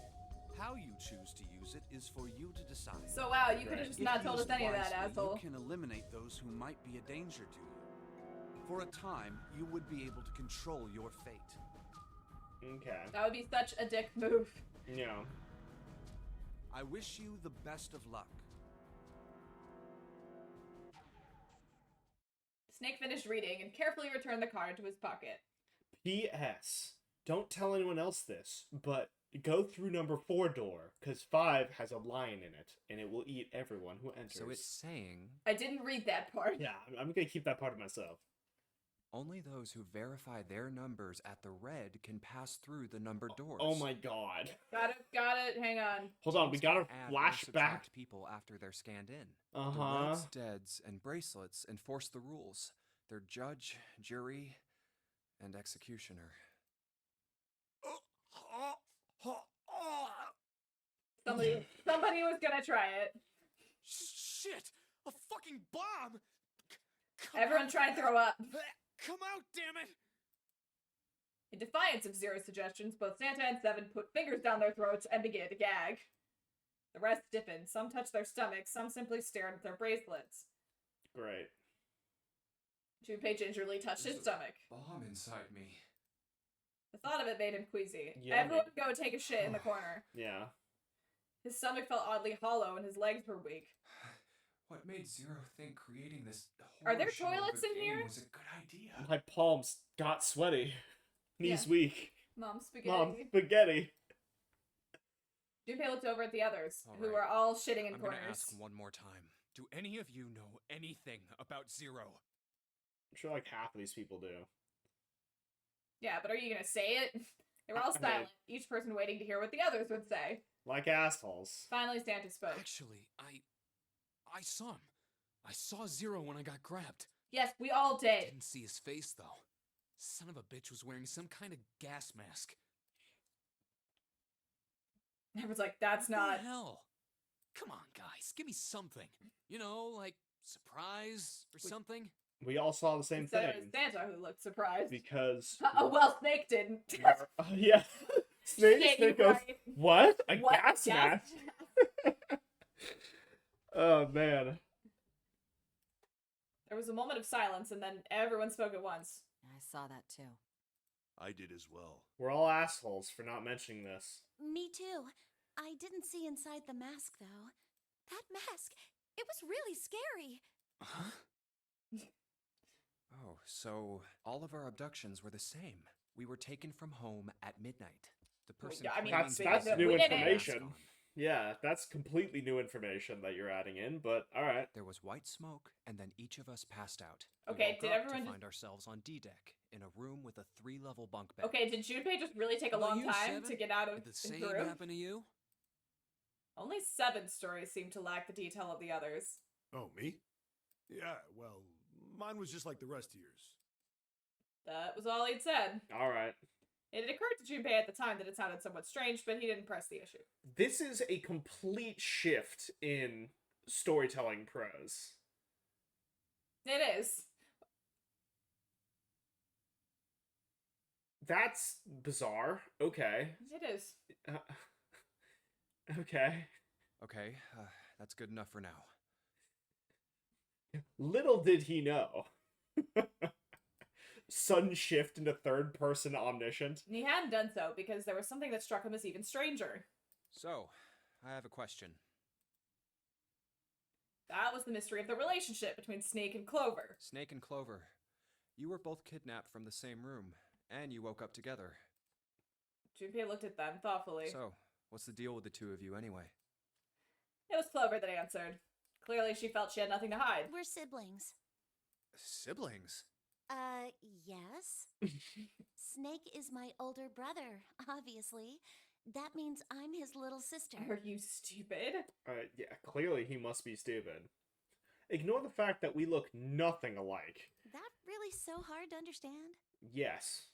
How you choose to use it is for you to decide. So wow, you could have just If not told us used any of that, wisely, asshole. You can eliminate those who might be a danger to you. For a time, you would be able to control your fate. Okay. That would be such a dick move. Yeah. I wish you the best of luck. Snake finished reading and carefully returned the card to his pocket. P.S. Don't tell anyone else this, but go through number 4 door, because 5 has a lion in it, and it will eat everyone who enters. So it's saying I didn't read that part. Yeah, I'm gonna keep that part to myself. only those who verify their numbers at the red can pass through the numbered doors. Oh my god. Got it. Hang on. Hold on, we gotta Add or flash back. subtract people after they're scanned in. Uh-huh. The reds, deads, and bracelets enforce the rules. They're judge, jury, and executioner. Somebody was gonna try it. Shit! A fucking bomb! Everyone try and throw up. Come out, damn it! In defiance of Zero's suggestions, both Santa and Seven put fingers down their throats and began to gag. The rest stiffened. Some touched their stomachs. Some simply stared at their bracelets. Great. Junpei gingerly touched his There's a stomach. Bomb inside me. The thought of it made him queasy. Yummy. Everyone go take a shit in the corner. Yeah. His stomach felt oddly hollow and his legs were weak. What made Zero think creating this Are there horror show of a toilets in game here? was a good idea? My palms got sweaty. Knees Yeah. weak. Mom spaghetti. Mom, spaghetti. Junpei looked over at the others, All who right. were all shitting in I'm corners. gonna ask one more time. Do any of you know anything about Zero? I'm sure like half of these people do. Yeah, but are you gonna say it? They were all I mean- silent, each person waiting to hear what the others would say. Like assholes. Finally, Santa spoke. Actually, I saw him. I saw Zero when I got grabbed. Yes, we all did. Didn't see his face though. Son of a bitch was wearing some kind of gas mask. Everyone's like, that's What not. the hell? Come on, guys, give me something. You know, like surprise or something. We all saw the same Instead, it was thing. Santa who looked surprised. Because Oh, well, Snake didn't. yeah. Snake Snake goes, right. what? A What? gas mask? Oh man. There was a moment of silence, and then everyone spoke at once. I saw that too. I did as well. We're all assholes for not mentioning this. Me too. I didn't see inside the mask, though. That mask, it was really scary. Huh? Oh, so all of our abductions were the same. We were taken from home at midnight. The person I mean, claiming to That's have we new the didn't. mask information. on. Yeah, that's completely new information that you're adding in, but alright. There was white smoke, and then each of us passed out. We Okay, woke did up everyone to just- find ourselves on D deck in a room with a 3-level bunk bed. Okay, did Junpei just really take a How about long you, time Seven? to get out of Did the his same room? happen to you? Only 7 stories seem to lack the detail of the others. Oh, me? Yeah, well, mine was just like the rest of yours. That was all he'd said. Alright. It had occurred to Junpei at the time that it sounded somewhat strange, but he didn't press the issue. This is a complete shift in storytelling prose. It is. That's bizarre. Okay. It is. Okay. Okay, that's good enough for now. Little did he know. Sudden shift into third person omniscient. And he hadn't done so because there was something that struck him as even stranger. So, I have a question. That was the mystery of the relationship between Snake and Clover. Snake and Clover, you were both kidnapped from the same room, and you woke up together. Junpei looked at them thoughtfully. So, what's the deal with the two of you anyway? It was Clover that answered. Clearly, she felt she had nothing to hide. We're siblings. Siblings? Yes. Snake is my older brother, obviously. That means I'm his little sister. Are you stupid? Yeah, clearly he must be stupid. Ignore the fact that we look nothing alike. That really so hard to understand? Yes,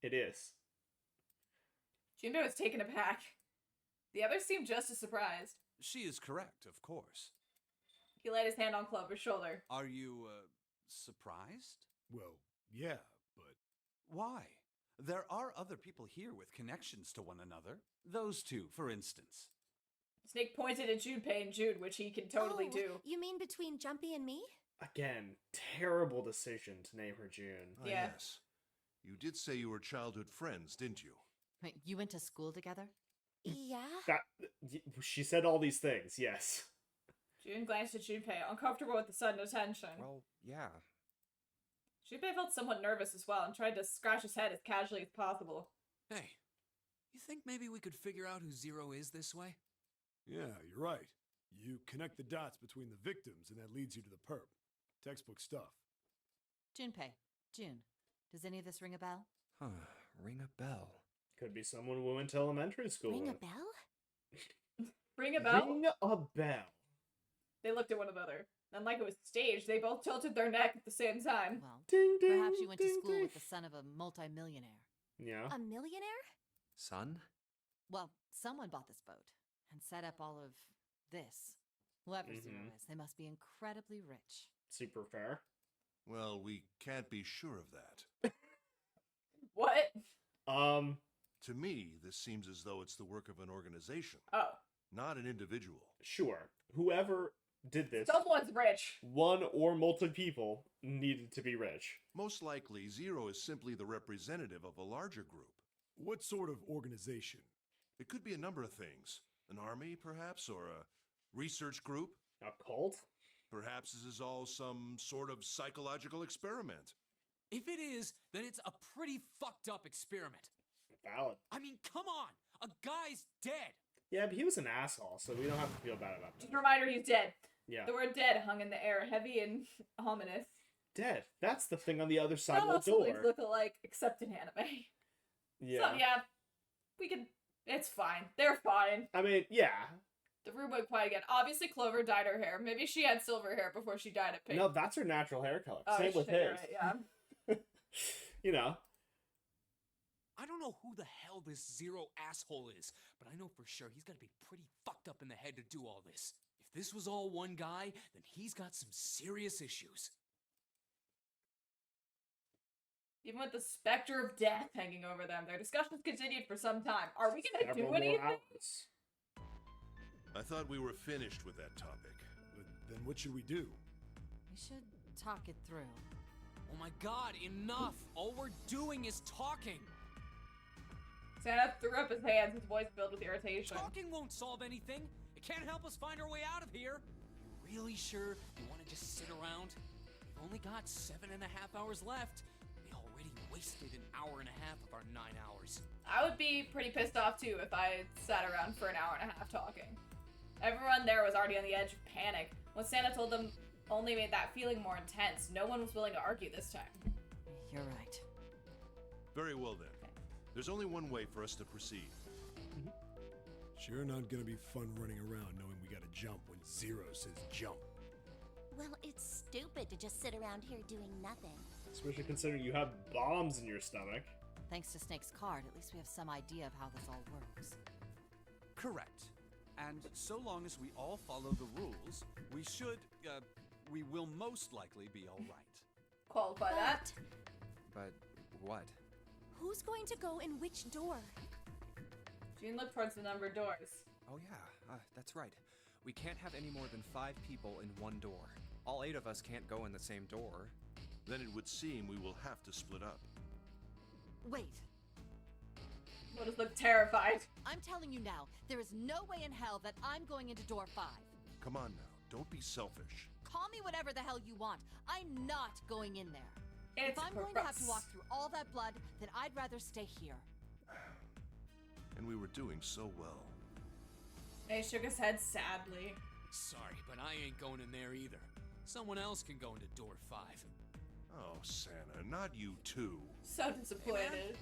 it is. Junpei was taken aback. The others seemed just as surprised. She is correct, of course. He laid his hand on Clover's shoulder. Are you, surprised? Well, yeah, but... Why? There are other people here with connections to one another. Those two, for instance. Snake pointed at Junpei and Jude, which he can totally do. You mean between Jumpy and me? Again, terrible decision to name her June. Yeah. Yes. You did say you were childhood friends, didn't you? Wait, you went to school together? Yeah. She said all these things, yes. June glanced at Junpei, uncomfortable with the sudden attention. Well, yeah. Junpei felt somewhat nervous as well and tried to scratch his head as casually as possible. Hey, you think maybe we could figure out who Zero is this way? Yeah, you're right. You connect the dots between the victims, and that leads you to the perp. Textbook stuff. Junpei, June, does any of this ring a bell? Huh, ring a bell. Could be someone we went to elementary school Ring a with. bell? Ring a bell? Ring a bell. They looked at one another. And like it was staged, they both tilted their neck at the same time. Well, Ding, ding, perhaps you went to ding, school ding. with the son of a multimillionaire. Yeah. A millionaire? Son? Well, someone bought this boat and set up all of this. Whoever Zero is, they must be incredibly rich. Super fair. Well, we can't be sure of that. What? To me, this seems as though it's the work of an organization, Oh. not an individual. Sure. Whoever did this, Someone's rich. one or multiple people needed to be rich. Most likely, Zero is simply the representative of a larger group. What sort of organization? It could be a number of things. An army, perhaps, or a research group. A cult? Perhaps this is all some sort of psychological experiment. If it is, then it's a pretty fucked up experiment. Valid. I mean, come on! A guy's dead! Yeah, but he was an asshole, so we don't have to feel bad about Just that. a reminder, he's dead. Yeah. The word dead hung in the air, heavy and ominous. Dead. That's the thing on the other side None of of the us door. look alike, except in anime. Yeah. So, yeah. We can... It's fine. They're fine. I mean, yeah. The room went quiet again. Obviously, Clover dyed her hair. Maybe she had silver hair before she dyed it pink. No, that's her natural hair color. Oh, Same with shit, you're his. right, yeah. You know. I don't know who the hell this Zero asshole is, but I know for sure he's gotta be pretty fucked up in the head to do all this. If this was all one guy, then he's got some serious issues. Even with the specter of death hanging over them, their discussions continued for some time. Are we gonna Several do more anything? hours. I thought we were finished with that topic. But then what should we do? We should talk it through. Oh my god, enough! All we're doing is talking! Santa threw up his hands, his voice filled with irritation. Talking won't solve anything! It can't help us find our way out of here! You really sure you want to just sit around? We've only got 7.5 hours left. We already wasted an hour and a half of our 9 hours. I would be pretty pissed off too if I sat around for an hour and a half talking. Everyone there was already on the edge of panic. What Santa told them only made that feeling more intense. No one was willing to argue this time. You're right. Very well then. There's only one way for us to proceed. Sure not gonna be fun running around knowing we gotta jump when Zero says jump. Well, it's stupid to just sit around here doing nothing. Especially considering you have bombs in your stomach. Thanks to Snake's card, at least we have some idea of how this all works. Correct. And so long as we all follow the rules, we will most likely be all right. Qualify that. But what? Who's going to go in which door? June looked towards the numbered doors. Oh yeah, that's right. We can't have any more than 5 people in one door. All 8 of us can't go in the same door. Then it would seem we will have to split up. Wait, Lotus looked terrified. I'm telling you now, there is no way in hell that I'm going into door 5. Come on now, don't be selfish. Call me whatever the hell you want. I'm not going in there. It's if I'm going to have to gross. walk through all that blood, then I'd rather stay here. and we were doing so well. He shook his head sadly. Sorry, but I ain't going in there either. Someone else can go into door 5. Oh, Santa, not you too. So disappointed. Hey, man,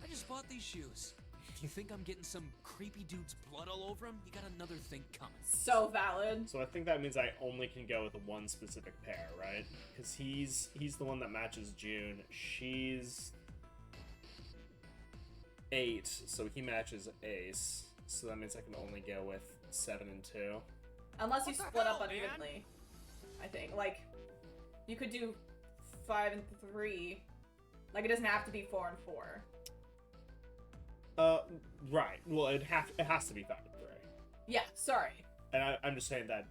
I just bought these shoes. You think I'm getting some creepy dude's blood all over them? You got another thing coming. So valid. So I think that means I only can go with one specific pair, right? Because he's the one that matches June. She's 8, so he matches Ace. So that means I can only go with 7 and 2. Unless you split up man? unevenly. I think. Like, you could do 5 and 3. Like, it doesn't have to be 4 and 4. Right. Well, it has to be 5 and 3. Yeah, sorry. And I'm just saying that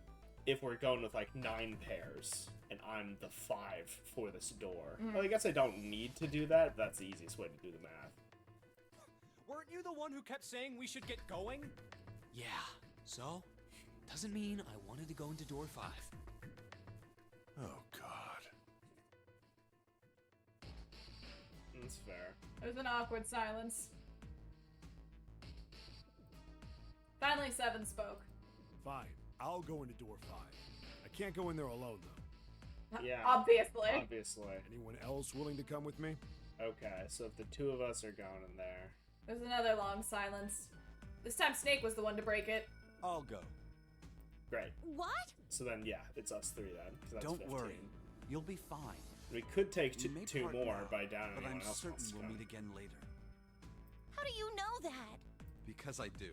if we're going with like 9 pairs and I'm the 5 for this door, well, I guess I don't need to do that. But that's the easiest way to do the math. Weren't you the one who kept saying we should get going? Yeah, so? Doesn't mean I wanted to go into door 5. Oh, God. That's fair. There's an awkward silence. Finally, 7 spoke. Fine, I'll go into door 5. I can't go in there alone, though. Yeah. Obviously. Obviously. Anyone else willing to come with me? Okay, so if the 2 of us are going in there. There's another long silence. This time Snake was the one to break it. I'll go. Great. What? So then, yeah, it's us 3 then. 'Cause that's Don't 15. worry. You'll be fine. We could take You may 2 part more now, by down but anyone I'm else certain wants to we'll come. meet again later. How do you know that? Because I do.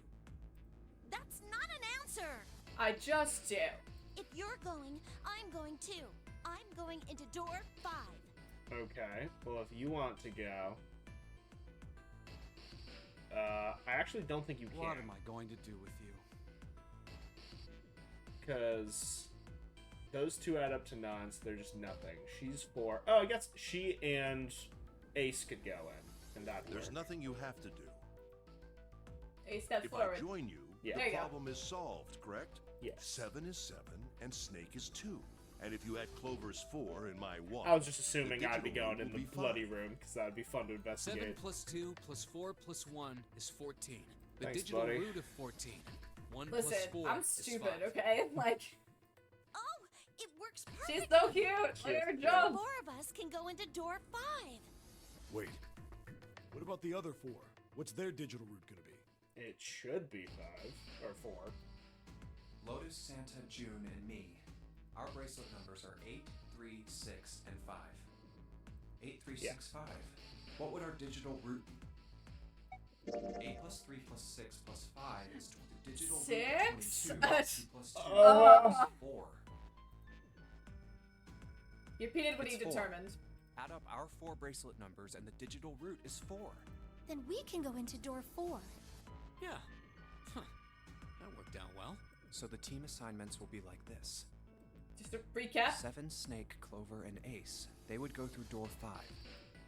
That's not an answer. I just do. If you're going, I'm going too. I'm going into door 5. Okay, well if you want to go... I actually don't think you can. What am I going to do with you? Because those 2 add up to 9, so they're just nothing. She's 4. Oh, I guess she and Ace could go in, and that'd There's work. nothing you have to do. Ace steps If forward. I join you, Yeah. There the you go. problem is solved, correct? Yes. 7 is 7, and Snake is 2. And if you add Clover's 4 and my 1... I was just assuming the I'd be digital going room in will the be bloody fine. room, because that'd be fun to 7 investigate. plus 2 plus 4 plus 1 is 14. The Thanks, digital buddy. root of 14. 1 plus Listen, 4 I'm is stupid, 5. okay? Like, Oh, it works she's perfectly. so cute. Look at her Cute. jump. 4 of us can go into door 5. Wait. What about the other 4? What's their digital route gonna be? It should be 5, or 4. Lotus, Santa, June, and me. Our bracelet numbers are 8, 3, 6, and 5. 8, 3, Yeah. 6, 5. What would our digital root be? 8 plus 3 plus 6 plus 5 is the digital root of 6? 22. 2 plus 2 Oh. is 4. You repeated what he It's 4. determined. Add up our 4 bracelet numbers and the digital root is 4. Then we can go into door 4. Yeah. Huh. That worked out well. So the team assignments will be like this. Just a recap. 7, Snake, Clover, and Ace. They would go through door 5.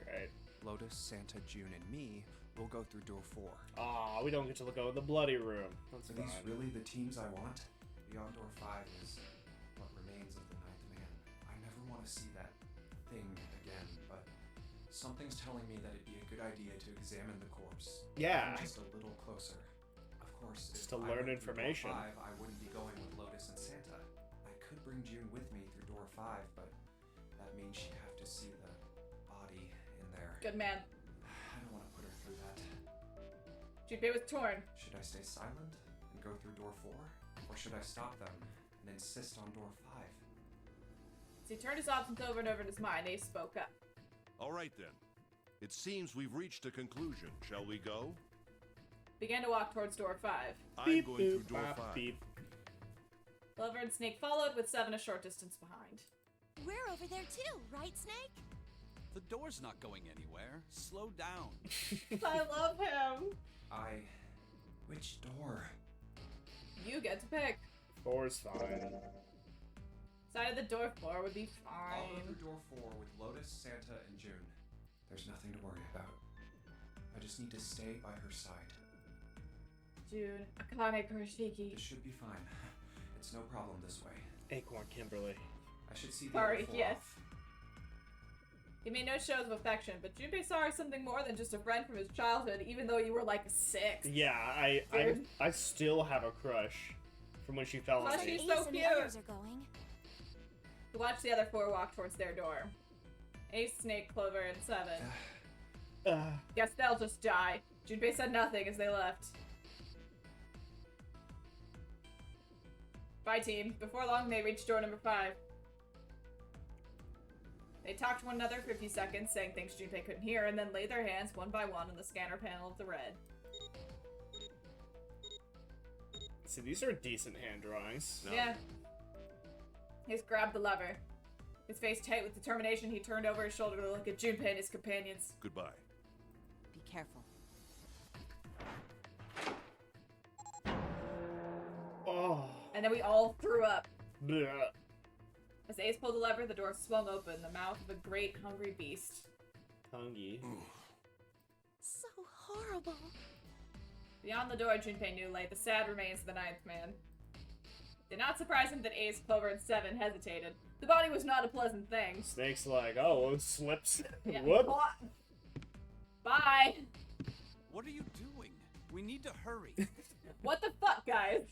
Right. Lotus, Santa, June, and me will go through door 4. Aw, we don't get to look over the bloody room. That's Are fine. these really the teams I want? Beyond door 5 is what remains of the Ninth Man. I never want to see that thing again, but something's telling me that it'd be a good idea to examine the corpse. Yeah. Even just a little closer. Of course, Just if to I learn went through door information. 5, I wouldn't be going with Lotus and Santa. I could bring June with me through door 5, but that means she'd have to see the body in there. Good man. I don't want to put her through that. Junpei was torn. Should I stay silent and go through door 4? Or should I stop them and insist on door 5? As he turned his options over and over in his mind, Ace spoke up. All right, then. It seems we've reached a conclusion. Shall we go? Began to walk towards door 5. I'm Beep, going boop, through door bop, 5. beep. Clover and Snake followed, with 7 a short distance behind. We're over there too, right, Snake? The door's not going anywhere. Slow down. I love him. Which door? You get to pick. 4's fine. Side of the door 4 would be I'll go fine. through door 4 with Lotus, Santa, and June. There's nothing to worry about. I just need to stay by her side. June, Akane Kurashiki. This should be fine. It's no problem this way. Acorn Kimberly. I should see the Sorry, other 4 yes. off. He made no shows of affection, but Junpei saw her something more than just a friend from his childhood, even though you were like 6. Yeah, I still have a crush from when she fell on Plus, me. she's so Ace and the cute. others are going. To watch the other 4 walk towards their door. Ace, Snake, Clover, and 7. Guess they'll just die. Junpei said nothing as they left. Bye, team. Before long, they reached door number 5. They talked to one another for a few seconds, saying things Junpei couldn't hear, and then laid their hands one by one on the scanner panel of the red. See, these are decent hand drawings. No. Yeah. Ace grabbed the lever. His face tight with determination, he turned over his shoulder to look at Junpei and his companions. Goodbye. Be careful. Oh. And then we all threw up. Bleh. As Ace pulled the lever, the door swung open, the mouth of a great, hungry beast. Hungry. So horrible. Beyond the door, Junpei knew lay the sad remains of the 9th man. It did not surprise him that Ace, Clover, and 7 hesitated. The body was not a pleasant thing. Snake's like, oh, it slips. Yeah. Whoop. Bye! What are you doing? We need to hurry. What the fuck, guys?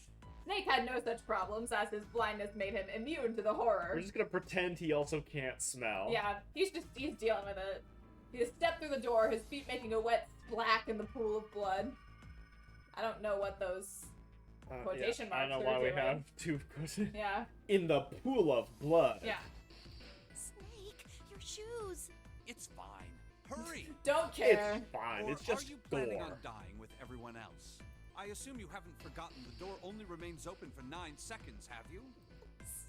Snake had no such problems, as his blindness made him immune to the horror. We're just gonna pretend he also can't smell. Yeah, he's dealing with it. He stepped through the door, his feet making a wet splack in the pool of blood. I don't know what those quotation marks I don't know are why we doing. have 2 quotations. Yeah. In the pool of blood. Yeah. Snake, your shoes. It's fine. Hurry. Don't care. It's fine. Or It's just are you planning gore. on dying with everyone else? I assume you haven't forgotten the door only remains open for 9 seconds, have you?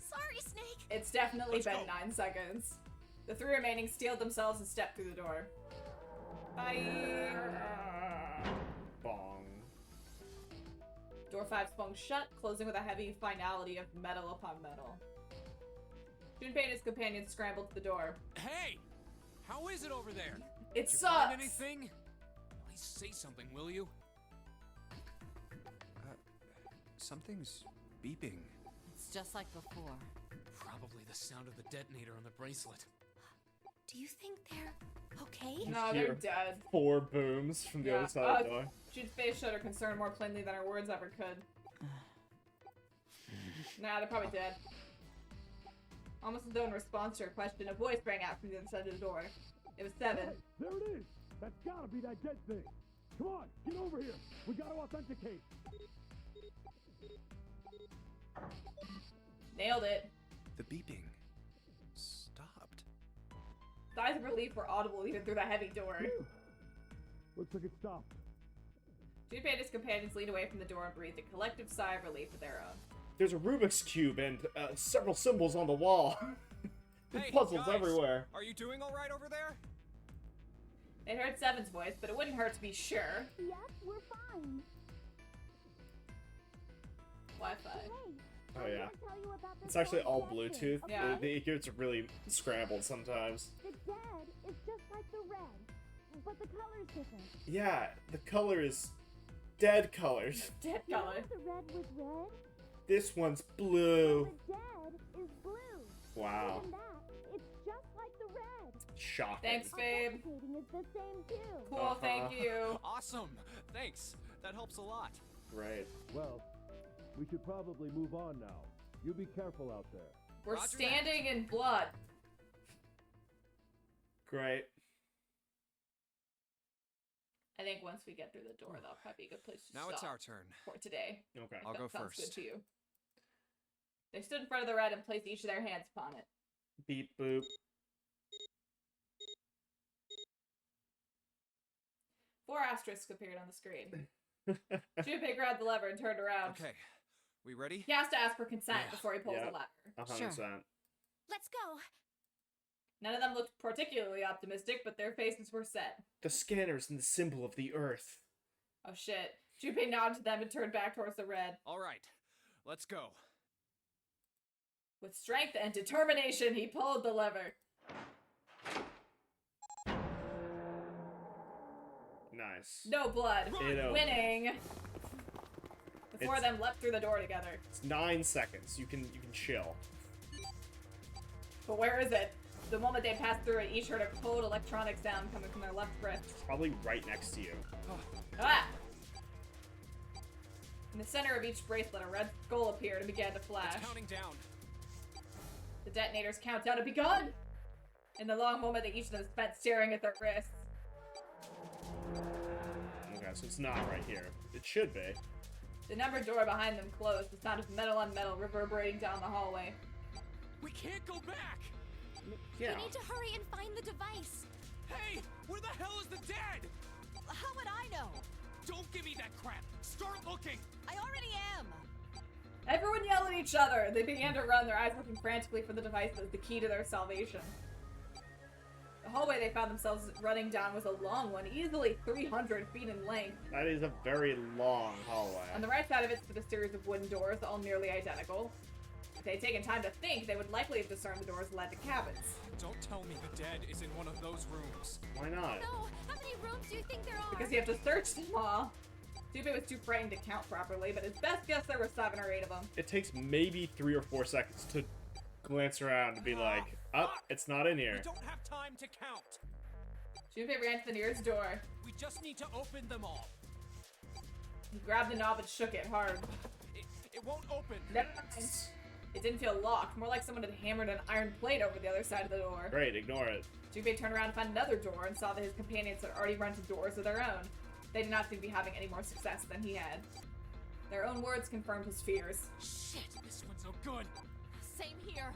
Sorry, Snake. It's definitely Let's been go. 9 seconds. The 3 remaining steeled themselves and stepped through the door. Bye! Bong. Door 5 swung shut, closing with a heavy finality of metal upon metal. Junpei and his companions scrambled to the door. Hey! How is it over there? It Did you sucks! find anything? At least say something, will you? Something's beeping. It's just like before. Probably the sound of the detonator on the bracelet. Do you think they're okay? No, Hear they're dead. 4 booms from the other side of the door. Jude's face showed her concern more plainly than her words ever could. Nah, they're probably dead. Almost as though in response to her question, a voice rang out from the other side of the door. It was 7. There it is! That's gotta be that dead thing! Come on, get over here! We gotta authenticate! Nailed it. The beeping stopped. Sighs of relief were audible even through the heavy door. Looks like it stopped. Junpei and his companions leaned away from the door and breathed a collective sigh of relief of their own. There's a Rubik's Cube and several symbols on the wall. There's Hey, puzzles guys, everywhere. Are you doing all right over there? They heard 7's voice, but it wouldn't hurt to be sure. Yep, we're fine. Wi-Fi. Hey, Oh I'm yeah. gonna tell you about the It's actually all story that Bluetooth. Yeah. The ears are really scrambled sometimes. The dead is just like the red, but the color's different. Yeah, the color is dead colors. Dead You know color. if the red was red? This one's blue. The dead is blue. Wow. Other than that, it's just like the red. Shocking. Thanks, babe. Authenticating is the same too. Cool, thank you. Awesome. Thanks. That helps a lot. Right. Well, we should probably move on now. You be careful out there. We're Roger standing in blood. Great. I think once we get through the door, that'll probably be a good place to Now stop it's our turn. for today. Okay. I'll That go sounds good first. to you. They stood in front of the red and placed each of their hands upon it. Beep boop. 4 asterisks appeared on the screen. Junpei grabbed the lever and turned around. Okay. We ready? He has to ask for consent Yeah. before he pulls Yep. the lever. 100%. Let's go. None of them looked particularly optimistic, but their faces were set. The scanners and the symbol of the earth. Oh shit. Junpei nodded to them and turned back towards the red. All right. Let's go. With strength and determination, he pulled the lever. Nice. No blood. Ditto. Winning. The 4 of It's- them leapt through the door together. It's 9 seconds. You can chill. But where is it? The moment they passed through it, each heard a cold electronic sound coming from their left wrist. Probably right next to you. Ah! In the center of each bracelet, a red skull appeared and began to flash. It's counting down. The detonator's countdown had begun! In the long moment that each of them spent staring at their wrists. Okay, so it's not right here. It should be. The numbered door behind them closed, the sound of metal on metal reverberating down the hallway. We can't go back! Yeah. We need to hurry and find the device. Hey! Where the hell is the dead? How would I know? Don't give me that crap! Start looking! I already am. Everyone yelled at each other. They began to run, their eyes looking frantically for the device that was the key to their salvation. The hallway they found themselves running down was a long one, easily 300 feet in length. That is a very long hallway. On the right side of it stood a series of wooden doors, all nearly identical. If they had taken time to think, they would likely have discerned the doors led to cabins. Don't tell me the dead is in one of those rooms. Why not? No, how many rooms do you think there are? Because you have to search them all. Dupe was too frightened to count properly, but his best guess there were 7 or 8 of them. It takes maybe 3 or 4 seconds to glance around and be like, oh, it's not in here. We don't have time to count. Junpei ran to the nearest door. We just need to open them all. He grabbed the knob and shook it hard. It won't open. Never mind. It didn't feel locked, more like someone had hammered an iron plate over the other side of the door. Great, ignore it. Junpei turned around and found another door and saw that his companions had already run to doors of their own. They did not seem to be having any more success than he had. Their own words confirmed his fears. Shit, this one's no good. Same here.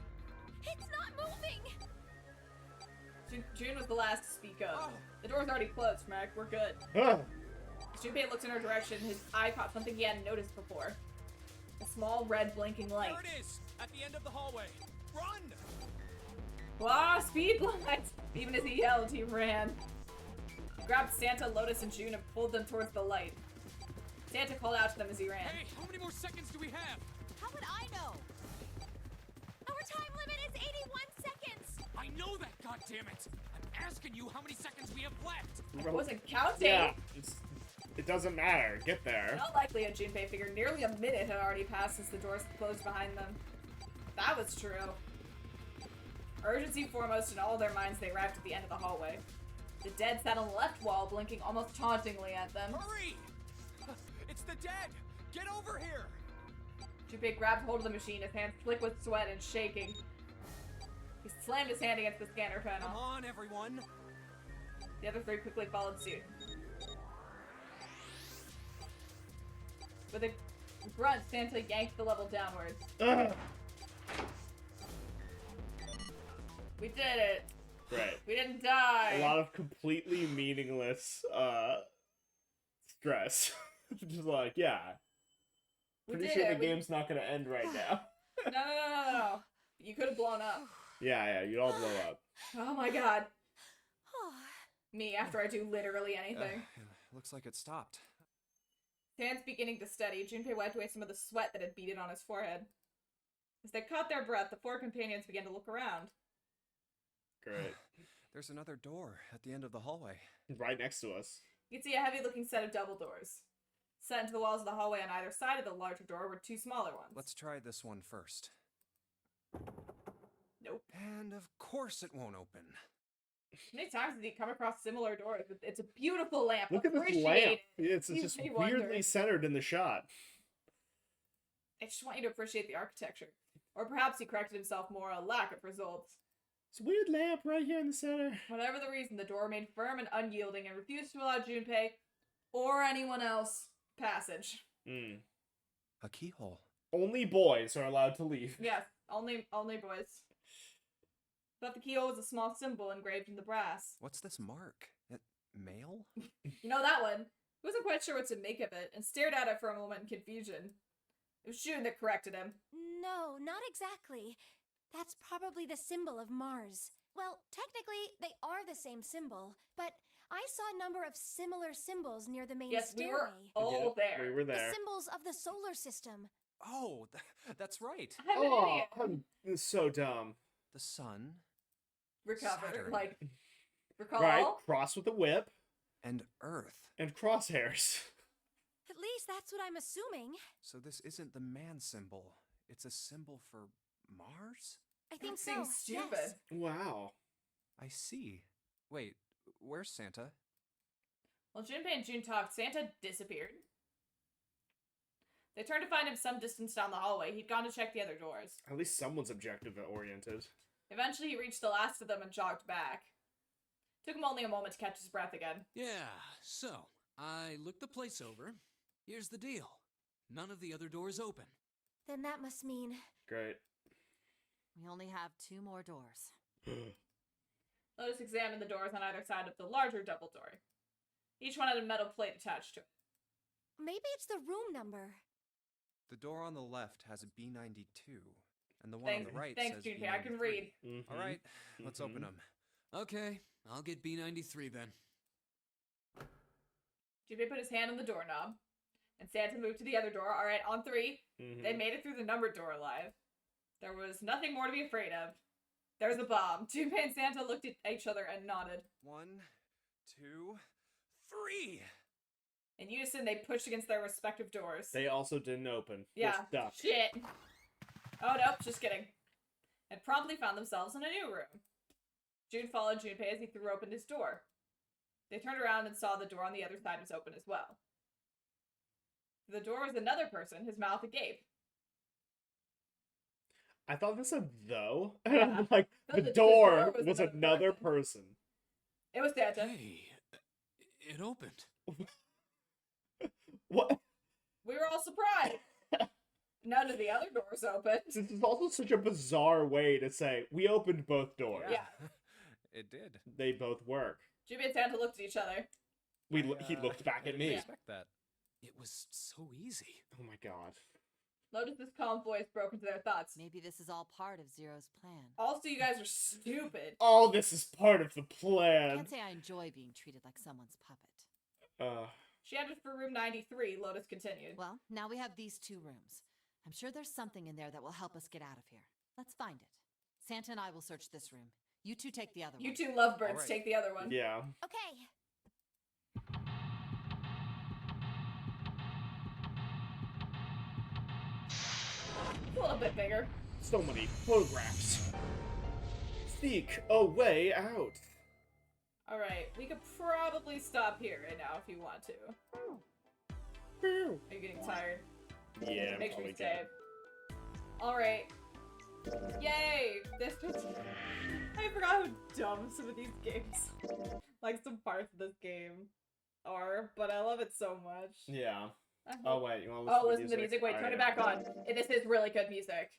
It's not moving! June was the last to speak up. The door's already closed, Mac. We're good. Ah. As Junpei looked in her direction, his eye caught something he hadn't noticed before. A small red blinking light. There it is! At the end of the hallway. Run! Wow, speed lights! Even as he yelled, he ran. He grabbed Santa, Lotus, and June and pulled them towards the light. Santa called out to them as he ran. Hey, how many more seconds do we have? How would I know? Our time limit is 81 seconds! I know that, goddammit! I'm asking you how many seconds we have left! I wasn't counting! Yeah, it doesn't matter. Get there. Not likely, Junpei figured. Nearly a minute had already passed since the doors closed behind them. That was true. Urgency foremost in all of their minds, they arrived at the end of the hallway. The dead sat on the left wall, blinking almost tauntingly at them. Hurry! It's the dead! Get over here! Junpei grabbed hold of the machine, his hands slick with sweat and shaking. He slammed his hand against the scanner panel. Come on, everyone! The other 3 quickly followed suit. With a grunt, Santa yanked the level downwards. Ugh. We did it! Right. We didn't die! A lot of completely meaningless, stress. Just like, yeah. Pretty sure the game's not gonna end right now. No. You could have blown up. Yeah, you'd all blow up. Oh my god. Me, after I do literally anything. Looks like it stopped. His hands beginning to steady, Junpei wiped away some of the sweat that had beaded on his forehead. As they caught their breath, the 4 companions began to look around. Great. There's another door at the end of the hallway. Right next to us. You can see a heavy-looking set of double doors. Set into the walls of the hallway on either side of the larger door were 2 smaller ones. Let's try this one first. Nope. And of course it won't open. How many times did he come across similar doors? It's a beautiful lamp. Look at this Appreciate lamp. it. It's Makes just me wonder. weirdly centered in the shot. I just want you to appreciate the architecture. Or perhaps he corrected himself more, a lack of results. It's a weird lamp right here in the center. Whatever the reason, the door remained firm and unyielding and refused to allow Junpei or anyone else passage. A keyhole. Only boys are allowed to leave. Yes, only boys. But the keyhole was a small symbol engraved in the brass. What's this mark? Male? You know that one. He wasn't quite sure what to make of it, and stared at it for a moment in confusion. It was June that corrected him. No, not exactly. That's probably the symbol of Mars. Well, technically, they are the same symbol, but I saw a number of similar symbols near the main Yes, stairway. we were all there. We were there. The symbols of the solar system. Oh, that's right. I'm an idiot. I'm so dumb. The sun. Recover. Saturn. Like, recall. Right, cross with a whip. And Earth. And crosshairs. At least that's what I'm assuming. So this isn't the man symbol. It's a symbol for Mars? I think That so. seems stupid. Yes. Wow. I see. Wait, where's Santa? While Junpei and June talked, Santa disappeared. They turned to find him some distance down the hallway. He'd gone to check the other doors. At least someone's objective-oriented. Eventually, he reached the last of them and jogged back. Took him only a moment to catch his breath again. Yeah, so, I looked the place over. Here's the deal. None of the other doors open. Then that must mean... Great. We only have 2 more doors. Lotus examined the doors on either side of the larger double door. Each one had a metal plate attached to it. Maybe it's the room number. The door on the left has a B92, and the one on the right thanks, says Junpei. B93. I can read. All right, let's open them. Okay, I'll get B93 then. Junpei put his hand on the doorknob, and Santa moved to the other door. All right, on 3. They made it through the numbered door alive. There was nothing more to be afraid of. There's a bomb. Junpei and Santa looked at each other and nodded. 1, 2, 3. In unison, they pushed against their respective doors. They also didn't open. Yeah. They're stuck. Shit. Oh, nope, just kidding. And promptly found themselves in a new room. June followed Junpei as he threw open his door. They turned around and saw the door on the other side was open as well. The door was another person, his mouth agape. I thought this said though. Yeah. Like, No, the the door was another person. It was Santa. Hey, it opened. What? We were all surprised. None of the other doors opened. This is also such a bizarre way to say, we opened both doors. Yeah. It did. They both work. Junpei and Santa looked at each other. He looked back at me. Expect that. It was so easy. Oh my god. Lotus's calm voice broke into their thoughts. Maybe this is all part of Zero's plan. Also, you guys are stupid. All this is part of the plan. Can't say I enjoy being treated like someone's puppet. She entered for room 93, Lotus continued. Well, now we have these 2 rooms. I'm sure there's something in there that will help us get out of here. Let's find it. Santa and I will search this room. You 2 take the other one. You 2 lovebirds, Alright. take the other one. Yeah. Okay. It's a little bit bigger. So many photographs. Seek a way out. Alright, we could probably stop here right now if you want to. Are you getting tired? Yeah, Make sure you probably save. Alright. Yay! This was... I forgot how dumb some of these games, like some parts of this game, are, but I love it so much. Yeah. I Oh hope- wait, you want Oh, to listen to the music. Wait, turn it back on. This is really good music.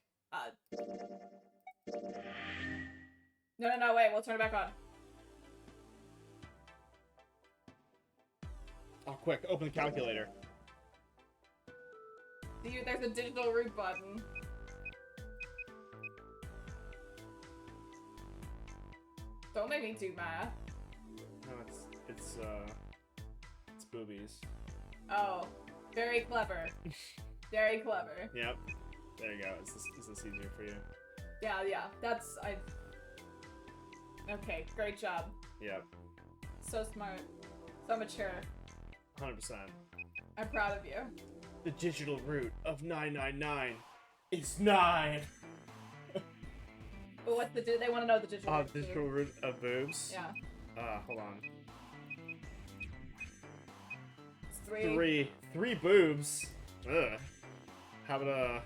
No, wait, we'll turn it back on. Oh, quick, open the calculator. See, there's a digital root button. Don't make me do math. No, it's boobies. Oh, very clever. Very clever. Yep. There you go. Is this easier for you? Yeah, that's, Okay, great job. Yep. So smart. So mature. 100%. I'm proud of you. The digital root of 999 is 9! But what's they want to know the digital root. Digital root of boobs? Yeah. Hold on. It's 3. 3 boobs? Ugh. How about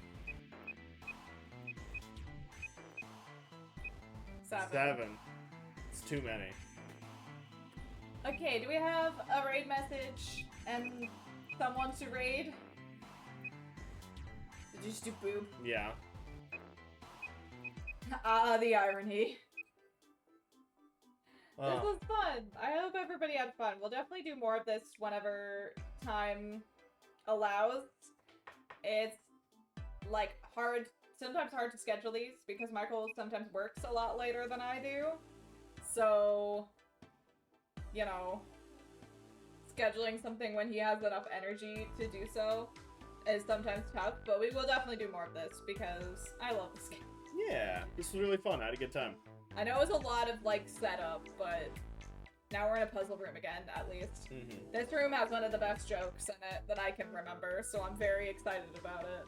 7? It's too many. Okay, do we have a raid message and someone to raid? Did you just do boob? Yeah. The irony. This Oh. was fun. I hope everybody had fun. We'll definitely do more of this whenever time allows. It's like sometimes hard to schedule these because Michael sometimes works a lot later than I do. So, you know, scheduling something when he has enough energy to do so is sometimes tough, but we will definitely do more of this because I love this game. Yeah, this was really fun. I had a good time. I know it was a lot of, like, setup, but now we're in a puzzle room again, at least. Mm-hmm. This room has one of the best jokes in it that I can remember, so I'm very excited about it.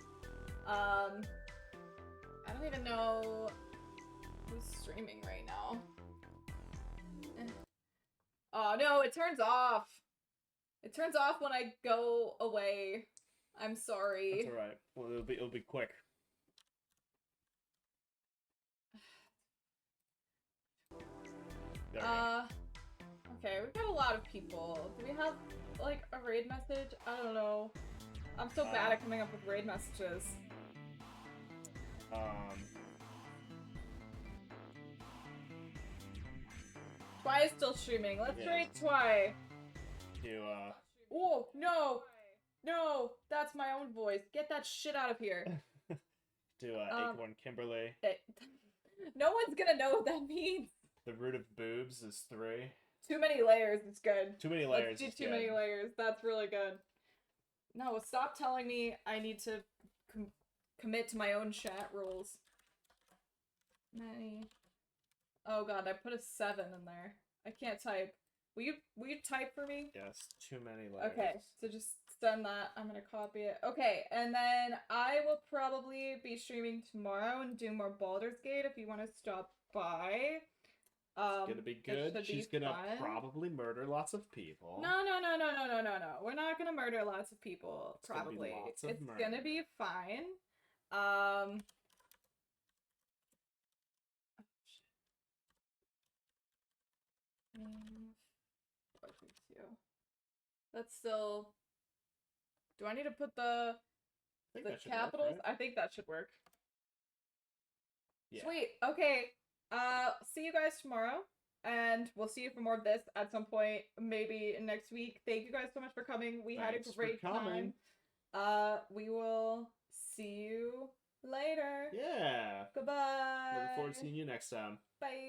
I don't even know who's streaming right now. Oh no, it turns off. It turns off when I go away. I'm sorry. That's alright. Well, it'll be quick. There we go. Okay, we've got a lot of people. Do we have, like, a raid message? I don't know. I'm so bad at coming up with raid messages. Twy is still streaming. Let's raid Twy. Oh, no! No! That's my own voice. Get that shit out of here. Acorn Kimberly. No one's gonna know what that means. The root of boobs is 3. Too many layers, it's good. Too many layers. Let's do too many layers. That's really good. No, stop telling me I need to commit to my own chat rules. Many. Oh god, I put a 7 in there. I can't type. Will you type for me? Yes, too many layers. Okay, so just send that. I'm gonna copy it. Okay, and then I will probably be streaming tomorrow and do more Baldur's Gate if you want to stop by. It's gonna be good. She's gonna probably murder lots of people. No. We're not gonna murder lots of people. Probably. It's gonna be fine. That's still. Do I need to put the capitals? Work, right? I think that should work. Yeah. Sweet. Okay. See you guys tomorrow, and we'll see you for more of this at some point, maybe next week. Thank you guys so much for coming. We had a great time. We will see you later. Yeah. Goodbye. Looking forward to seeing you next time. Bye.